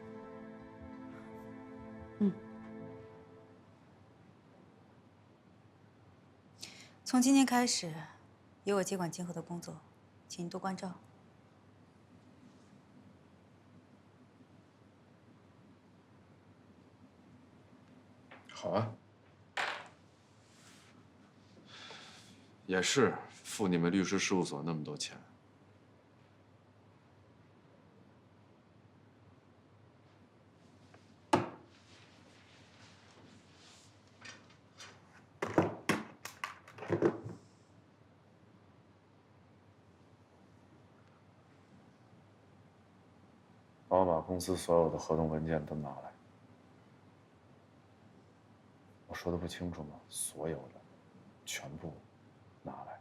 从今天开始，由我接管金河的工作，请您多关照。好啊，也是付你们律师事务所那么多钱。帮我把公司所有的合同文件都拿来。我说的不清楚吗？所有的，全部拿来。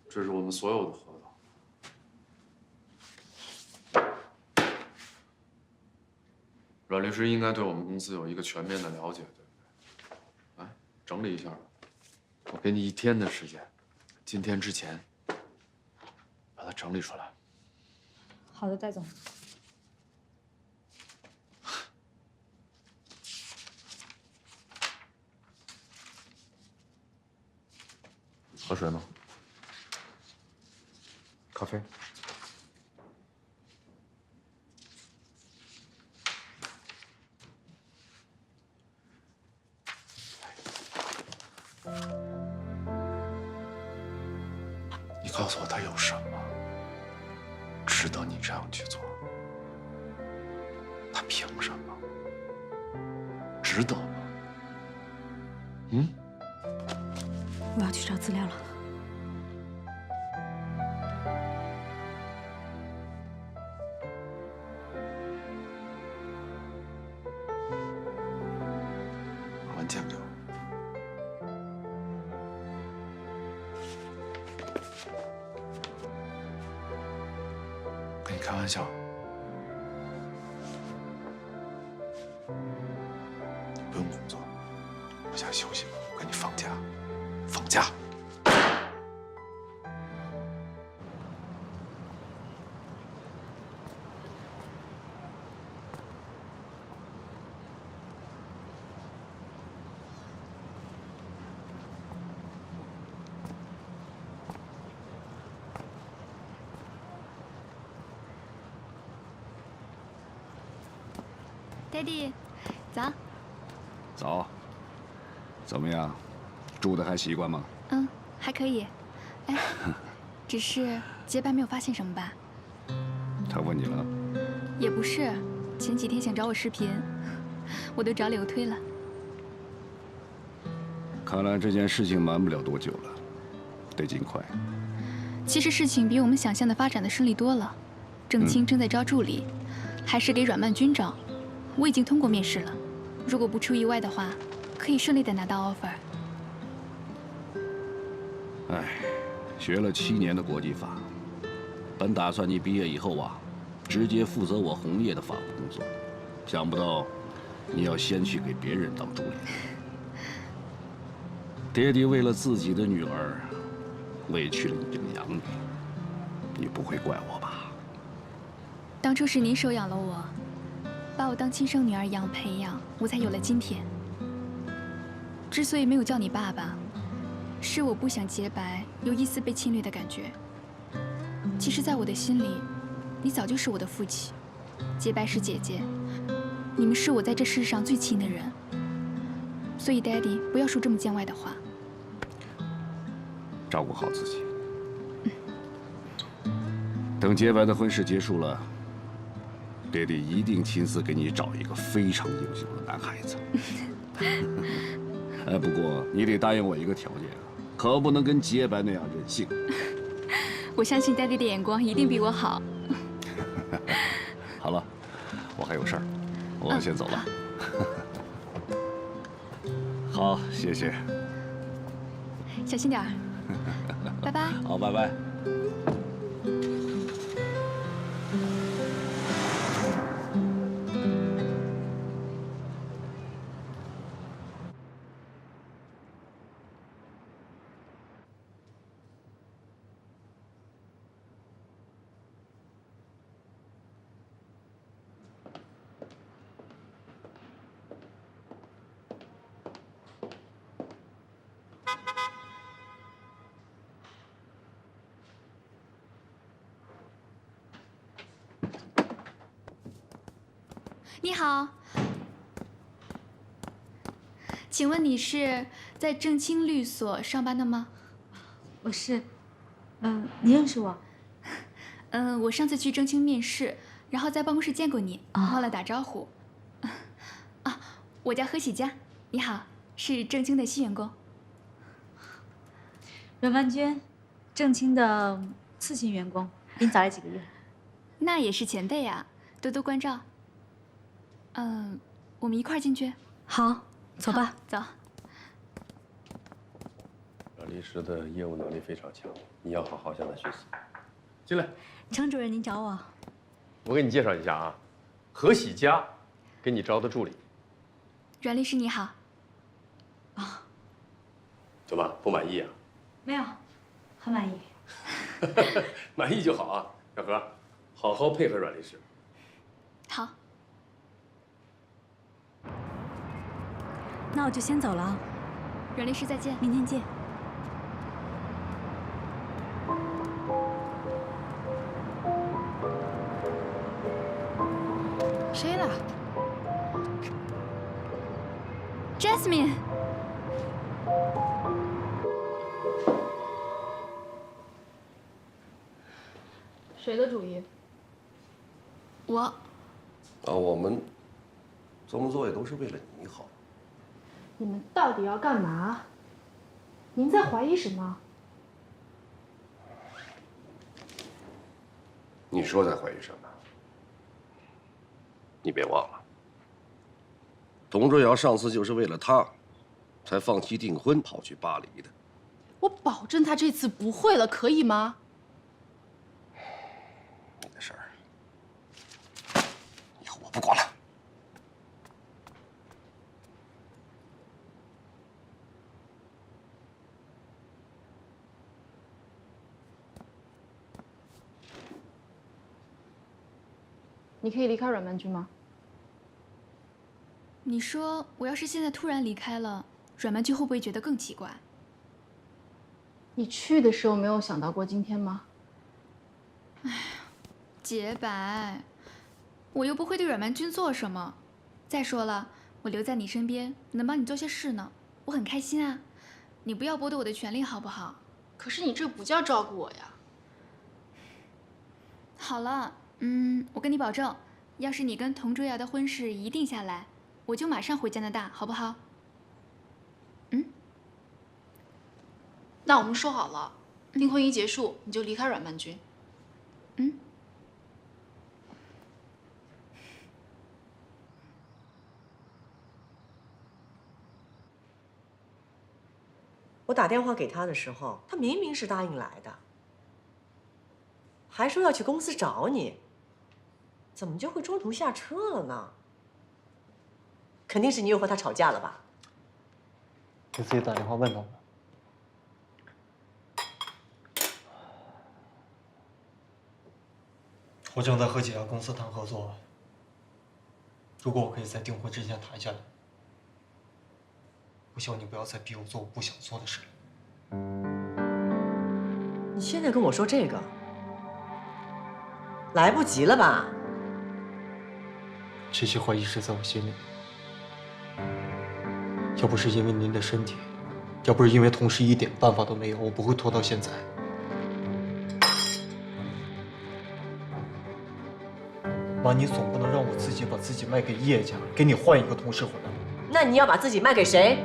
这是我们所有的合同。阮律师应该对我们公司有一个全面的了解，对不对？来，整理一下吧。我给你1天的时间，今天之前把它整理出来。好的，戴总。喝水吗？咖啡。值得你这样去做。他凭什么？值得吗？我要去找资料了。我们见不了。跟你开玩笑。你不用工作，回家休息吧。我给你放假，放假。爹地，早。早。怎么样，住的还习惯吗？嗯，还可以。哎，只是洁白没有发现什么吧？他问你了？也不是，前几天想找我视频，我都找理由推了。看来这件事情瞒不了多久了，得尽快。其实事情比我们想象的发展的顺利多了。郑清正在招助理，还是给阮曼君招。我已经通过面试了，如果不出意外的话，可以顺利的拿到 offer。哎，学了7年的国际法，本打算你毕业以后啊，直接负责我红叶的法务工作，想不到你要先去给别人当助理。爹地为了自己的女儿，委屈了你这个养女，你不会怪我吧？当初是您收养了我，把我当亲生女儿一样培养，我才有了今天。之所以没有叫你爸爸，是我不想洁白有一丝被侵略的感觉。其实，在我的心里，你早就是我的父亲，洁白是姐姐，你们是我在这世上最亲的人。所以 ，Daddy 不要说这么见外的话。照顾好自己。等洁白的婚事结束了，爹地一定亲自给你找一个非常优秀的男孩子。哎，不过你得答应我一个条件，可不能跟洁白那样任性。我相信 Daddy 的眼光一定比我好。好了，我还有事儿，我先走了。好，谢谢。小心点儿。拜拜。好，拜拜。你好，请问你是在正清律所上班的吗？我是，你认识我？我上次去正清面试，然后在办公室见过你，忘了打招呼。啊，我叫何喜佳，你好，是正清的新员工。阮曼娟，正清的次新员工，比你早来几个月。那也是前辈啊，多多关照。我们一块儿进去。好，走吧。走。阮律师的业务能力非常强，你要好好向他学习。进来。程主任，您找我。我给你介绍一下啊，何喜佳，给你招的助理。阮律师你好。怎么不满意啊？没有，很满意。满意就好啊，小何，好好配合阮律师。好。那我就先走了啊。阮律师再见。明天见。谁来？Jasmine。谁的主意？我们这么做也都是为了你好。你们到底要干嘛？您在怀疑什么？你说在怀疑什么？你别忘了，童追瑶上次就是为了他，才放弃订婚跑去巴黎的。我保证他这次不会了，可以吗？你的事儿，以后我不管了。你可以离开阮曼君吗？你说我要是现在突然离开了，阮曼君会不会觉得更奇怪？你去的时候没有想到过今天吗？哎呀，洁白，我又不会对阮曼君做什么。再说了，我留在你身边，能帮你做些事呢，我很开心啊。你不要剥夺我的权利好不好？可是你这不叫照顾我呀。好了，我跟你保证，要是你跟童追瑶的婚事一定下来，我就马上回加拿大，好不好？那我们说好了，订婚一结束你就离开阮曼君。我打电话给他的时候，他明明是答应来的，还说要去公司找你，怎么就会中途下车了呢？肯定是你又和他吵架了吧？你自己打电话问他吧。我正在和几家公司谈合作，如果我可以在订婚之前谈下来，我希望你不要再逼我做我不想做的事了。你现在跟我说这个，来不及了吧？这些话一直在我心里。要不是因为您的身体，要不是因为同事一点办法都没有，我不会拖到现在。妈，你总不能让我自己把自己卖给叶家，给你换一个同事回来。那你要把自己卖给谁？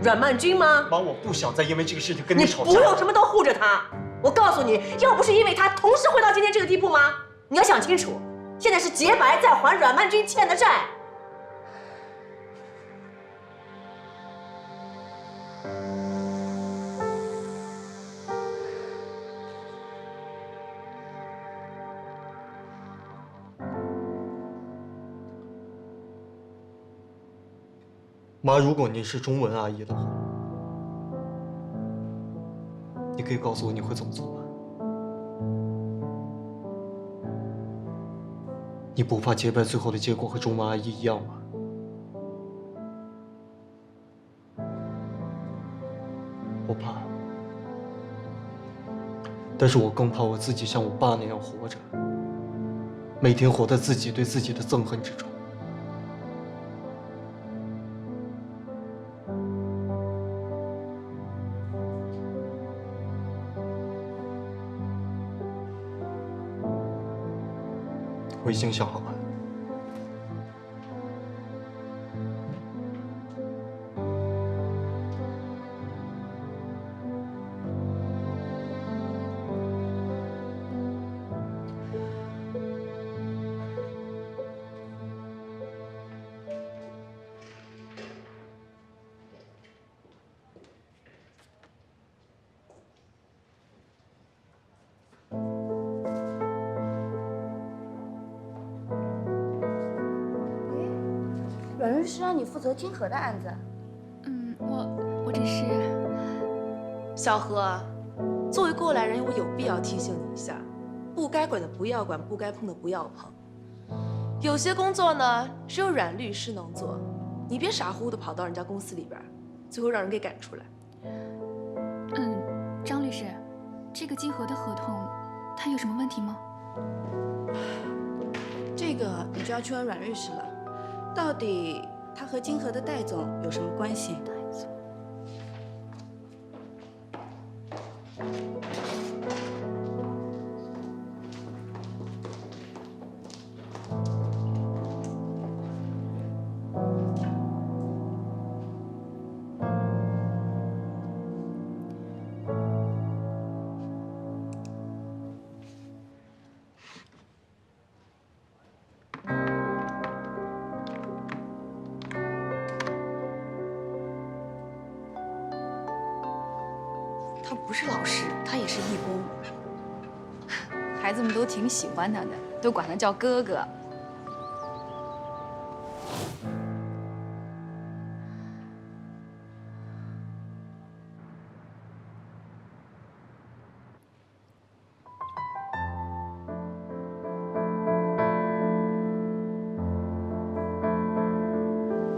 阮曼君吗？妈，我不想再因为这个事情跟你吵架。你不用什么都护着他。我告诉你，要不是因为他，同事会到今天这个地步吗？你要想清楚，现在是洁白在还阮曼君欠的债。妈，如果您是中文阿姨的话，你可以告诉我你会怎么做吗？你不怕洁白最后的结果和中文阿姨一样吗？我怕，但是我更怕我自己像我爸那样活着，每天活在自己对自己的憎恨之中。我已经想好了。阮律师让你负责金河的案子。我只是……小何，作为过来人，我有必要提醒你一下，不该管的不要管，不该碰的不要碰。有些工作呢，只有阮律师能做，你别傻乎乎的跑到人家公司里边，最后让人给赶出来。张律师，这个金河的合同，他有什么问题吗？这个你就要去问阮律师了，到底他和金河的戴总有什么关系？不是老师，他也是义工。孩子们都挺喜欢他的，都管他叫哥哥。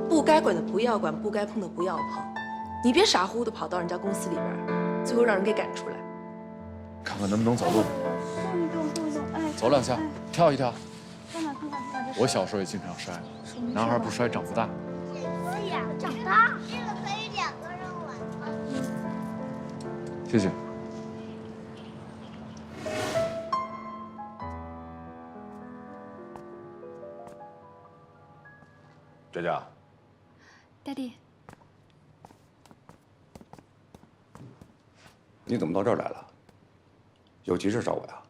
不该管的不要管，不该碰的不要碰。你别傻乎乎的跑到人家公司里边，最后让人给赶出来。看看能不能走路。走两下，跳一跳。我小时候也经常摔，男孩不摔长不大。可以啊，长大。这个可以2个人玩吗？谢谢。佳佳， Daddy，你怎么到这儿来了？有急事找我呀？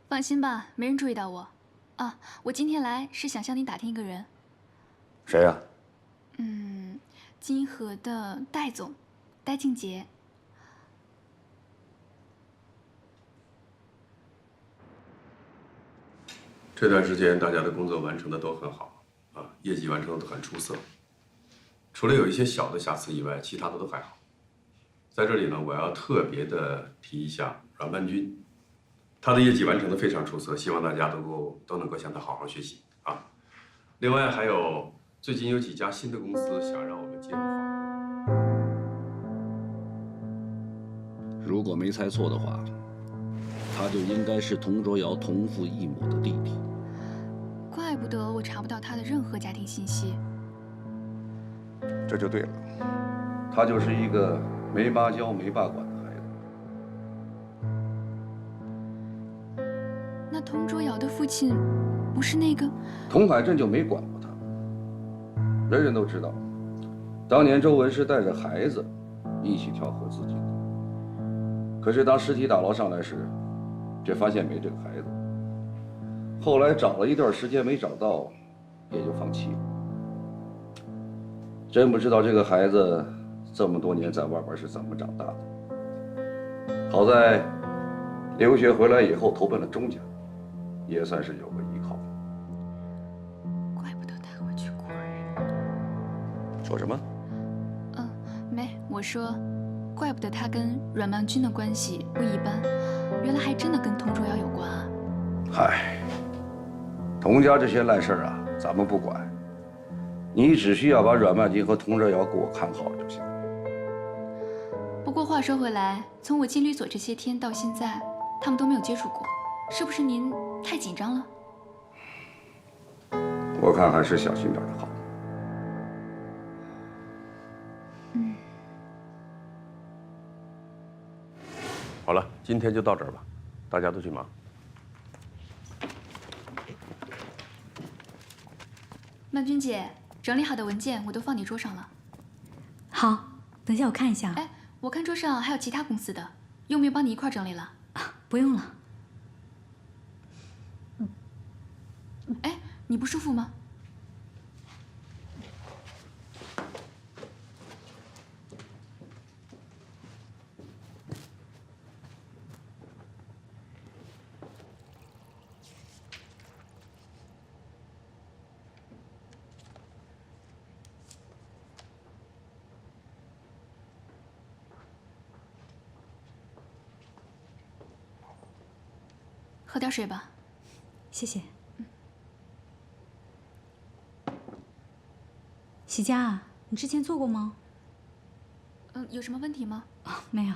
放心吧，没人注意到我。啊，我今天来是想向你打听一个人。谁呀？金河的戴总，戴静杰。这段时间大家的工作完成的都很好啊，业绩完成的都很出色。除了有一些小的瑕疵以外，其他的都还好。在这里呢，我要特别的提一下阮万军，他的业绩完成的非常出色，希望大家都能够向他好好学习啊。另外还有最近有几家新的公司想让我们介入访问。如果没猜错的话，他就应该是童卓瑶同父异母的弟弟。怪不得我查不到他的任何家庭信息。这就对了，他就是一个没爸教没爸管的孩子。那童卓瑶的父亲不是那个？童海镇就没管过他。人人都知道，当年周文是带着孩子一起跳河自尽的。可是当尸体打捞上来时，却发现没这个孩子。后来找了一段时间没找到，也就放弃了。真不知道这个孩子这么多年在外边是怎么长大的。好在留学回来以后投奔了钟家，也算是有个依靠。怪不得他会去过人。说什么？没，我说，怪不得他跟阮曼君的关系不一般，原来还真的跟童卓瑶有关啊。嗨，童家这些烂事儿啊，咱们不管。你只需要把阮曼君和童卓瑶给我看好就行。不过话说回来，从我进律所这些天到现在，他们都没有接触过，是不是您太紧张了？我看还是小心点的好。好了，今天就到这儿吧，大家都去忙。曼君姐，整理好的文件我都放你桌上了。好，等一下我看一下。哎，我看桌上还有其他公司的，用不用帮你一块整理了？不用了。哎，你不舒服吗？喝点水吧。谢谢。喜佳啊，你之前做过吗？有什么问题吗？没有，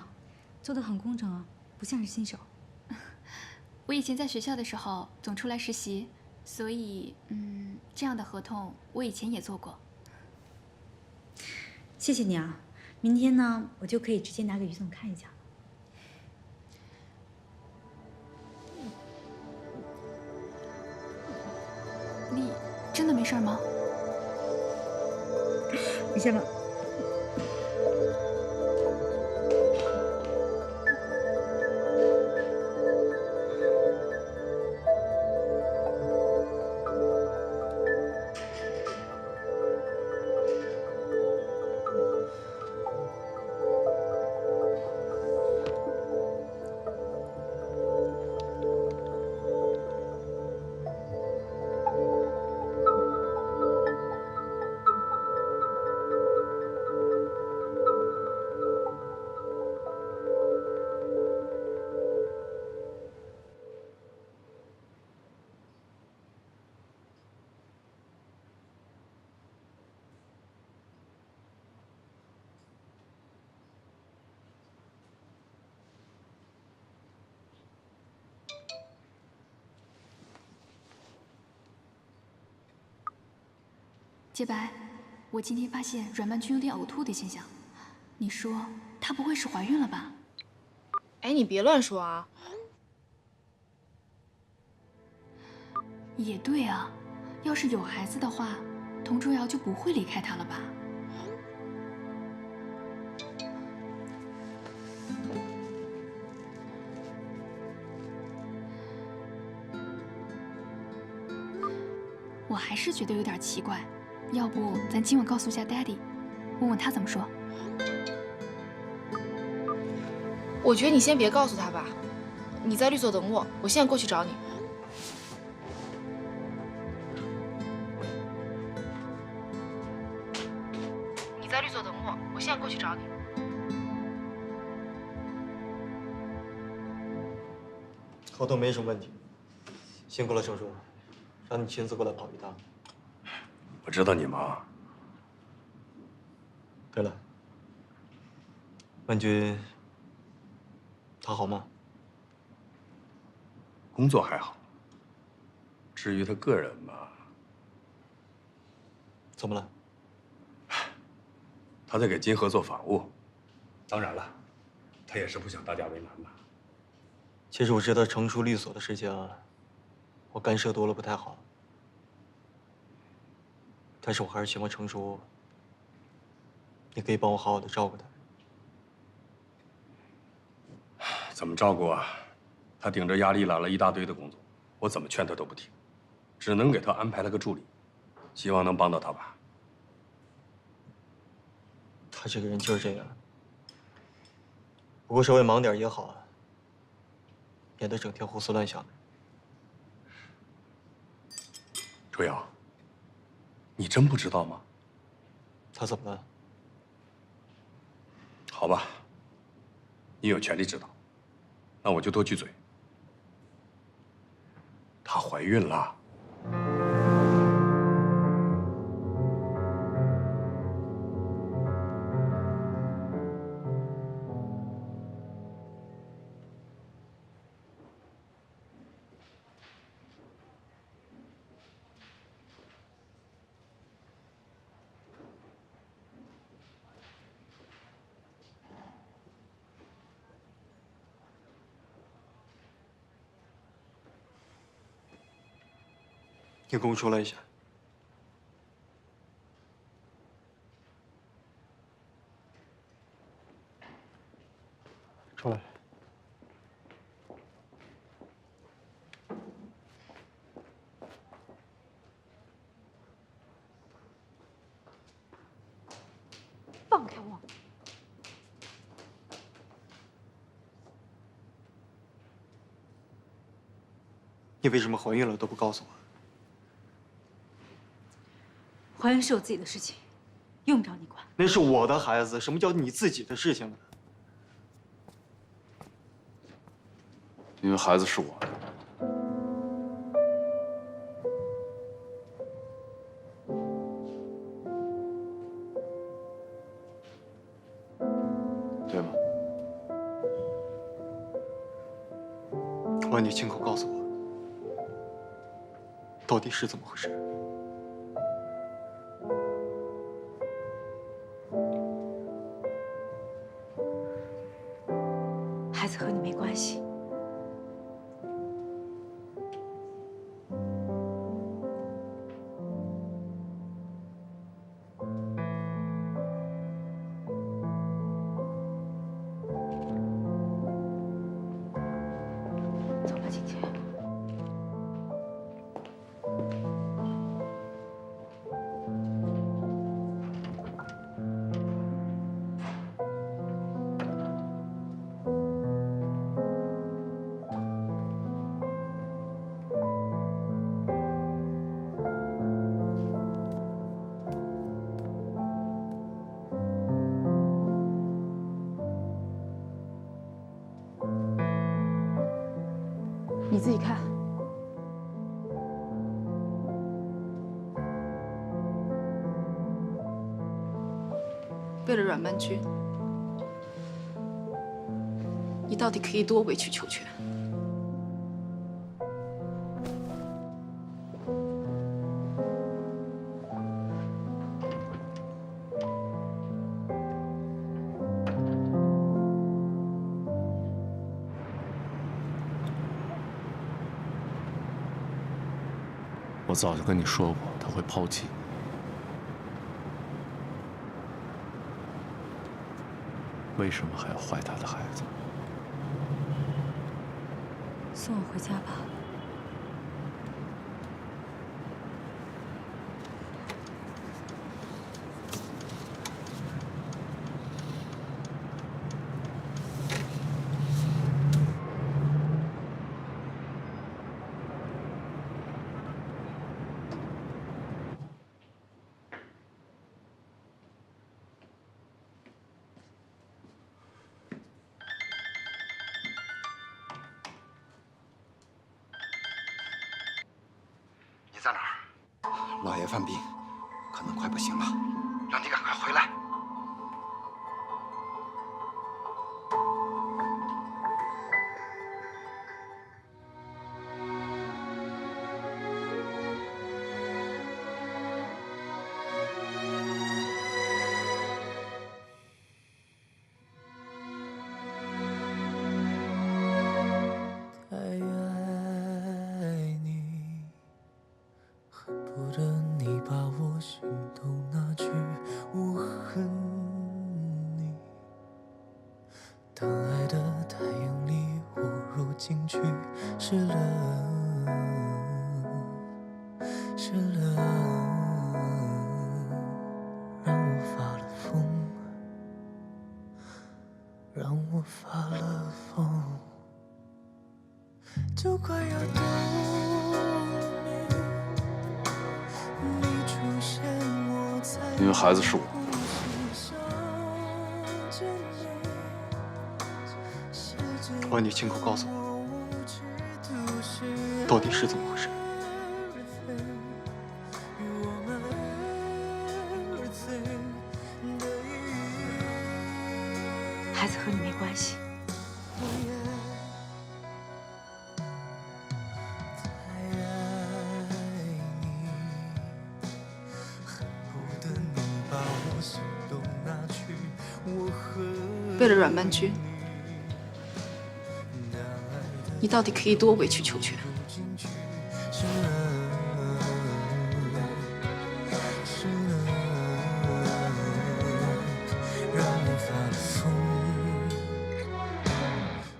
做得很工整啊，不像是新手。我以前在学校的时候总出来实习，所以这样的合同我以前也做过。谢谢你啊，明天呢，我就可以直接拿给于总看一下了。你真的没事吗？没事了。洁白，我今天发现阮曼君有点呕吐的现象，你说她不会是怀孕了吧？哎，你别乱说啊！也对啊，要是有孩子的话，童卓瑶就不会离开他了吧？我还是觉得有点奇怪，要不咱今晚告诉一下 Daddy， 问问他怎么说。我觉得你先别告诉他吧，你在律所等我，我现在过去找你。你在律所等我，我现在过去找你。合同没什么问题，辛苦了，周叔，让你亲自过来跑一趟。我知道你忙。对了，曼君，他好吗？工作还好，至于他个人嘛，怎么了？他在给金河做法务，当然了，他也是不想大家为难嘛。其实我知道成熟律所的事情，我干涉多了不太好，但是我还是希望成熟，你可以帮我好好的照顾他。怎么照顾啊？他顶着压力揽了一大堆的工作，我怎么劝他都不听，只能给他安排了个助理，希望能帮到他吧。他这个人就是这样，不过稍微忙点也好，免得整天胡思乱想的。卓瑶，你真不知道吗？他怎么了？好吧，你有权利知道，那我就多句嘴。她怀孕了。你跟我出来一下。出来。放开我！你为什么怀孕了都不告诉我？怀孕是我自己的事情，用不着你管。那是我的孩子，什么叫你自己的事情呢？因为孩子是我的。对吗？我让你亲口告诉我，到底是怎么回事？孩子和你没关系。走吧，晴晴。你自己看。为了阮曼君，你到底可以多委曲求全？我早就跟你说过，他会抛弃。为什么还要坏他的孩子？送我回家吧。你在哪儿？老爷犯病，可能快不行了，让你赶快回来。太爱你，恨不得你把我心都拿去。我恨你，当爱的太阳里误入禁区，湿了，湿了，让我发了疯，让我发了疯。就快要到你出现，我才因为孩子是我。我让你亲口告诉我，到底是怎么回事。孩子和你没关系。为了阮曼君，你到底可以多委曲求全？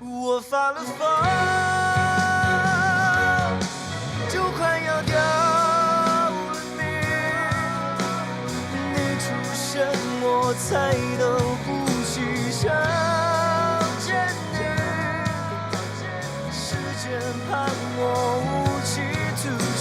我发了疯，就快要掉了你，你出现我才能呼吸，想见你，时间判我无期徒刑。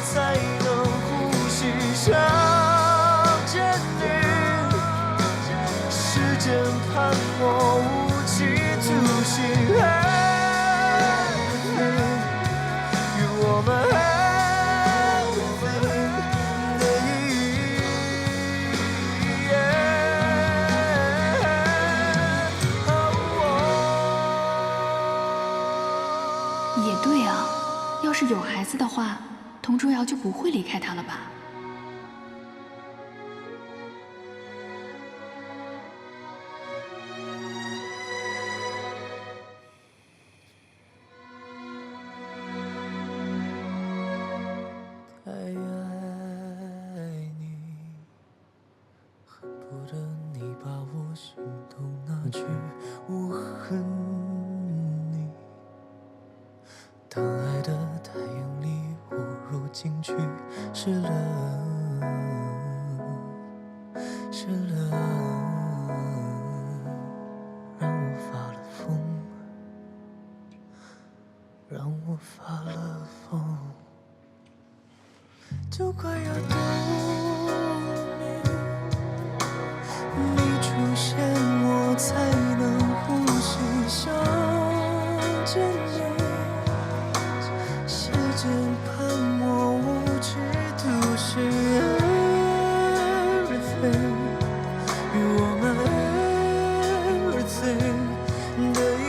才能呼吸，想见你，时间判我无期徒刑。与我们也对啊，要是有孩子的话，童卓瑶就不会离开他了吧？太爱你，恨不得你把我心都拿去。我恨你，当爱的太阳里误入禁区，湿了，湿了，让我发了疯，让我发了疯。就快要到你出现，我才能呼吸，想见你，时间判我无期徒刑。Everything，与我们 everything 的一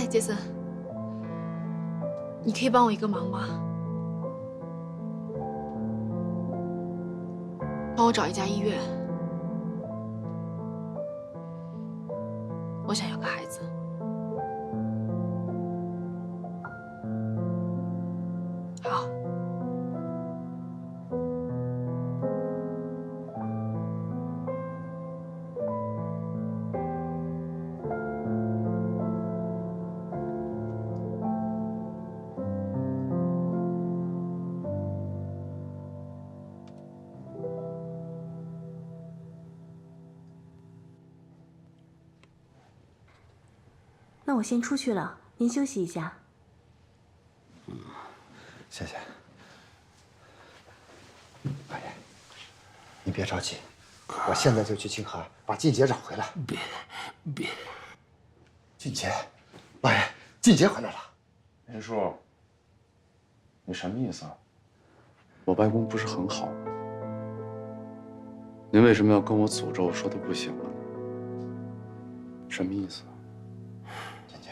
哎，杰森，你可以帮我一个忙吗？帮我找一家医院，我想要个孩子。好。那我先出去了，您休息一下。谢谢。阿姨，你别着急，我现在就去清河把静姐找回来。别，静姐，老爷，静姐回来了。林叔，你什么意思啊？我外公不是很好吗？您为什么要跟我诅咒说他不行了呢？什么意思？静姐，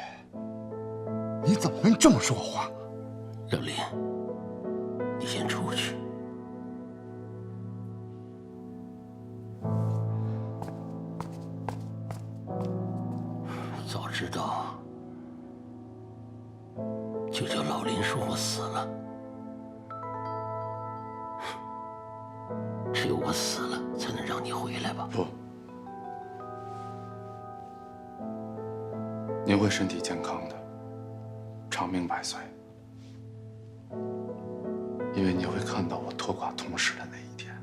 你怎么能这么说我话？小林，你先出去。早知道就叫老林说我死了。只有我死了，才能让你回来吧？不，您会身体健康的，长命百岁。因为你会看到我拖垮同事的那一天。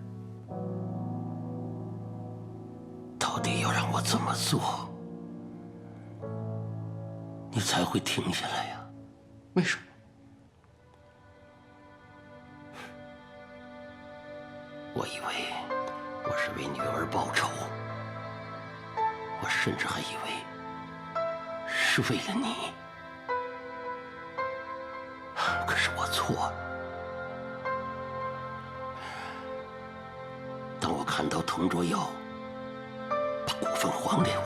到底要让我怎么做，你才会停下来呀？为什么？我以为我是为女儿报仇，我甚至还以为是为了你，可是我错了。当我看到佟卓瑶把股份还给我，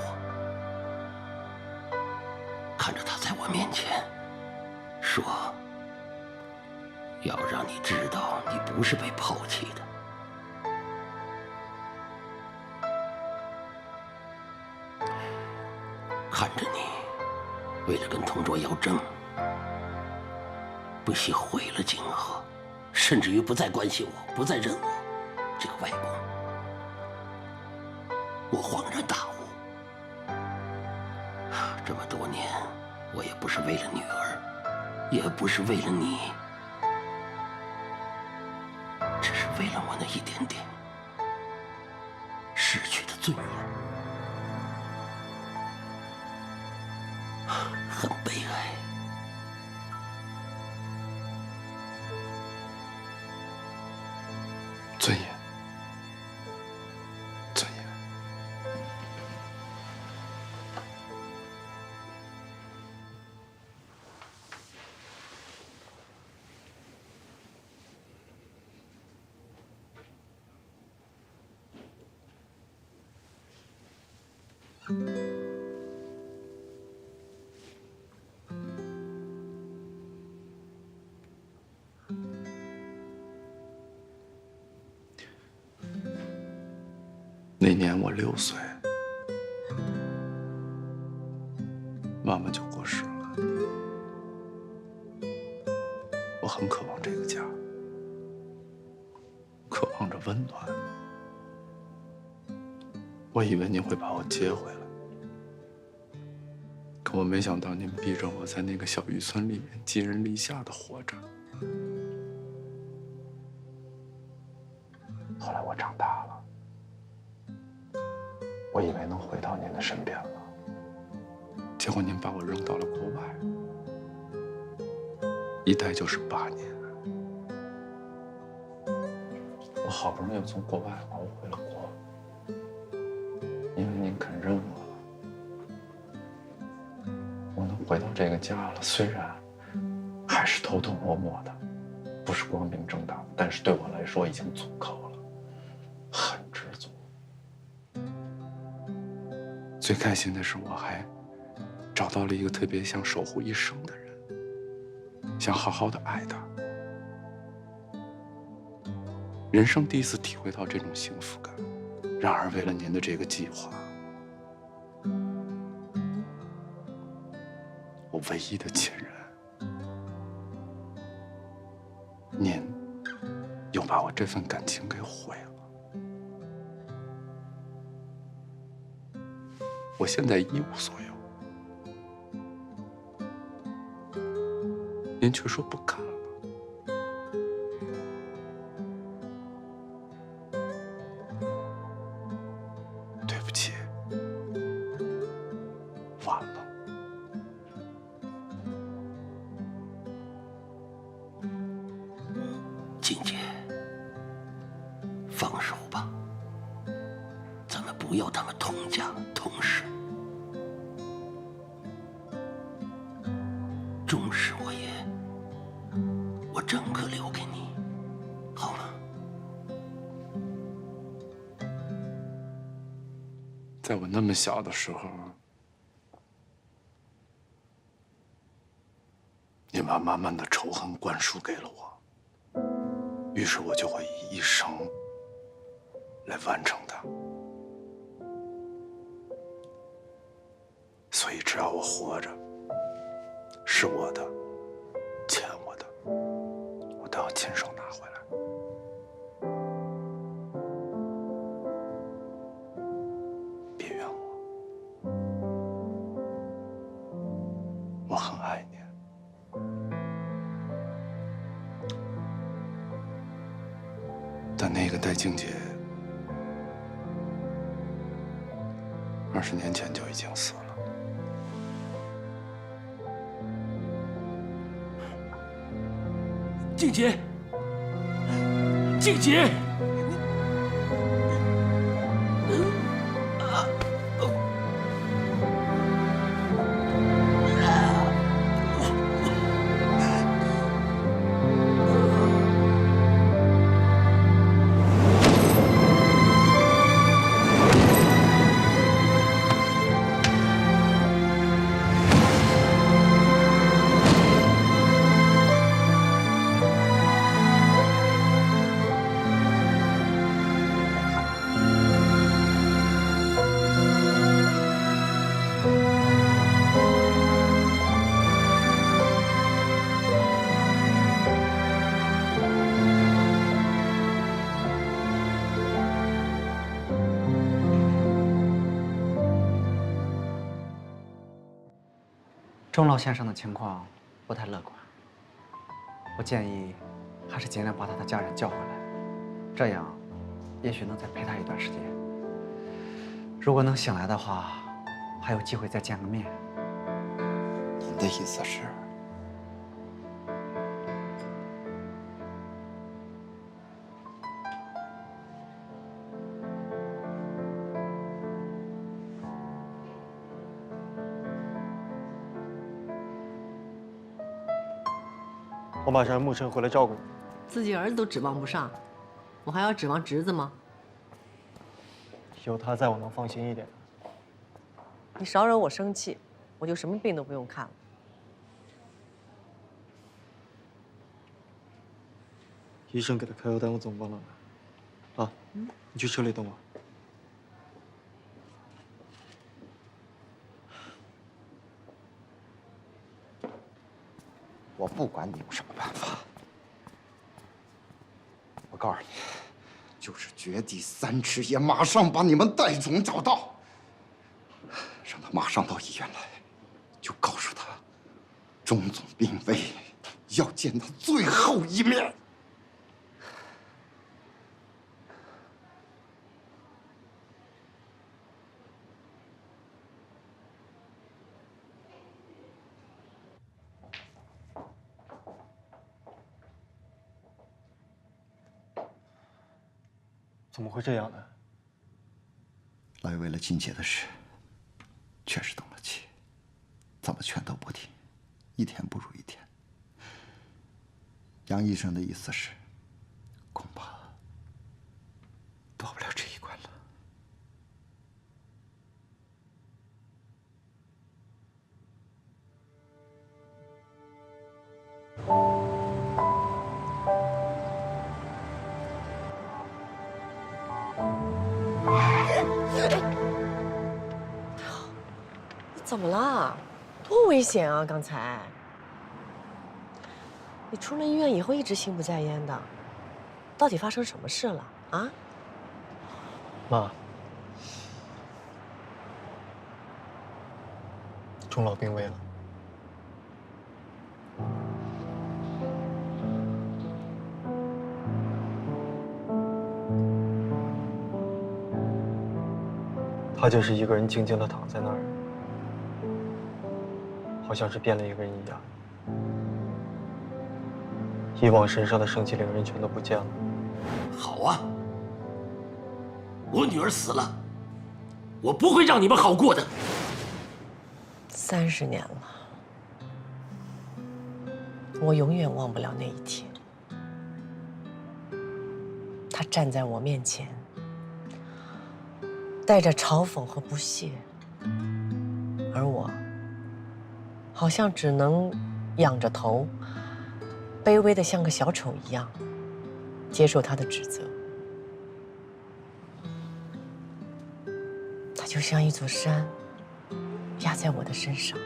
看着他在我面前说要让你知道你不是被抛弃的，看着你为了跟佟卓瑶争，不惜毁了景和，甚至于不再关心我，不再认我这个外公，我恍然大悟。这么多年，我也不是为了女儿，也不是为了你，只是为了我那一点点逝去的尊严。很悲哀。尊严，尊严。那年我6岁，妈妈就过世了。我很渴望这个家，渴望着温暖。我以为您会把我接回来，可我没想到您逼着我在那个小渔村里面寄人篱下的活着。后来我长大了。我以为能回到您的身边了，结果您把我扔到了国外，一待就是8年。我好不容易从国外熬回了国，因为您肯认我了，我能回到这个家了。虽然还是偷偷摸摸的，不是光明正大的，但是对我来说已经足够了，很知足。最开心的是，我还找到了一个特别想守护一生的人，想好好的爱他。人生第一次体会到这种幸福感。然而，为了您的这个计划，我唯一的亲人，您又把我这份感情给毁了。我现在一无所有，您却说不干了。对不起，晚了。静姐，放手吧，咱们不要他们同家同室。重视我整个留给你，好吗？在我那么小的时候，您把满满的仇恨灌输给了我，于是我就会以一生来完成它。所以只要我活着，是我的，欠我的，我都要亲手拿回来。别怨我，我很爱你。但那个戴静姐20年前就已经死了。静姐，静姐，钟老先生的情况不太乐观，我建议还是尽量把他的家人叫回来，这样也许能再陪他一段时间。如果能醒来的话，还有机会再见个面。您的意思是？我马上让沐晨回来照顾你。自己儿子都指望不上，我还要指望侄子吗？有他在，我能放心一点。你少惹我生气，我就什么病都不用看了。医生给他开药单，我总忘了拿。啊，你去车里等我。我不管你用什么办法，我告诉你，就是掘地3尺，也马上把你们戴总找到，让他马上到医院来，就告诉他，钟总病危，要见他最后一面。怎么会这样呢？老爷为了静姐的事，确实动了气，怎么劝都不听，一天不如一天。杨医生的意思是，恐怕躲不了这一关了。怎么了？多危险啊！刚才你出了医院以后一直心不在焉的，到底发生什么事了啊？妈，钟老病危了。他就是一个人静静地躺在那儿，好像是变了一个人一样。以往身上的盛气凌人全都不见了。好啊，我女儿死了，我不会让你们好过的。30年了，我永远忘不了那一天。他站在我面前，带着嘲讽和不屑，而我好像只能仰着头，卑微的像个小丑一样，接受他的指责。他就像一座山，压在我的身上，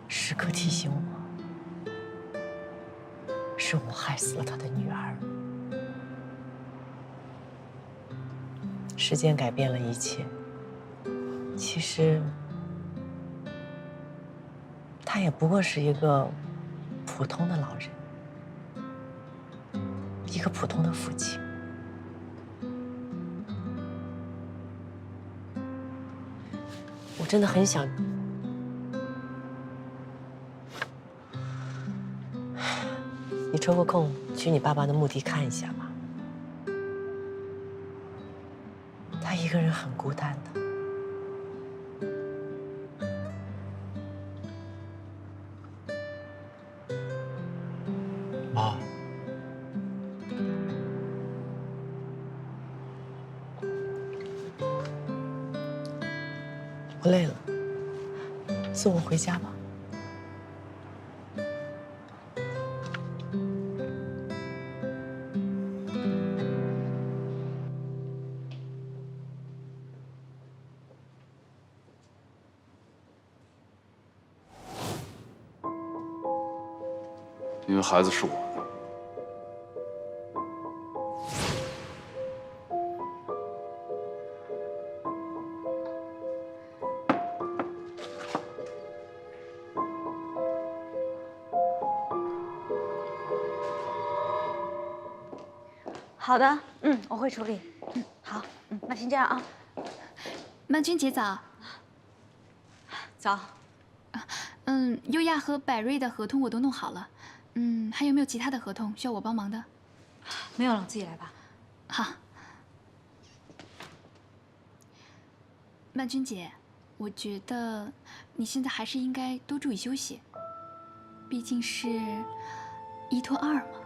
时刻提醒我，是我害死了他的女儿。时间改变了一切，其实他也不过是一个普通的老人，一个普通的父亲。我真的很想，你抽个空去你爸爸的墓地看一下吧。他一个人很孤单的。妈，我累了，送我回家吧。因为孩子是我的。好的，我会处理。好，那先这样啊。曼君姐早。早。优亚和百瑞的合同我都弄好了。还有没有其他的合同需要我帮忙的？没有了，我自己来吧。好。曼君姐，我觉得你现在还是应该多注意休息，毕竟是1拖2嘛。